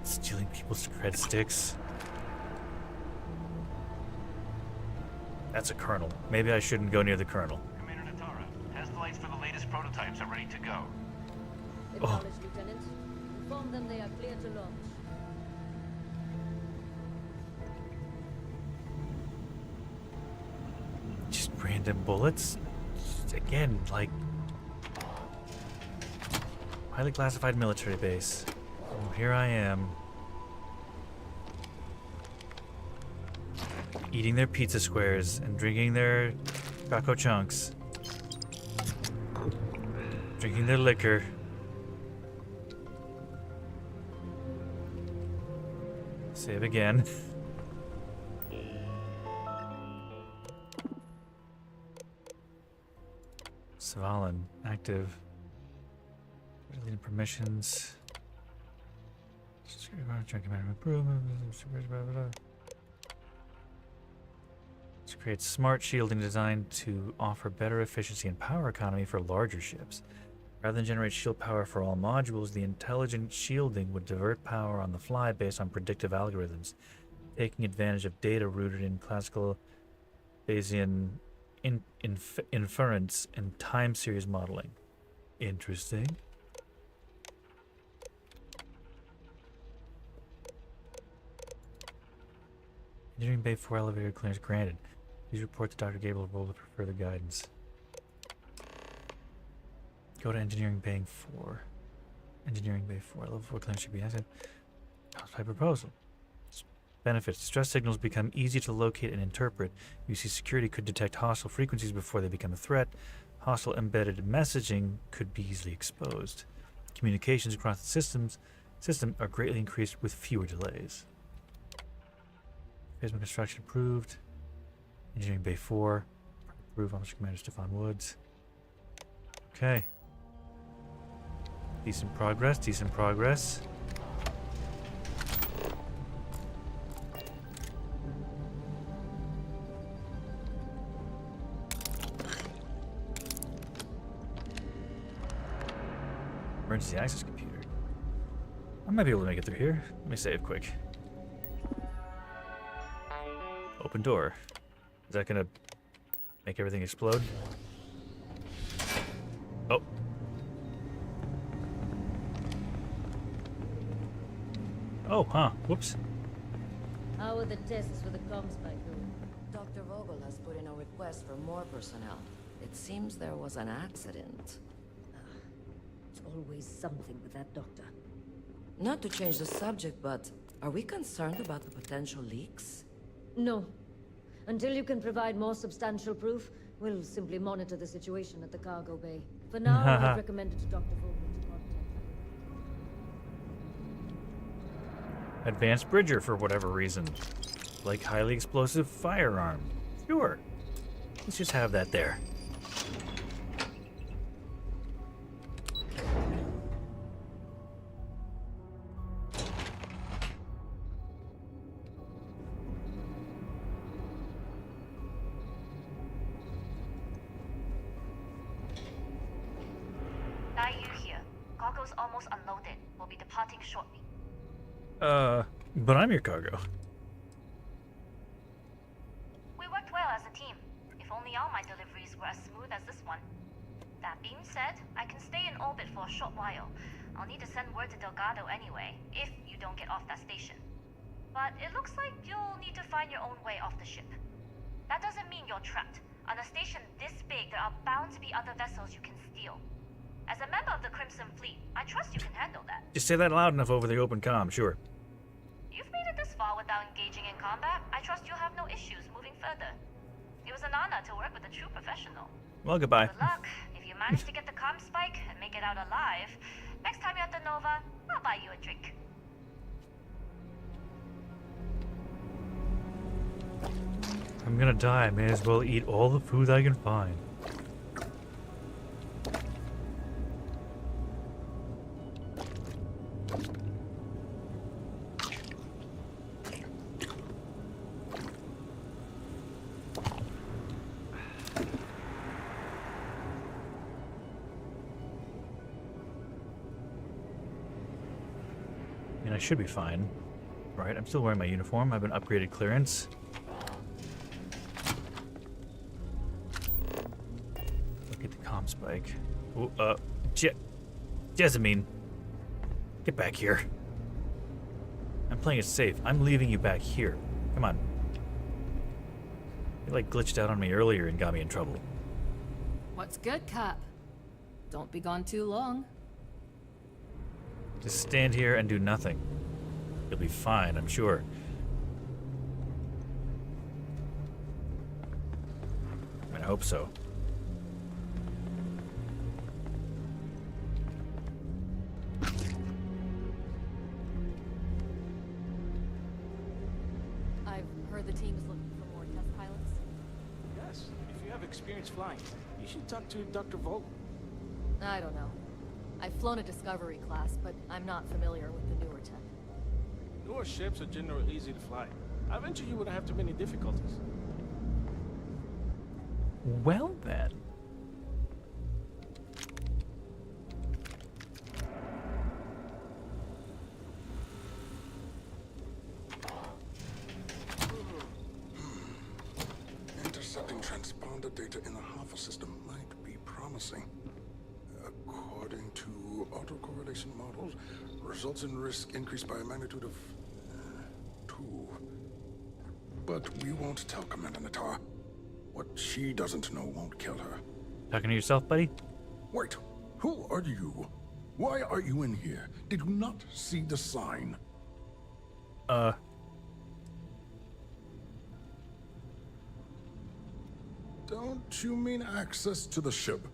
Stealing people's cred sticks. That's a colonel. Maybe I shouldn't go near the colonel. Commander Natara, test flights for the latest prototypes are ready to go. Acknowledged, Lieutenant. Inform them they are clear to launch. Just random bullets? Just again, like... highly classified military base. Oh, here I am. Eating their pizza squares and drinking their Choco Chunks. Drinking their liquor. Save again. Svalin, active. Deleting permissions. To create smart shielding designed to offer better efficiency and power economy for larger ships. Rather than generate shield power for all modules, the intelligent shielding would divert power on the fly based on predictive algorithms, taking advantage of data rooted in classical Bayesian inference and time series modeling. Interesting. Engineering Bay 4 elevator clearance granted. Please report to Dr. Gable for further guidance. Go to Engineering Bay 4. Engineering Bay 4. Level 4 clearance should be answered. By proposal. Benefits. Distress signals become easy to locate and interpret. UC security could detect hostile frequencies before they become a threat. Hostile embedded messaging could be easily exposed. Communications across the system are greatly increased with fewer delays. Basement construction approved. Engineering Bay 4. Approved. Officer Commander Stefan Woods. Okay. Decent progress, decent progress. Emergency access computer. I might be able to make it through here. Let me save quick. Open door. Is that gonna make everything explode? Oh. Oh, huh. Whoops. How are the tests for the comm spike going? Dr. Vogel has put in a request for more personnel. It seems there was an accident. It's always something with that doctor. Not to change the subject, but are we concerned about the potential leaks? No. Until you can provide more substantial proof, we'll simply monitor the situation at the cargo bay. For now, I'd recommend it to Dr. Vogel to contact. Advanced Bridger for whatever reason. Like highly explosive firearm. Sure. Let's just have that there. Almost unloaded. We'll be departing shortly. But I'm your cargo. We worked well as a team. If only all my deliveries were as smooth as this one. That being said, I can stay in orbit for a short while. I'll need to send word to Delgado anyway, if you don't get off that station. But it looks like you'll need to find your own way off the ship. That doesn't mean you're trapped. On a station this big, there are bound to be other vessels you can steal. As a member of the Crimson Fleet, I trust you can handle that. Just say that loud enough over the open comm, sure. You've made it this far without engaging in combat. I trust you'll have no issues moving further. It was an honor to work with a true professional. Well, goodbye. Good luck. If you manage to get the comm spike and make it out alive, next time you're at the Nova, I'll buy you a drink. I'm gonna die. I may as well eat all the food I can find. I should be fine. Right, I'm still wearing my uniform. I have an upgraded clearance. Look at the comm spike. Ooh, Jessamine. Get back here. I'm playing it safe. I'm leaving you back here. Come on. You like glitched out on me earlier and got me in trouble. What's good, Cap? Don't be gone too long. Just stand here and do nothing. You'll be fine, I'm sure. I hope so. I've heard the team is looking for more test pilots. Yes, if you have experience flying, you should talk to Dr. Volk. I don't know. I've flown a Discovery class, but I'm not familiar with the newer tech. Newer ships are generally easy to fly. I venture you wouldn't have too many difficulties. Well then. Intercepting transponder data in the Alpha system might be promising. According to autocorrelation models, results in risk increased by a magnitude of 2. But we won't tell Commander Natar. What she doesn't know won't kill her. Talking to yourself, buddy? Wait, who are you? Why are you in here? Did you not see the sign? Don't you mean access to the ship?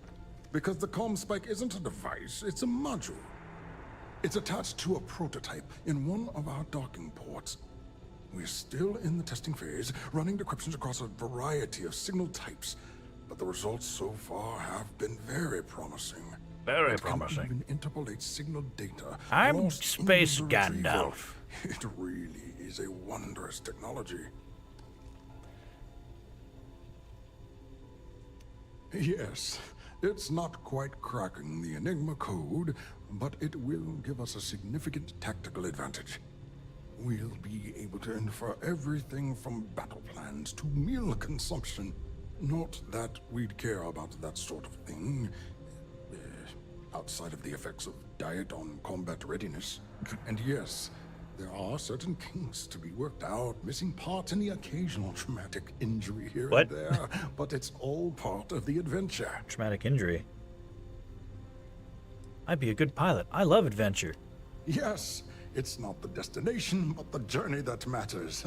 Because the comm spike isn't a device, it's a module. It's attached to a prototype in one of our docking ports. We're still in the testing phase, running decryptions across a variety of signal types, but the results so far have been very promising. Very It can promising. even interpolate signal data. I'm lost Space in the retrieval. Gandalf. It really is a wondrous technology. Yes, it's not quite cracking the Enigma code, but it will give us a significant tactical advantage. We'll be able to infer everything from battle plans to meal consumption. Not that we'd care about that sort of thing, outside of the effects of diet on combat readiness. And yes, there are certain kinks to be worked out, missing parts and the occasional traumatic injury here What? and there, but it's all part of the adventure. Traumatic injury. I'd be a good pilot. I love adventure. Yes, it's not the destination, but the journey that matters.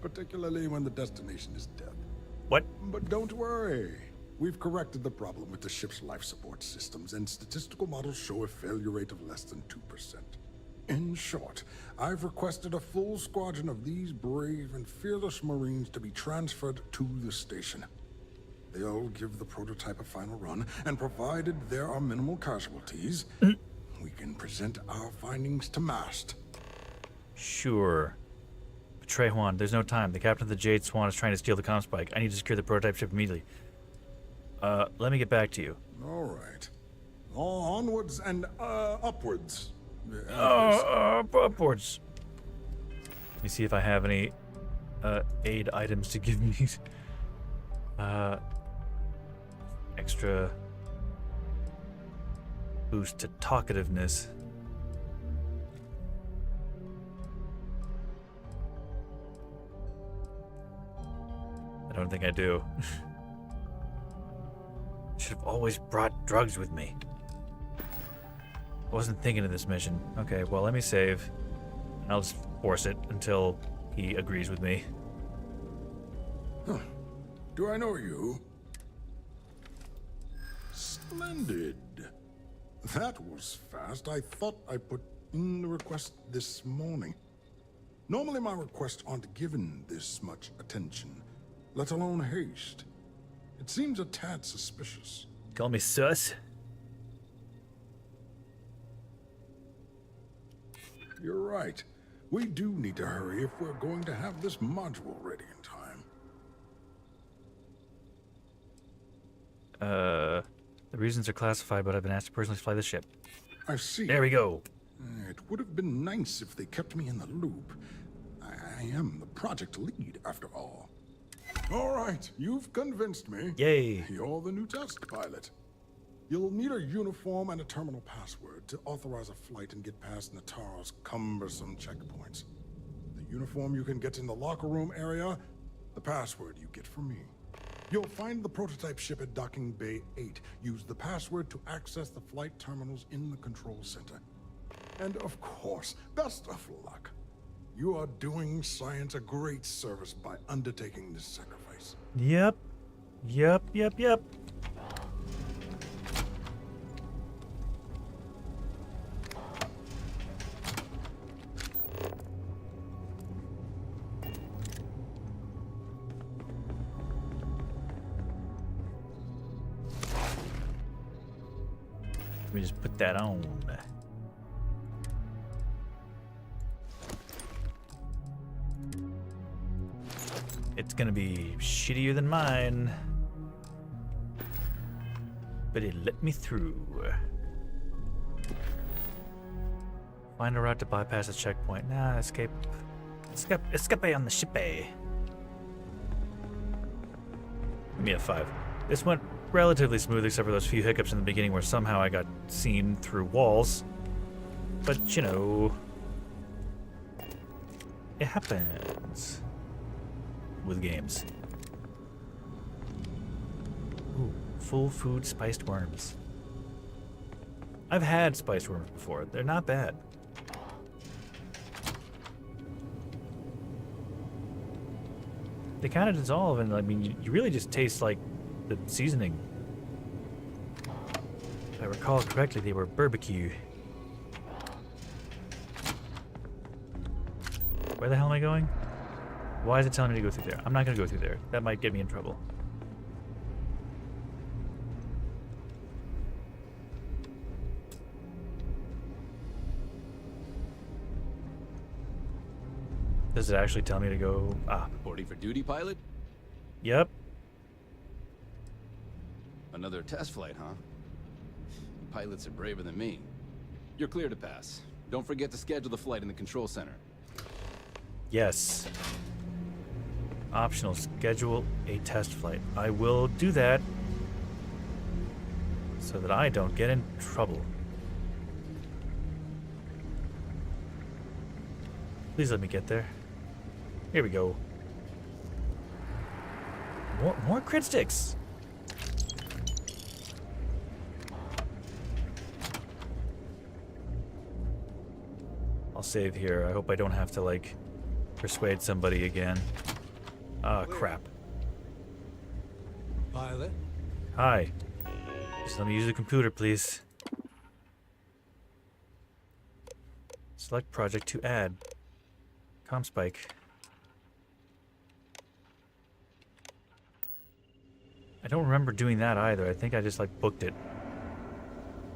Particularly when the destination is death. What? But don't worry. We've corrected the problem with the ship's life support systems, and statistical models show a failure rate of less than 2%. In short, I've requested a full squadron of these brave and fearless Marines to be transferred to the station. They'll give the prototype a final run, and provided there are minimal casualties, we can present our findings to Mast. Sure. Betray Juan, there's no time. The captain of the Jade Swan is trying to steal the comm spike. I need to secure the prototype ship immediately. Let me get back to you. All right. Onwards and upwards. Upwards. Let me see if I have any aid items to give me. Extra boost to talkativeness. I don't think I do. Should have always brought drugs with me. I wasn't thinking of this mission. Okay, well, let me save. I'll just force it until he agrees with me. Huh. Do I know you? Splendid. That was fast. I thought I put in the request this morning. Normally my requests aren't given this much attention, let alone haste. It seems a tad suspicious. Call me sus? You're right. We do need to hurry if we're going to have this module ready in time. The reasons are classified, but I've been asked to personally fly the ship. I see. There we go. It would have been nice if they kept me in the loop. I am the project lead, after all. All right, you've convinced me. Yay. You're the new test pilot. You'll need a uniform and a terminal password to authorize a flight and get past Nataro's cumbersome checkpoints. The uniform you can get in the locker room area, the password you get from me. You'll find the prototype ship at Docking Bay 8. Use the password to access the flight terminals in the control center. And of course, best of luck. You are doing science a great service by undertaking this sacrifice. Yep. Yep. Let me just put that on. It's gonna be shittier than mine, but it let me through. Find a route to bypass a checkpoint. Nah, escape on the ship. Give me a 5. This went relatively smooth, except for those few hiccups in the beginning where somehow I got seen through walls. But you know, it happens with games. Ooh, full food spiced worms. I've had spiced worms before. They're not bad. They kind of dissolve, and I mean, you really just taste like the seasoning. If I recall correctly, they were barbecue. Where the hell am I going? Why is it telling me to go through there? I'm not going to go through there. That might get me in trouble. Does it actually tell me to go? Ah. Reporting for duty, pilot? Yep. Another test flight, huh? Pilots are braver than me. You're clear to pass. Don't forget to schedule the flight in the control center. Yes. Optional, schedule a test flight. I will do that so that I don't get in trouble. Please let me get there. Here we go. More crit sticks. I'll save here. I hope I don't have to like persuade somebody again. Ah, crap. Pilot? Hi. Just let me use the computer, please. Select project to add. ComSpike. I don't remember doing that either. I think I just like booked it.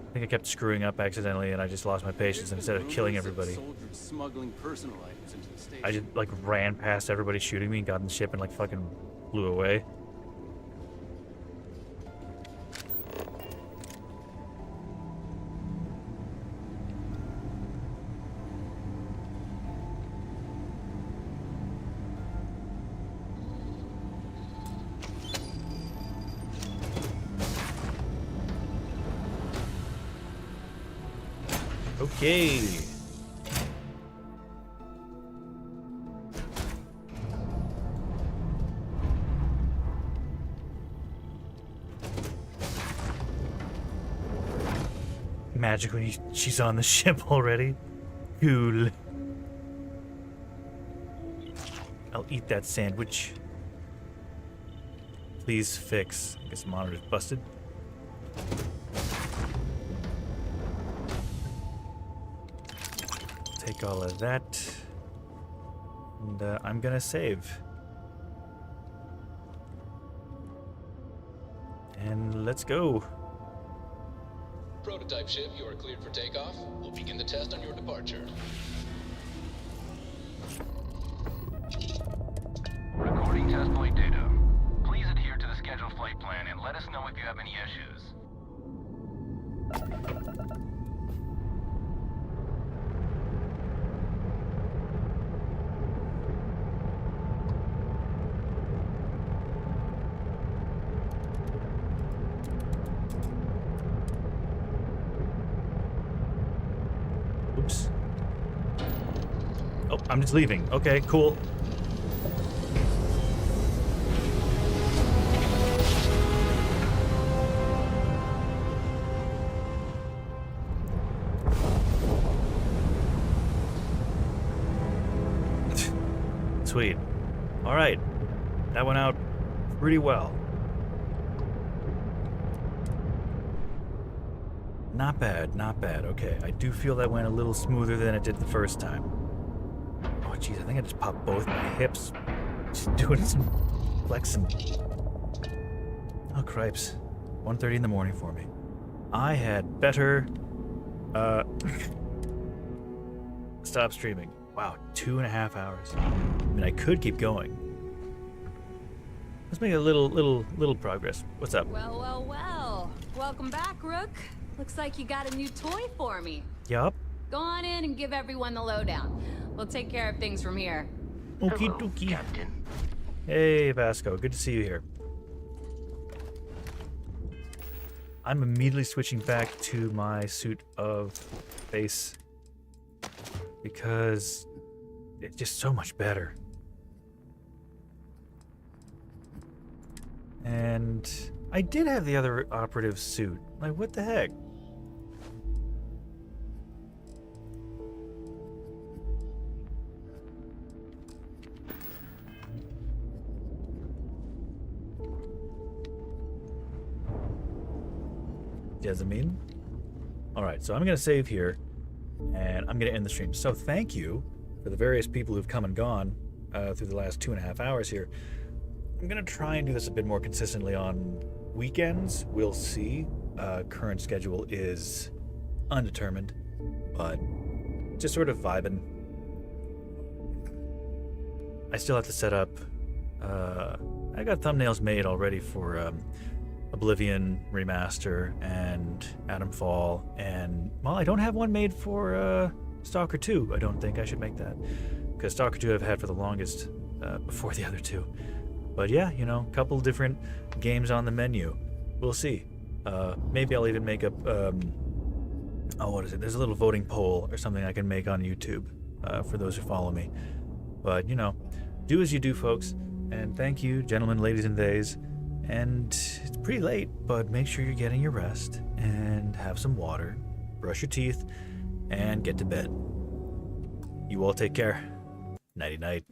I think I kept screwing up accidentally and I just lost my patience instead of killing everybody. Smuggling personal items into the station. I just like ran past everybody shooting me and got in the ship and like fucking blew away. Okay. Magically, she's on the ship already. Cool. I'll eat that sandwich. Please fix. I guess the monitor's busted. Take all of that. And I'm gonna save. And let's go. Prototype ship, you are cleared for takeoff. We'll begin the test on your departure. Recording test flight data. Please adhere to the scheduled flight plan and let us know if you have any issues. I'm just leaving. Okay, cool. Sweet. All right. That went out pretty well. Not bad, not bad. Okay, I do feel that went a little smoother than it did the first time. Oh, jeez, I think I just popped both my hips. Just doing some flexing. Oh, cripes. 1:30 in the morning for me. I had better, stop streaming. Wow, 2.5 hours. I mean, I could keep going. Let's make a little progress. What's up? Well, well, well. Welcome back, Rook. Looks like you got a new toy for me. Yup. Go on in and give everyone the lowdown. We'll take care of things from here. Okie dokie. Hey, Vasco. Good to see you here. I'm immediately switching back to my suit of face because it's just so much better. And I did have the other operative suit. Like, what the heck? Jasmine? Alright, so I'm going to save here, and I'm going to end the stream. So thank you for the various people who've come and gone through the last 2.5 hours here. I'm going to try and do this a bit more consistently on weekends. We'll see. Current schedule is undetermined, but just sort of vibing. I still have to set up... I got thumbnails made already for Oblivion Remaster and Atom Fall, and, well, I don't have one made for Stalker 2. I don't think I should make that, because Stalker 2 I've had for the longest before the other two. But yeah, you know, a couple different games on the menu. We'll see. Maybe I'll even make up, oh, what is it? There's a little voting poll or something I can make on YouTube for those who follow me. But, you know, do as you do, folks. And thank you, gentlemen, ladies, and theys. And it's pretty late, but make sure you're getting your rest and have some water, brush your teeth, and get to bed. You all take care. Nighty-night.